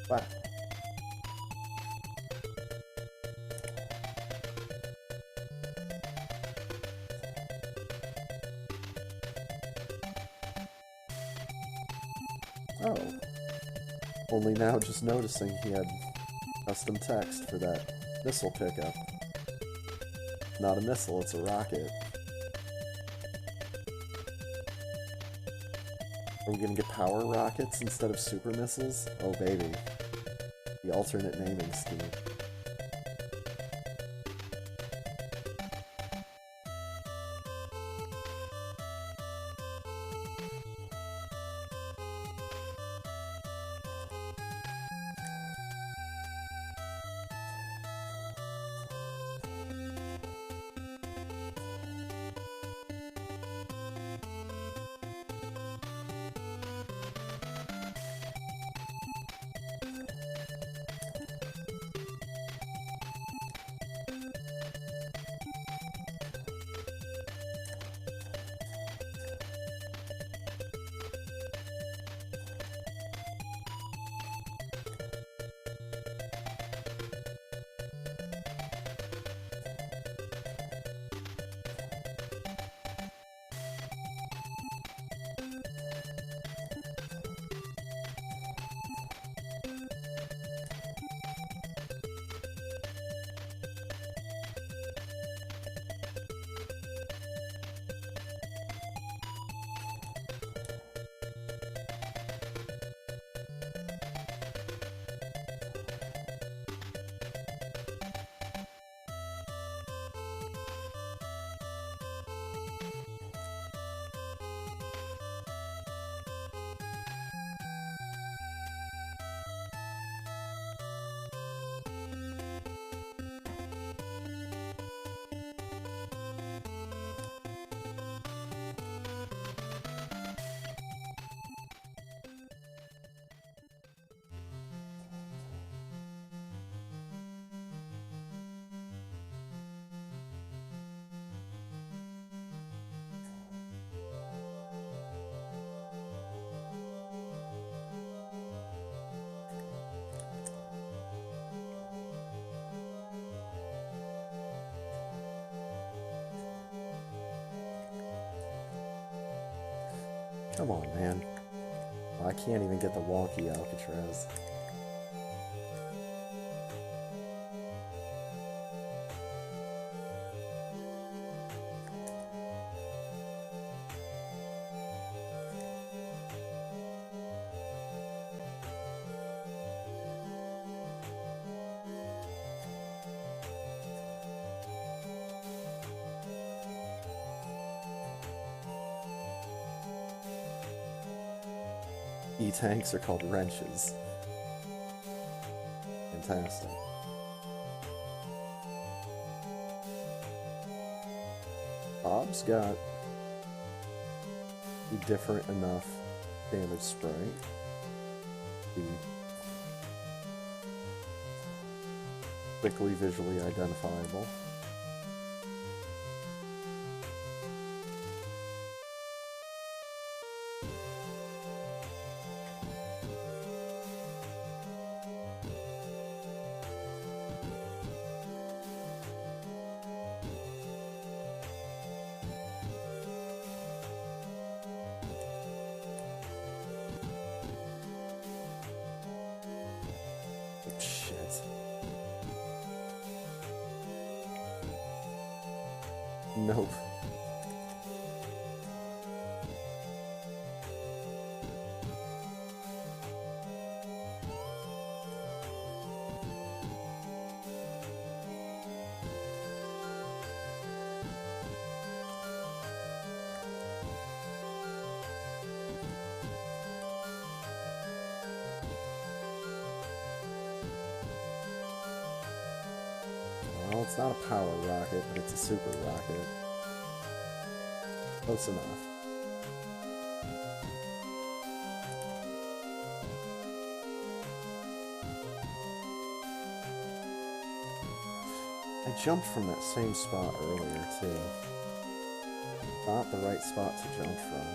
Wow. Oh. Only now just noticing he had custom text for that missile pickup. Not a missile, it's a rocket. Are we gonna get power rockets instead of super missiles? Oh baby. The alternate naming scheme. Come on, man. I can't even get the wonky Alcatraz. E-tanks are called wrenches. Fantastic. Bob's got a different enough damage sprite. Be quickly visually identifiable. Shit. Nope. Well, it's not a power rocket, but it's a super rocket. Close enough. I jumped from that same spot earlier, too. Not the right spot to jump from.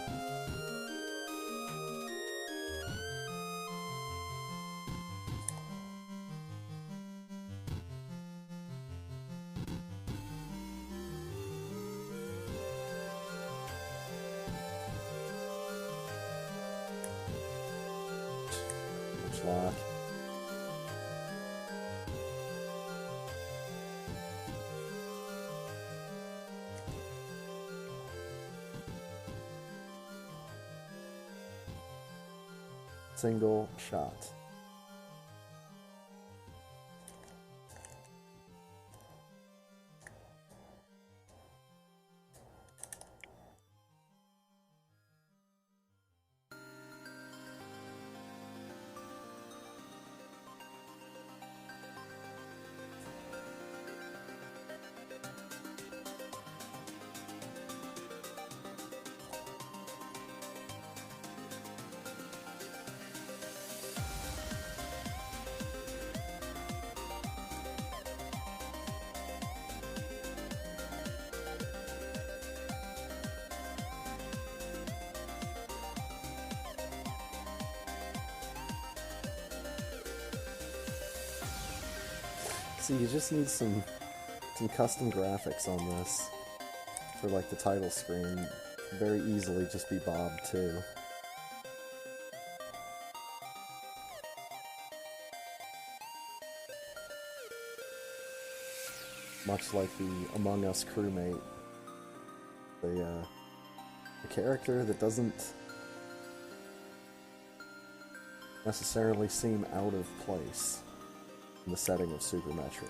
Lock. Single shot. See, you just need some custom graphics on this for like the title screen. Very easily just be Bob too. Much like the Among Us crewmate, the character that doesn't necessarily seem out of place in the setting of Super Metroid.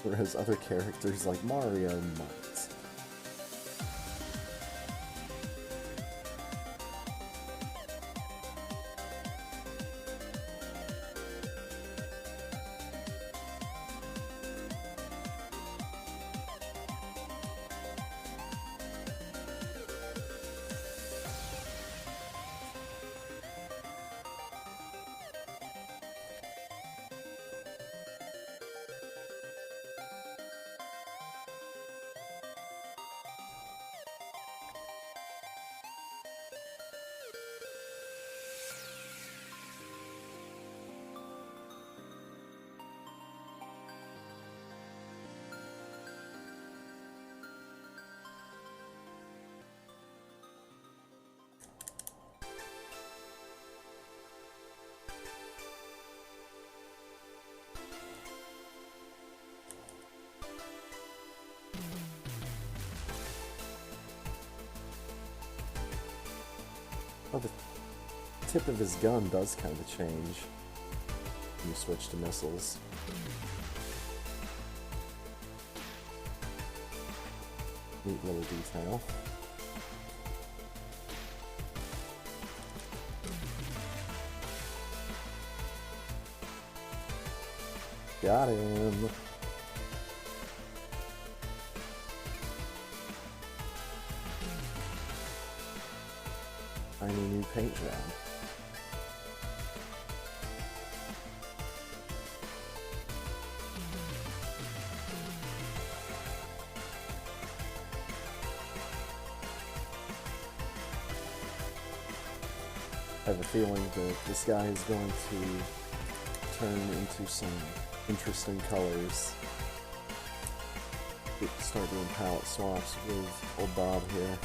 Whereas other characters like Mario might. Oh, the tip of his gun does kind of change when you switch to missiles. Neat little detail. Got him! Tiny new paint job. I have a feeling that this guy is going to turn into some interesting colors. Start doing palette swaps with old Bob here.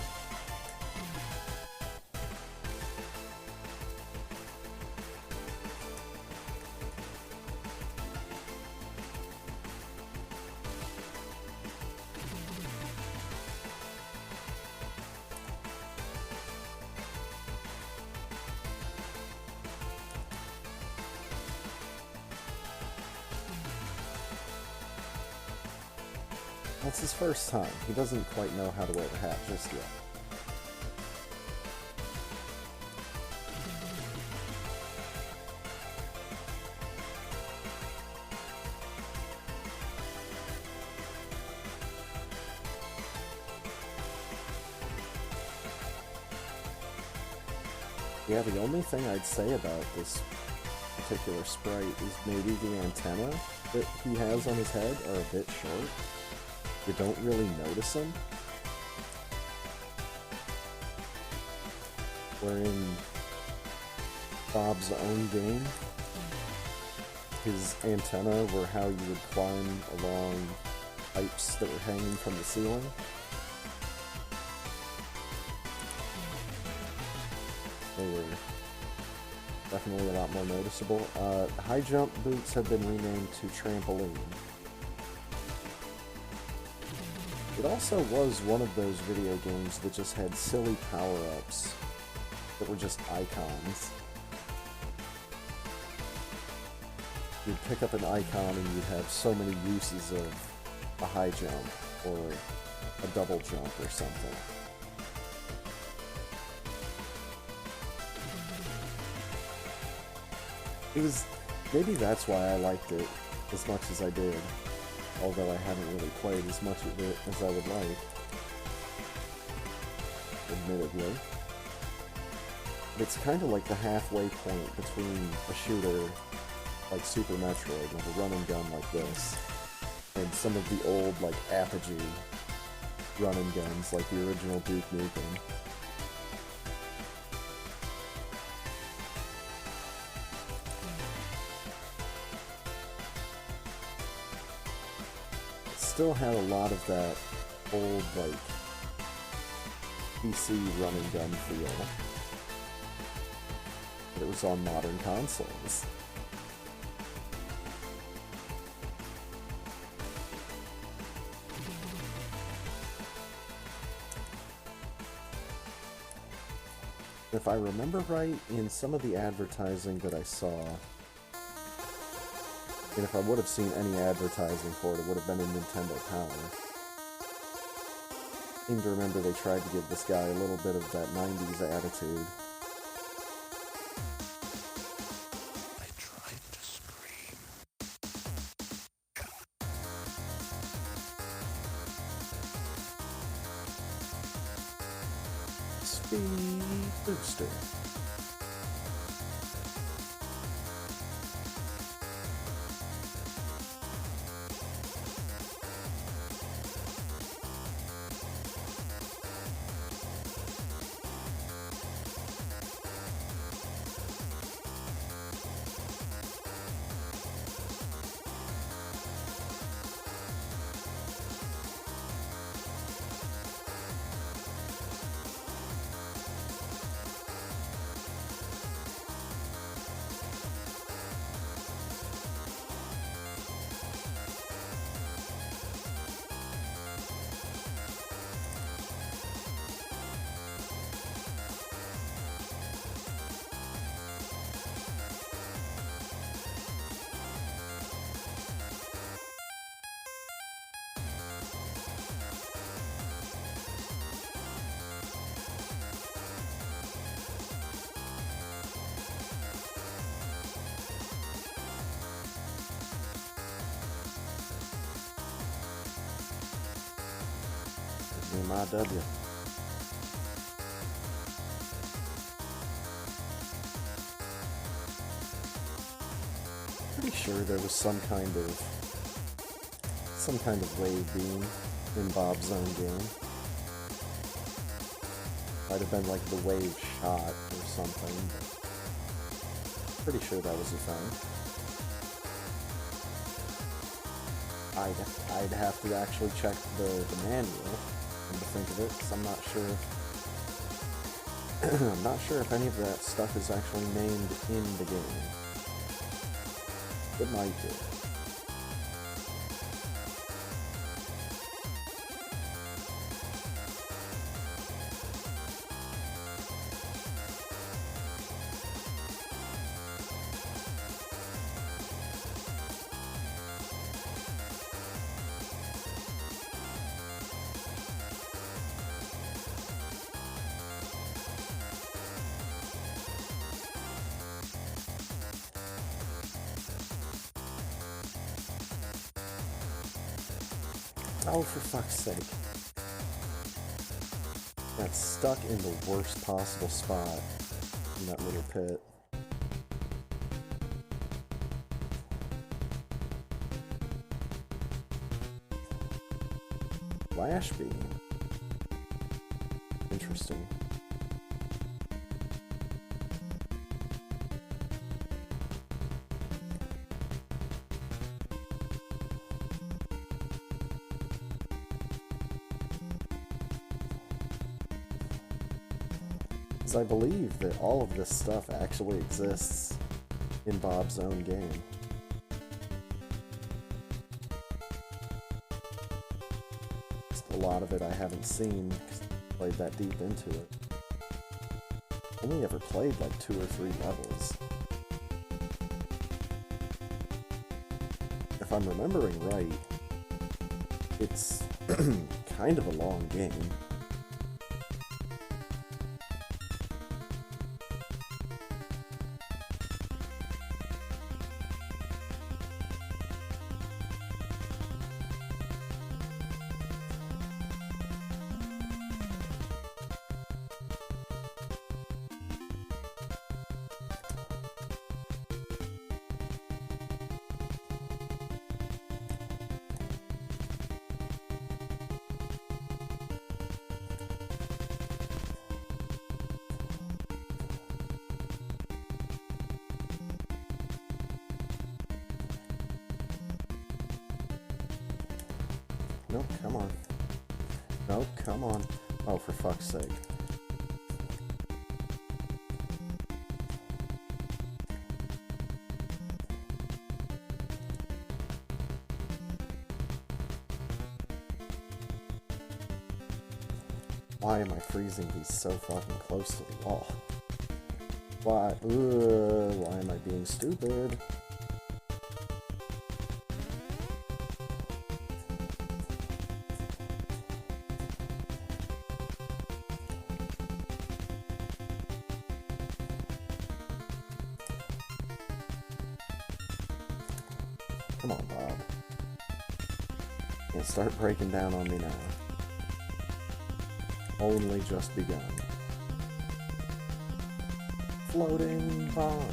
That's his first time. He doesn't quite know how to wear the hat just yet. Yeah, the only thing I'd say about this particular sprite is maybe the antenna that he has on his head are a bit short. You don't really notice them. Where in Bob's own game, his antenna were how you would climb along pipes that were hanging from the ceiling. They were definitely a lot more noticeable. High jump boots have been renamed to trampoline. It also was one of those video games that just had silly power-ups that were just icons. You'd pick up an icon and you'd have so many uses of a high jump or a double jump or something. Maybe that's why I liked it as much as I did. Although I haven't really played as much of it as I would like, admittedly. It's kind of like the halfway point between a shooter like Super Metroid, with a run and gun like this, and some of the old, like, Apogee run and guns, like the original Duke Nukem. Still had a lot of that old, like, PC run and gun feel, but it was on modern consoles. If I remember right, in some of the advertising that I saw, and if I would have seen any advertising for it, it would have been in Nintendo Power. I seem to remember they tried to give this guy a little bit of that 90s attitude. I tried to scream. Speed Booster. MIW. Pretty sure there was some kind of wave beam in Bob's own game. Might have been like the wave shot or something, but pretty sure that was a thing. I'd have to actually check the manual, come to think of it, because I'm not sure. I'm not sure if any of that stuff is actually named in the game. It might be. Oh, for fuck's sake. Got stuck in the worst possible spot in that little pit. Flash beam. Interesting. I believe that all of this stuff actually exists in Bob's own game. Just a lot of it I haven't seen, 'cause I played that deep into it. Only ever played like 2 or 3 levels. If I'm remembering right, it's kind of a long game. No, come on. No, come on. Oh, for fuck's sake. Why am I freezing these so fucking close to the wall? Why? Why am I being stupid? Come on, Bob. Can't start breaking down on me now. Only just begun. Floating bomb.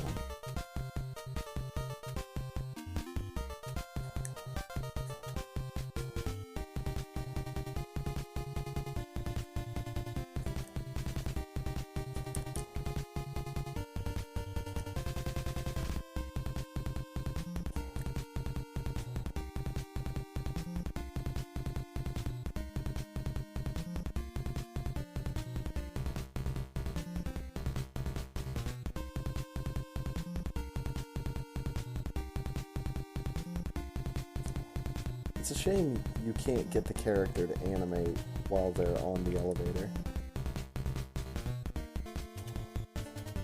It's a shame you can't get the character to animate while they're on the elevator.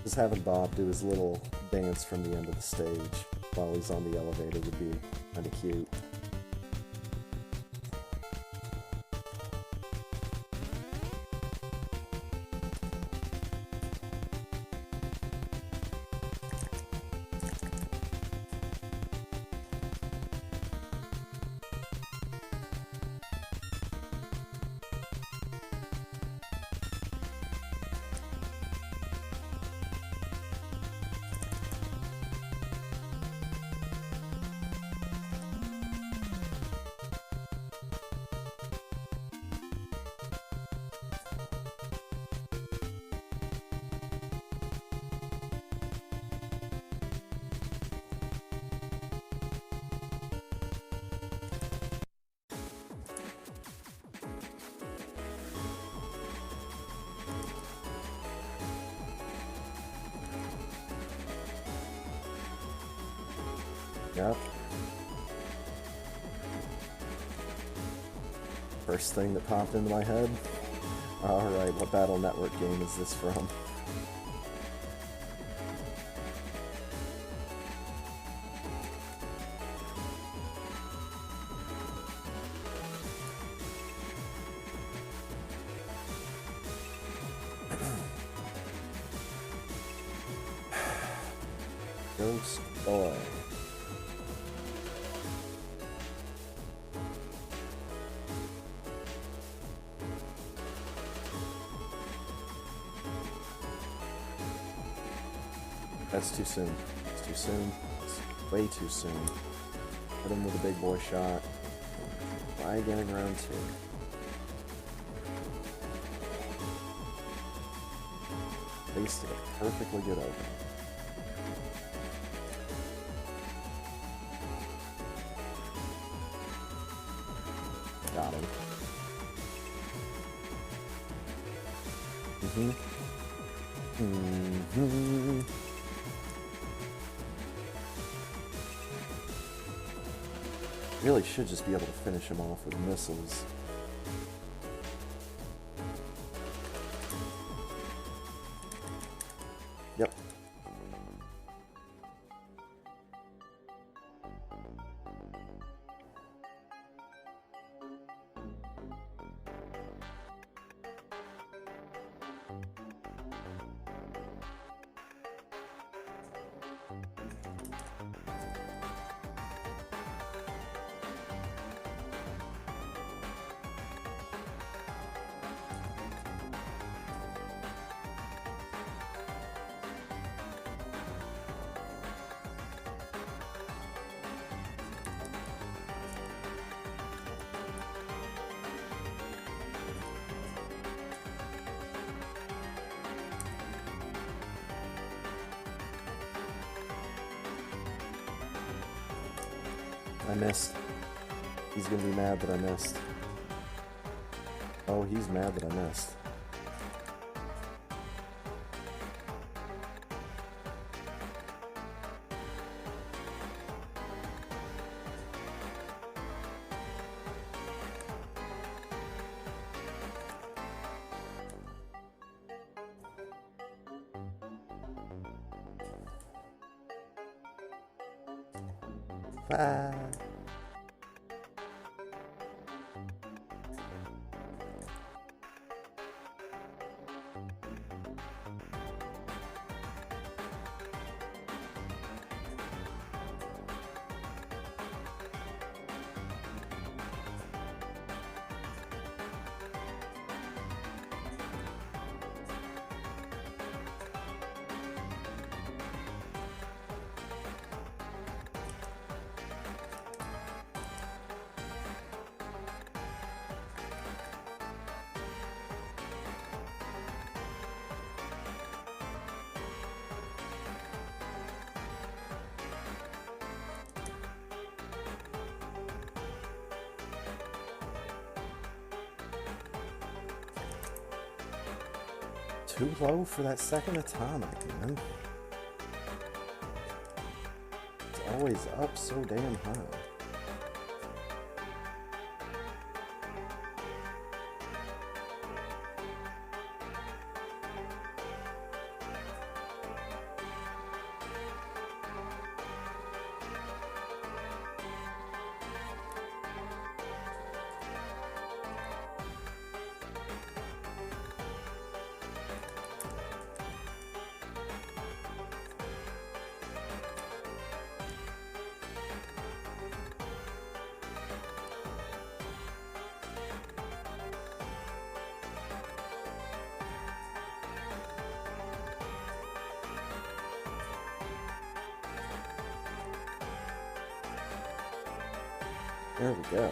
Just having Bob do his little dance from the end of the stage while he's on the elevator would be kind of cute. Yep. First thing that popped into my head. Alright, what Battle Network game is this from? Ghost Boy. That's too soon. It's too soon. It's way too soon. Hit him with a big boy shot. Try again in round 2. Wasted a perfectly good opening. Got him. Really should just be able to finish him off with missiles. Yep. I missed. He's gonna be mad that I missed. Oh, he's mad that I missed. Bye. Too low for that second atomic, man. It's always up so damn high. There we go.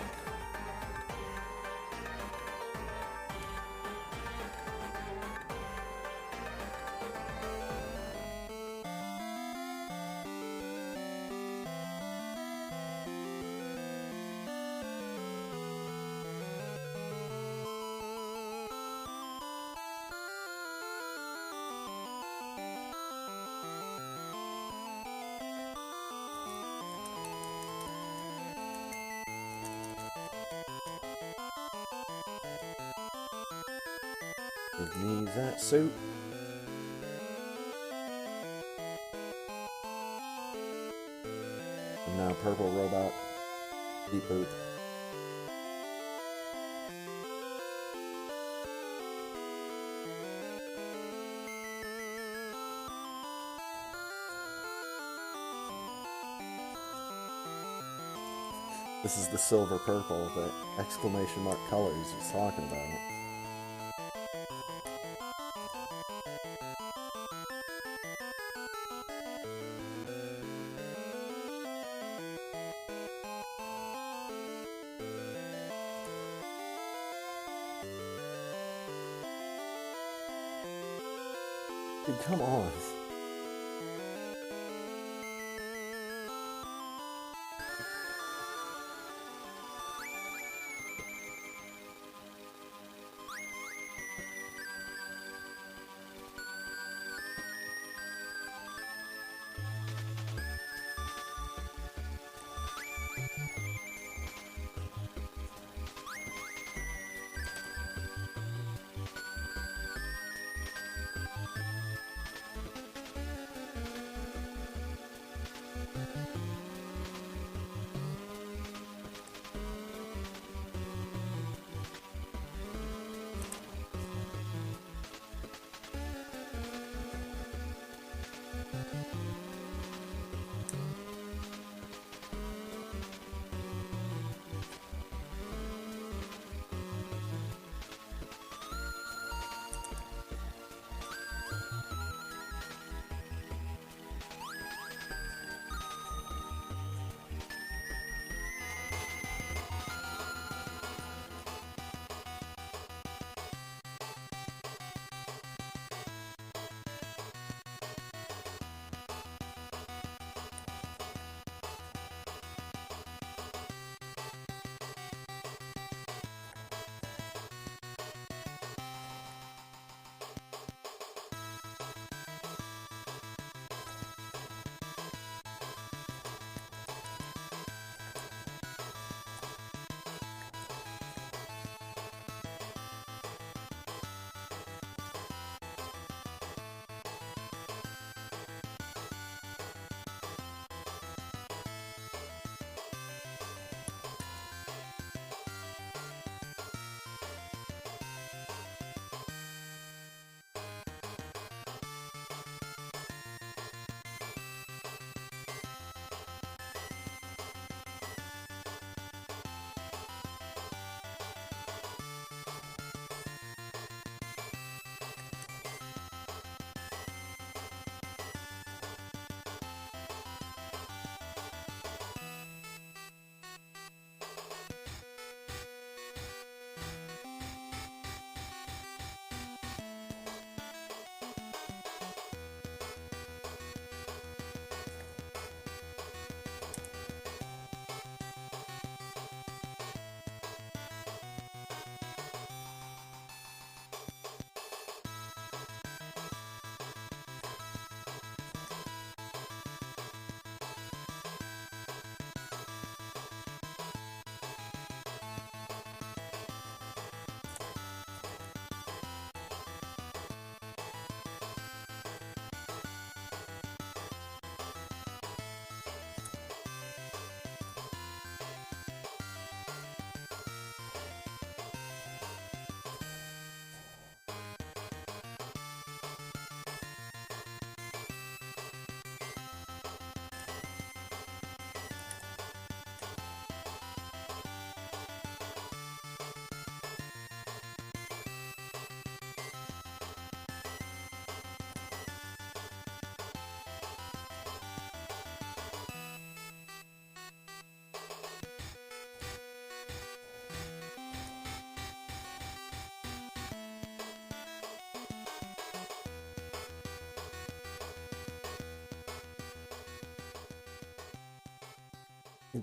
Give me that suit. And now purple robot. Beep boop. This is the silver purple that exclamation mark colors is talking about. Dude, come on.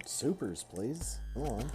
Supers, please. Come on.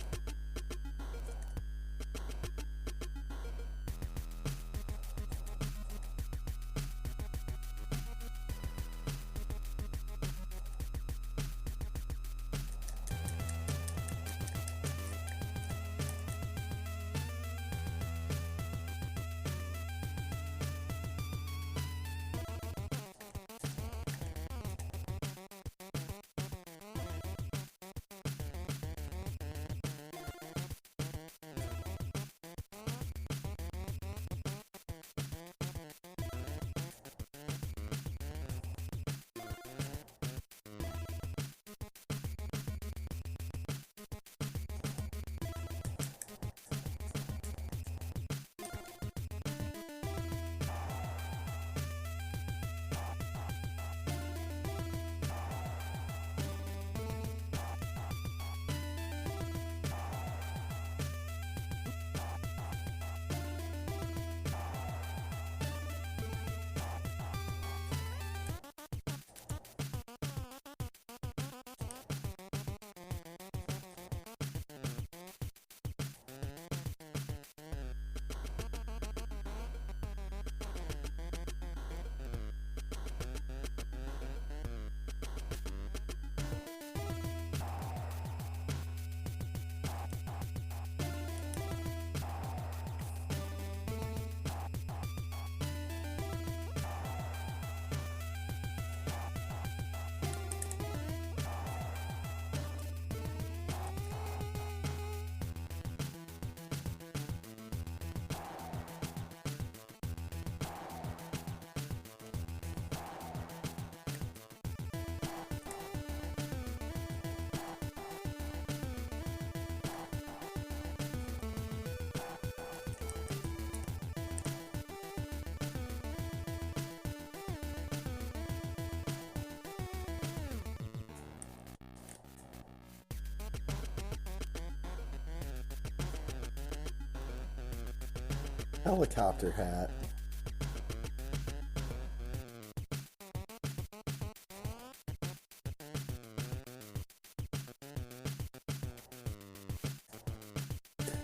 Helicopter hat.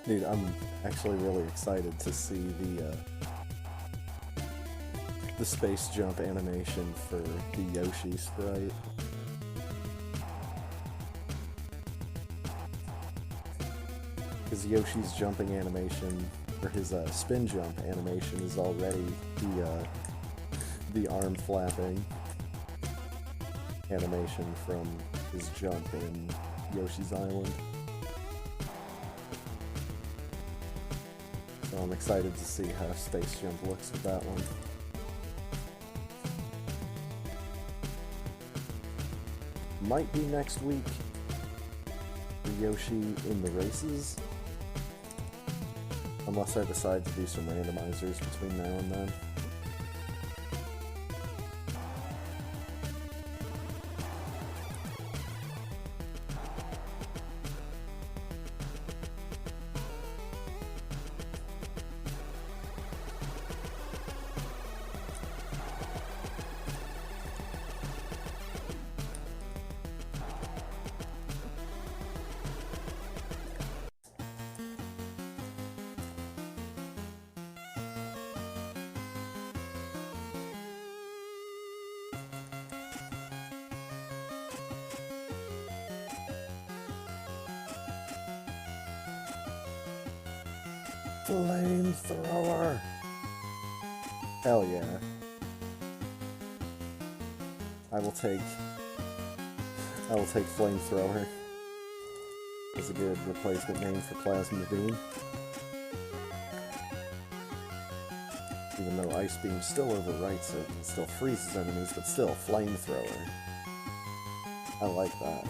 Dude, I'm actually really excited to see the space jump animation for the Yoshi sprite. Because Yoshi's jumping animation, or his spin jump animation, is already the arm flapping animation from his jump in Yoshi's Island. So I'm excited to see how Space Jump looks with that one. Might be next week for Yoshi in the races, unless I decide to do some randomizers between now and then. Flamethrower! Hell yeah. I will take Flamethrower as a good replacement name for Plasma Beam. Even though Ice Beam still overwrites it and still freezes enemies, but still, Flamethrower. I like that.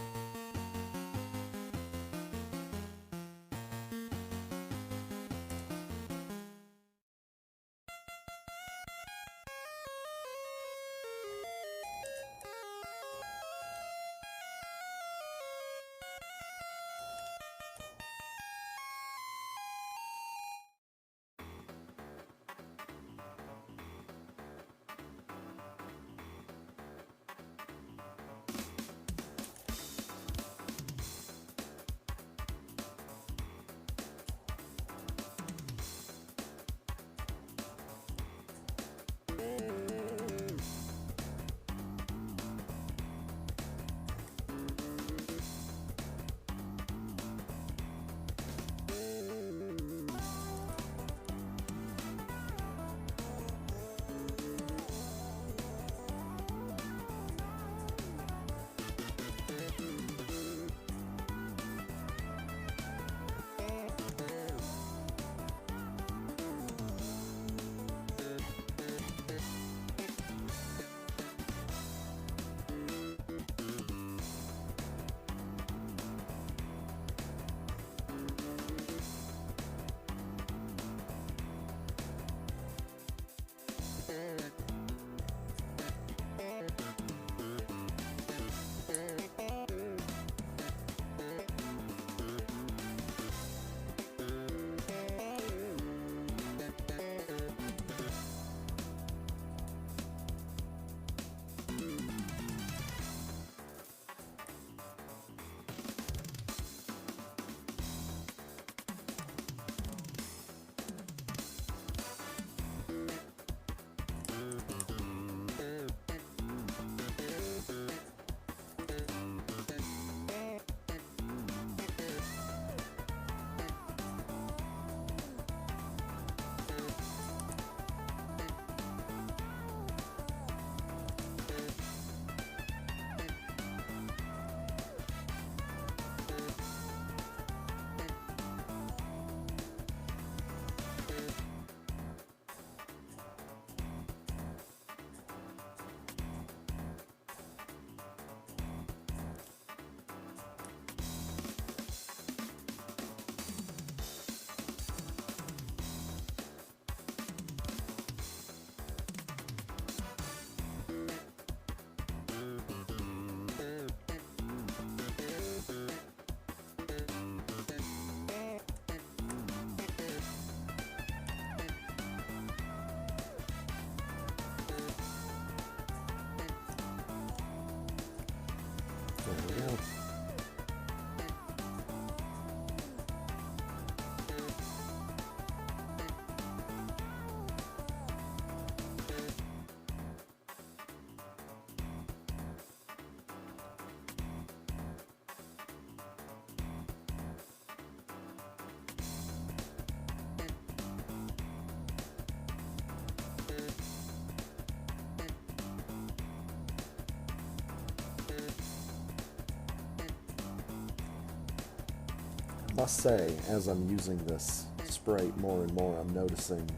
Must say, as I'm using this sprite more and more, I'm noticing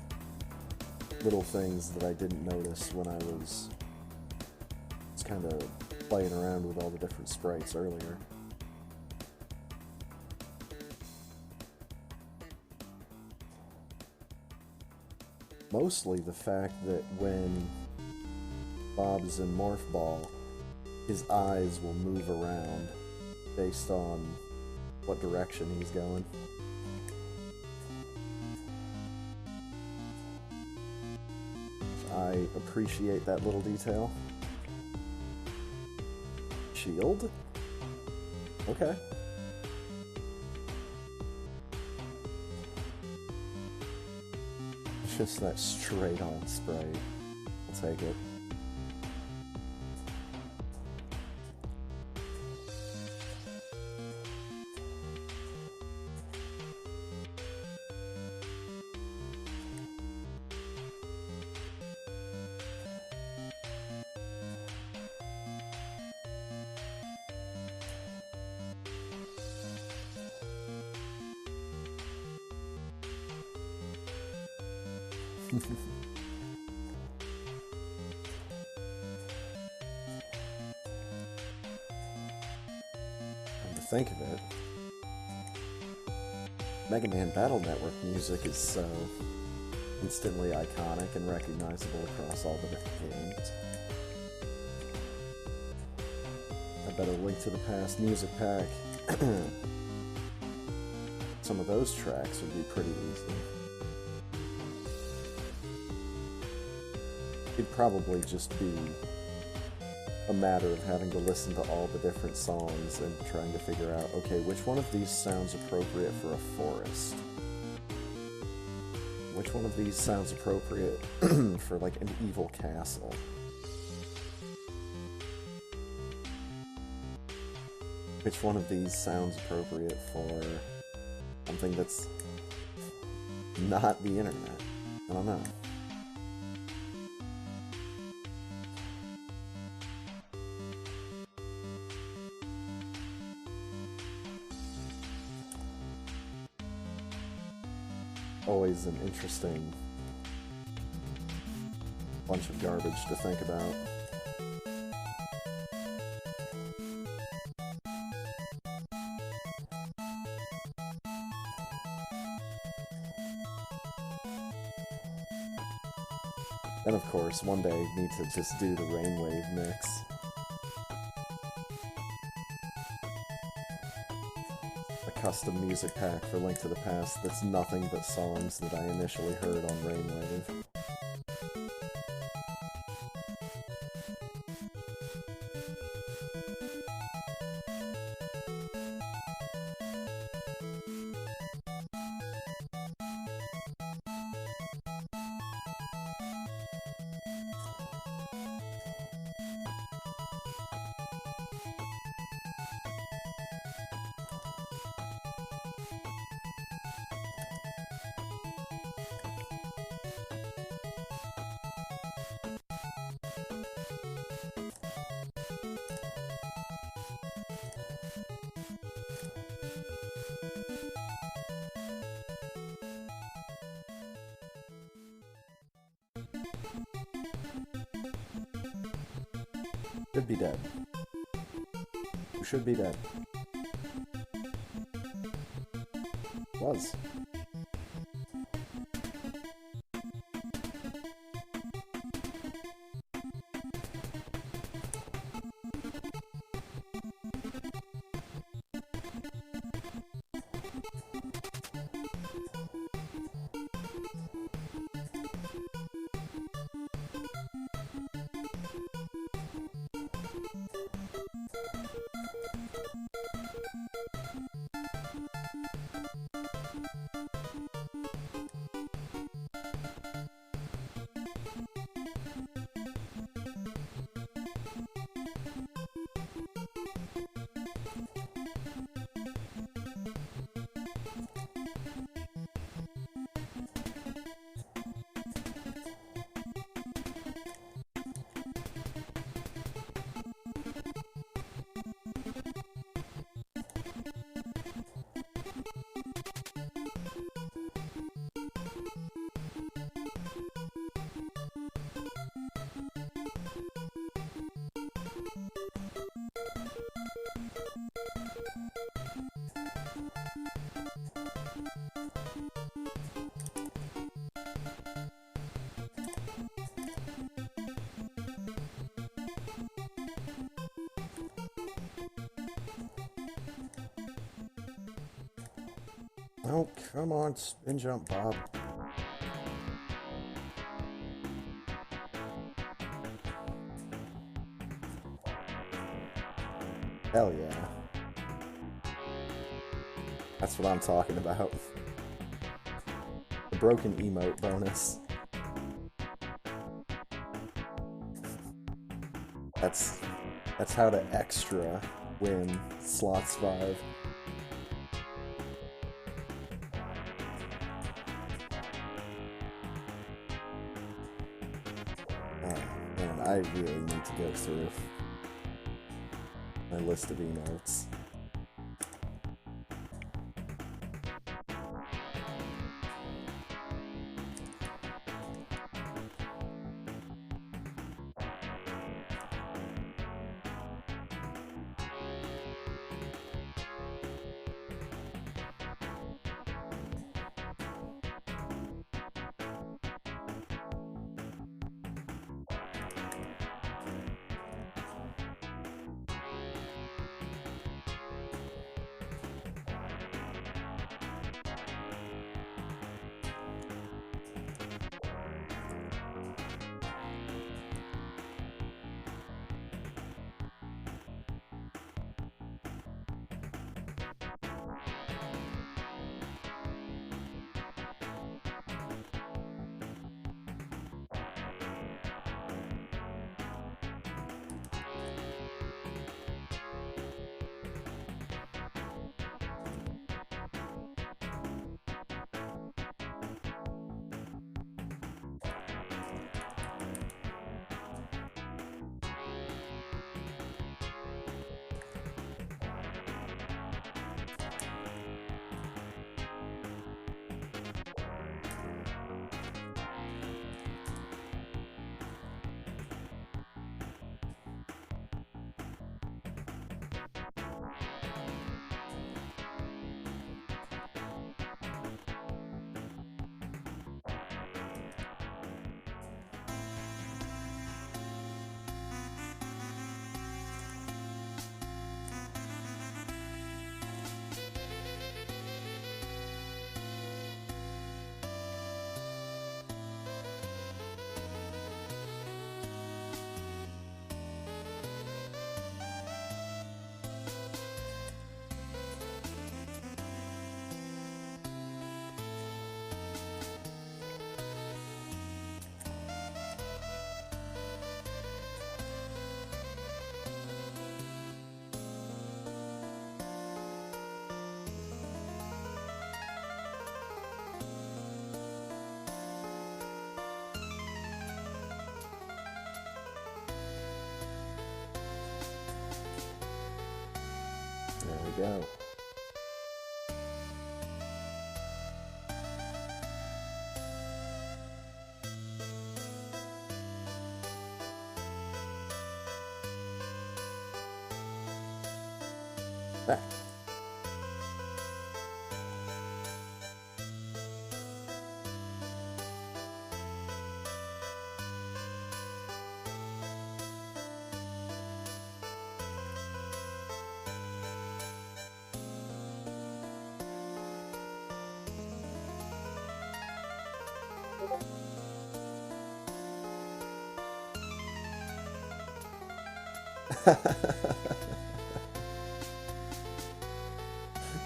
little things that I didn't notice when I was kind of playing around with all the different sprites earlier. Mostly the fact that when Bob's in Morph Ball, his eyes will move around based on what direction he's going. I appreciate that little detail. Shield? Okay. Just that straight on sprite. I'll take it. Come to think of it, Mega Man Battle Network music is so instantly iconic and recognizable across all the different games. I bet a Link to the Past music pack, some of those tracks would be pretty easy. It'd probably just be a matter of having to listen to all the different songs and trying to figure out, okay, which one of these sounds appropriate for a forest? Which one of these sounds appropriate for, like, an evil castle? Which one of these sounds appropriate for something that's not the internet? I don't know. Always an interesting bunch of garbage to think about. And of course, one day I need to just do the Rainwave mix. A custom music pack for Link to the Past that's nothing but songs that I initially heard on Rainwave. Should be dead. Who should be dead? Was. Oh, come on, spin jump, Bob. Hell yeah. That's what I'm talking about. The broken emote bonus. That's how to extra win slots 5. Man, I really need to go through my list of emotes. There we go. Back.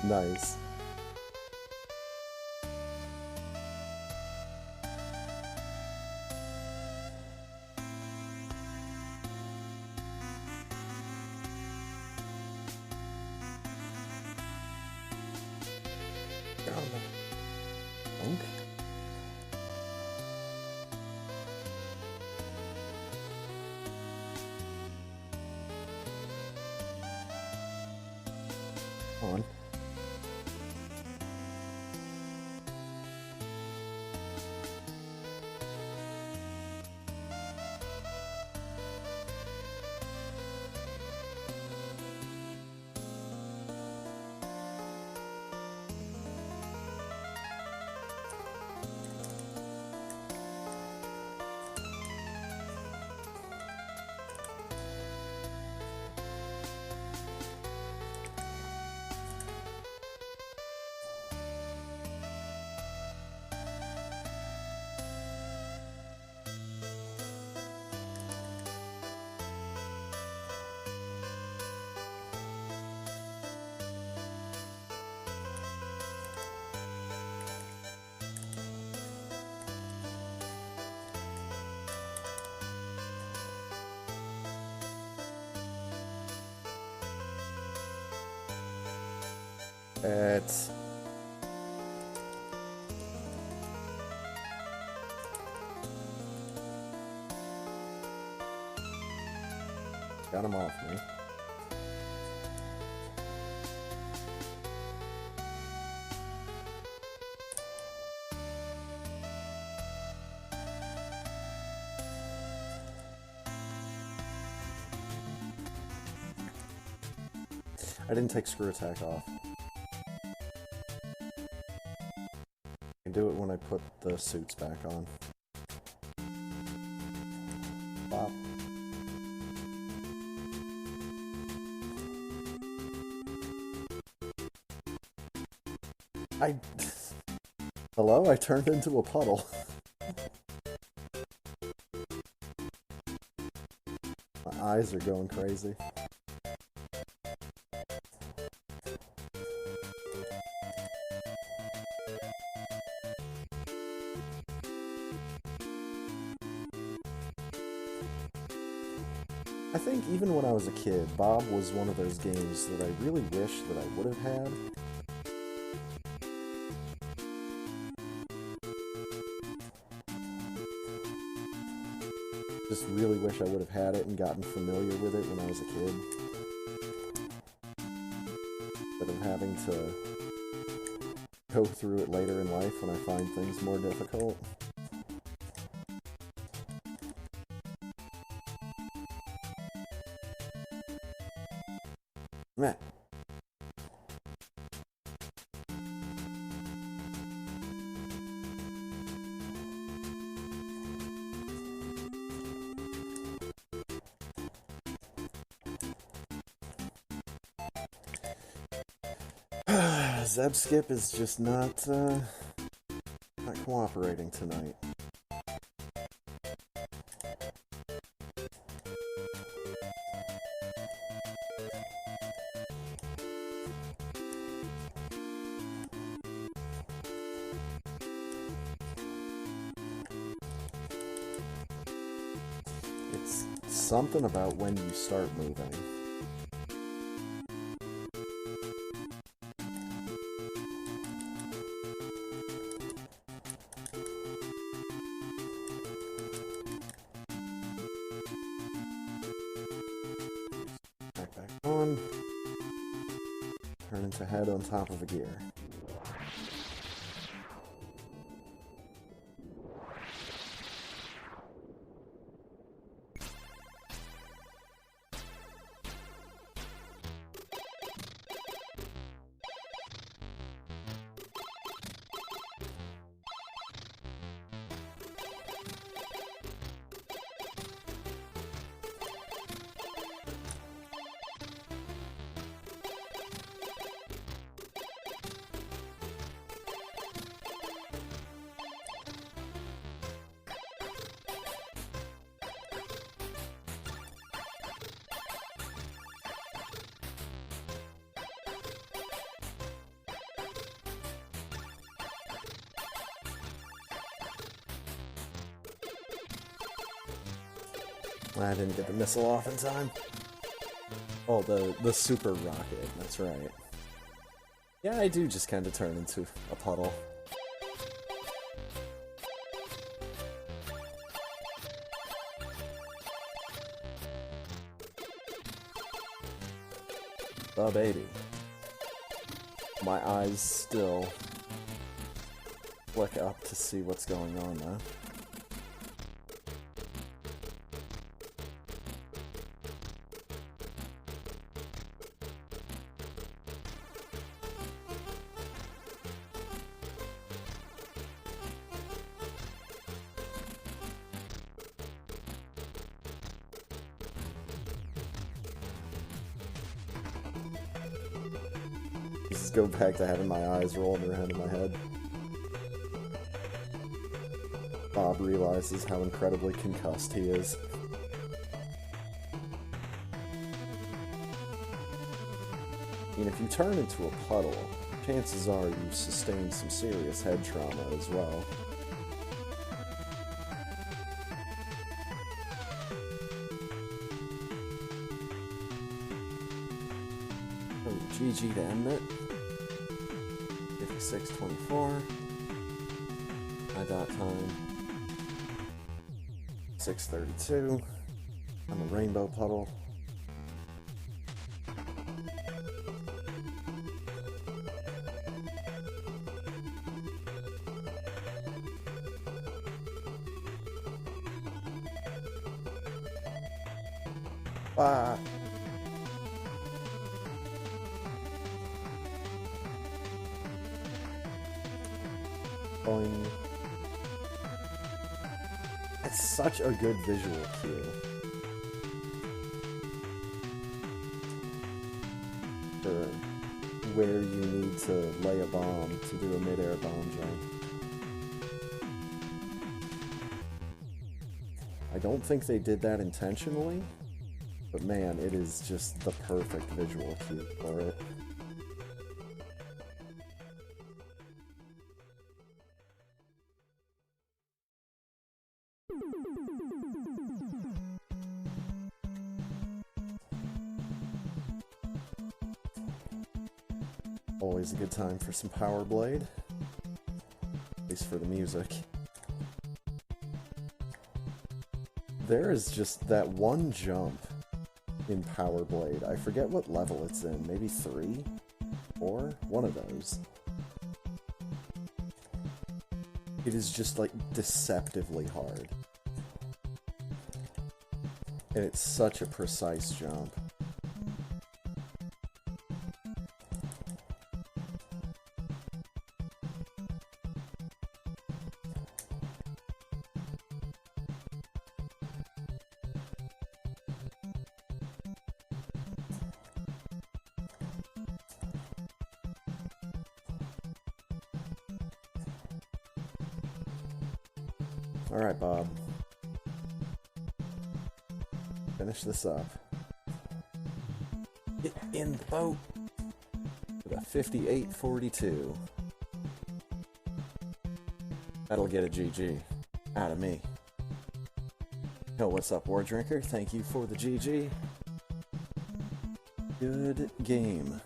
Nice. Get on the oak. On. It's... Got him off me. I didn't take screw attack off. I can do it when I put the suits back on. Bop. Hello? I turned into a puddle. My eyes are going crazy. I think even when I was a kid, Bob was one of those games that I really wish that I would have had. Just really wish I would have had it and gotten familiar with it when I was a kid. Instead of having to go through it later in life when I find things more difficult. Meh. Zeb Skip is just not cooperating tonight. It's something about when you start moving. Back on. Turn into head on top of a gear. I didn't get the missile off in time. Oh, the super rocket, that's right. Yeah, I do just kind of turn into a puddle. Oh, baby. My eyes still flick up to see what's going on now. Just go back to having my eyes rolling around in my head. Bob realizes how incredibly concussed he is. I mean, if you turn into a puddle, chances are you've sustained some serious head trauma as well. Oh, GG to end it. 6:24. My dot time. 6:32. I'm a rainbow puddle. Bye. Boing. It's such a good visual cue. For where you need to lay a bomb to do a mid-air bomb jump. I don't think they did that intentionally, but man, it is just the perfect visual cue for it. Always a good time for some Power Blade, at least for the music. There is just that one jump in Power Blade. I forget what level it's in, maybe 3? 4? One of those. It is just like deceptively hard. And it's such a precise jump. Alright, Bob. Finish this up. Get in the boat with a 58-42. That'll get a GG out of me. Yo, what's up, War Drinker? Thank you for the GG. Good game.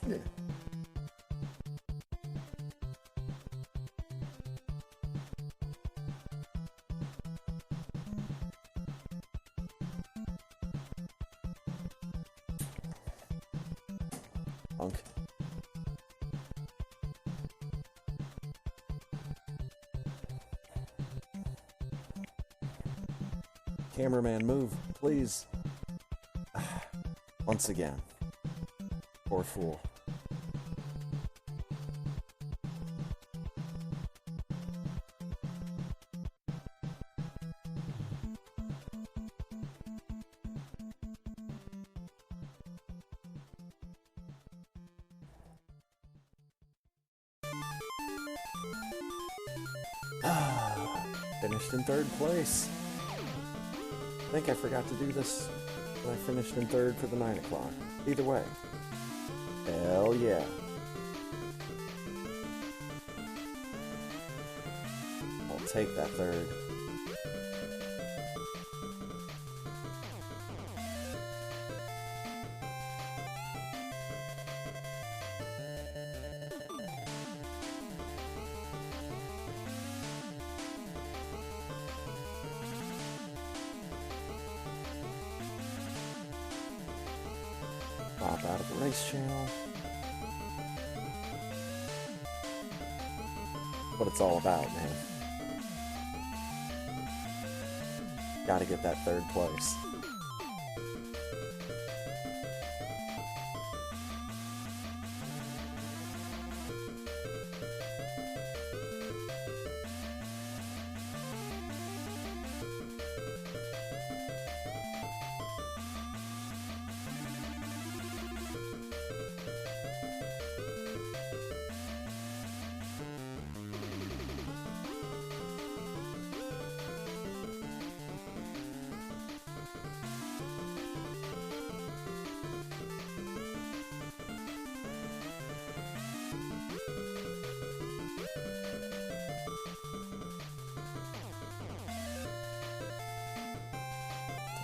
Yeah. Punk. Cameraman, move, please. Once again. Poor fool. Finished in 3rd place. I think I forgot to do this when I finished in 3rd for the 9 o'clock. Either way. Hell yeah. I'll take that 3rd. Pop out of the race channel. What it's all about, man. Gotta get that 3rd place.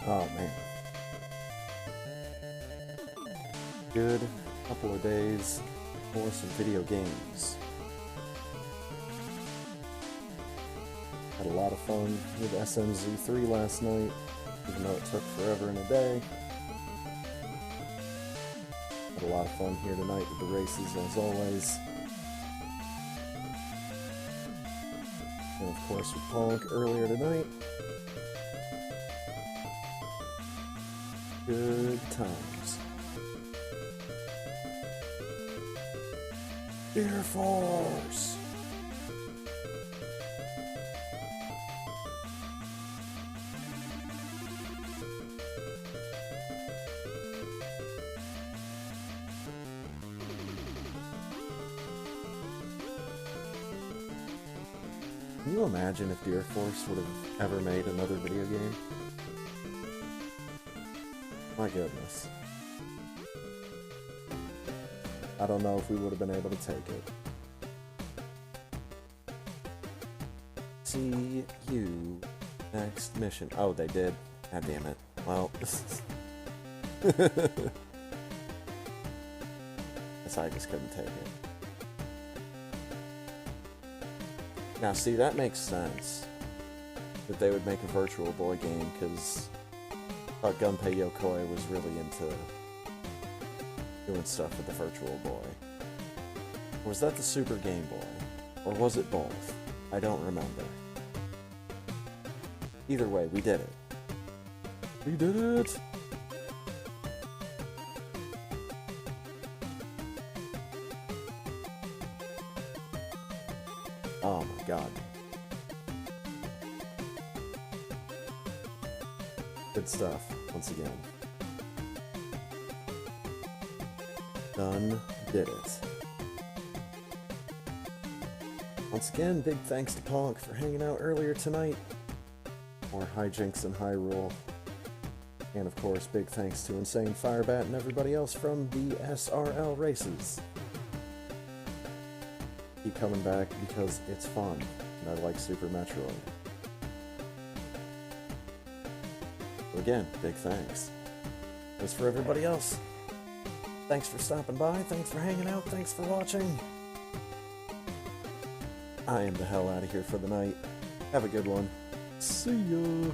Oh, man. good couple of days for some video games. Had a lot of fun with SMZ3 last night, even though it took forever and a day. Had a lot of fun here tonight with the races, as always. And of course with Ponk earlier tonight. Good times. Air Force! Can you imagine if the Air Force would have ever made another video game? My goodness. I don't know if we would have been able to take it. See you next mission. Oh, they did. God damn it. Well, guess I just couldn't take it. Now, see, that makes sense. That they would make a Virtual Boy game, because I thought Gunpei Yokoi was really into doing stuff with the Virtual Boy. Or was that the Super Game Boy? Or was it both? I don't remember. Either way, we did it. We did it! Oh my god. Good stuff, once again. Done did it. Once again, big thanks to Ponk for hanging out earlier tonight. More hijinks and Hyrule. And of course, big thanks to Insane Firebat and everybody else from the SRL races. Keep coming back because it's fun, and I like Super Metroid. So again, big thanks. As for everybody else, thanks for stopping by, thanks for hanging out, thanks for watching. I am the hell out of here for the night. Have a good one. See ya!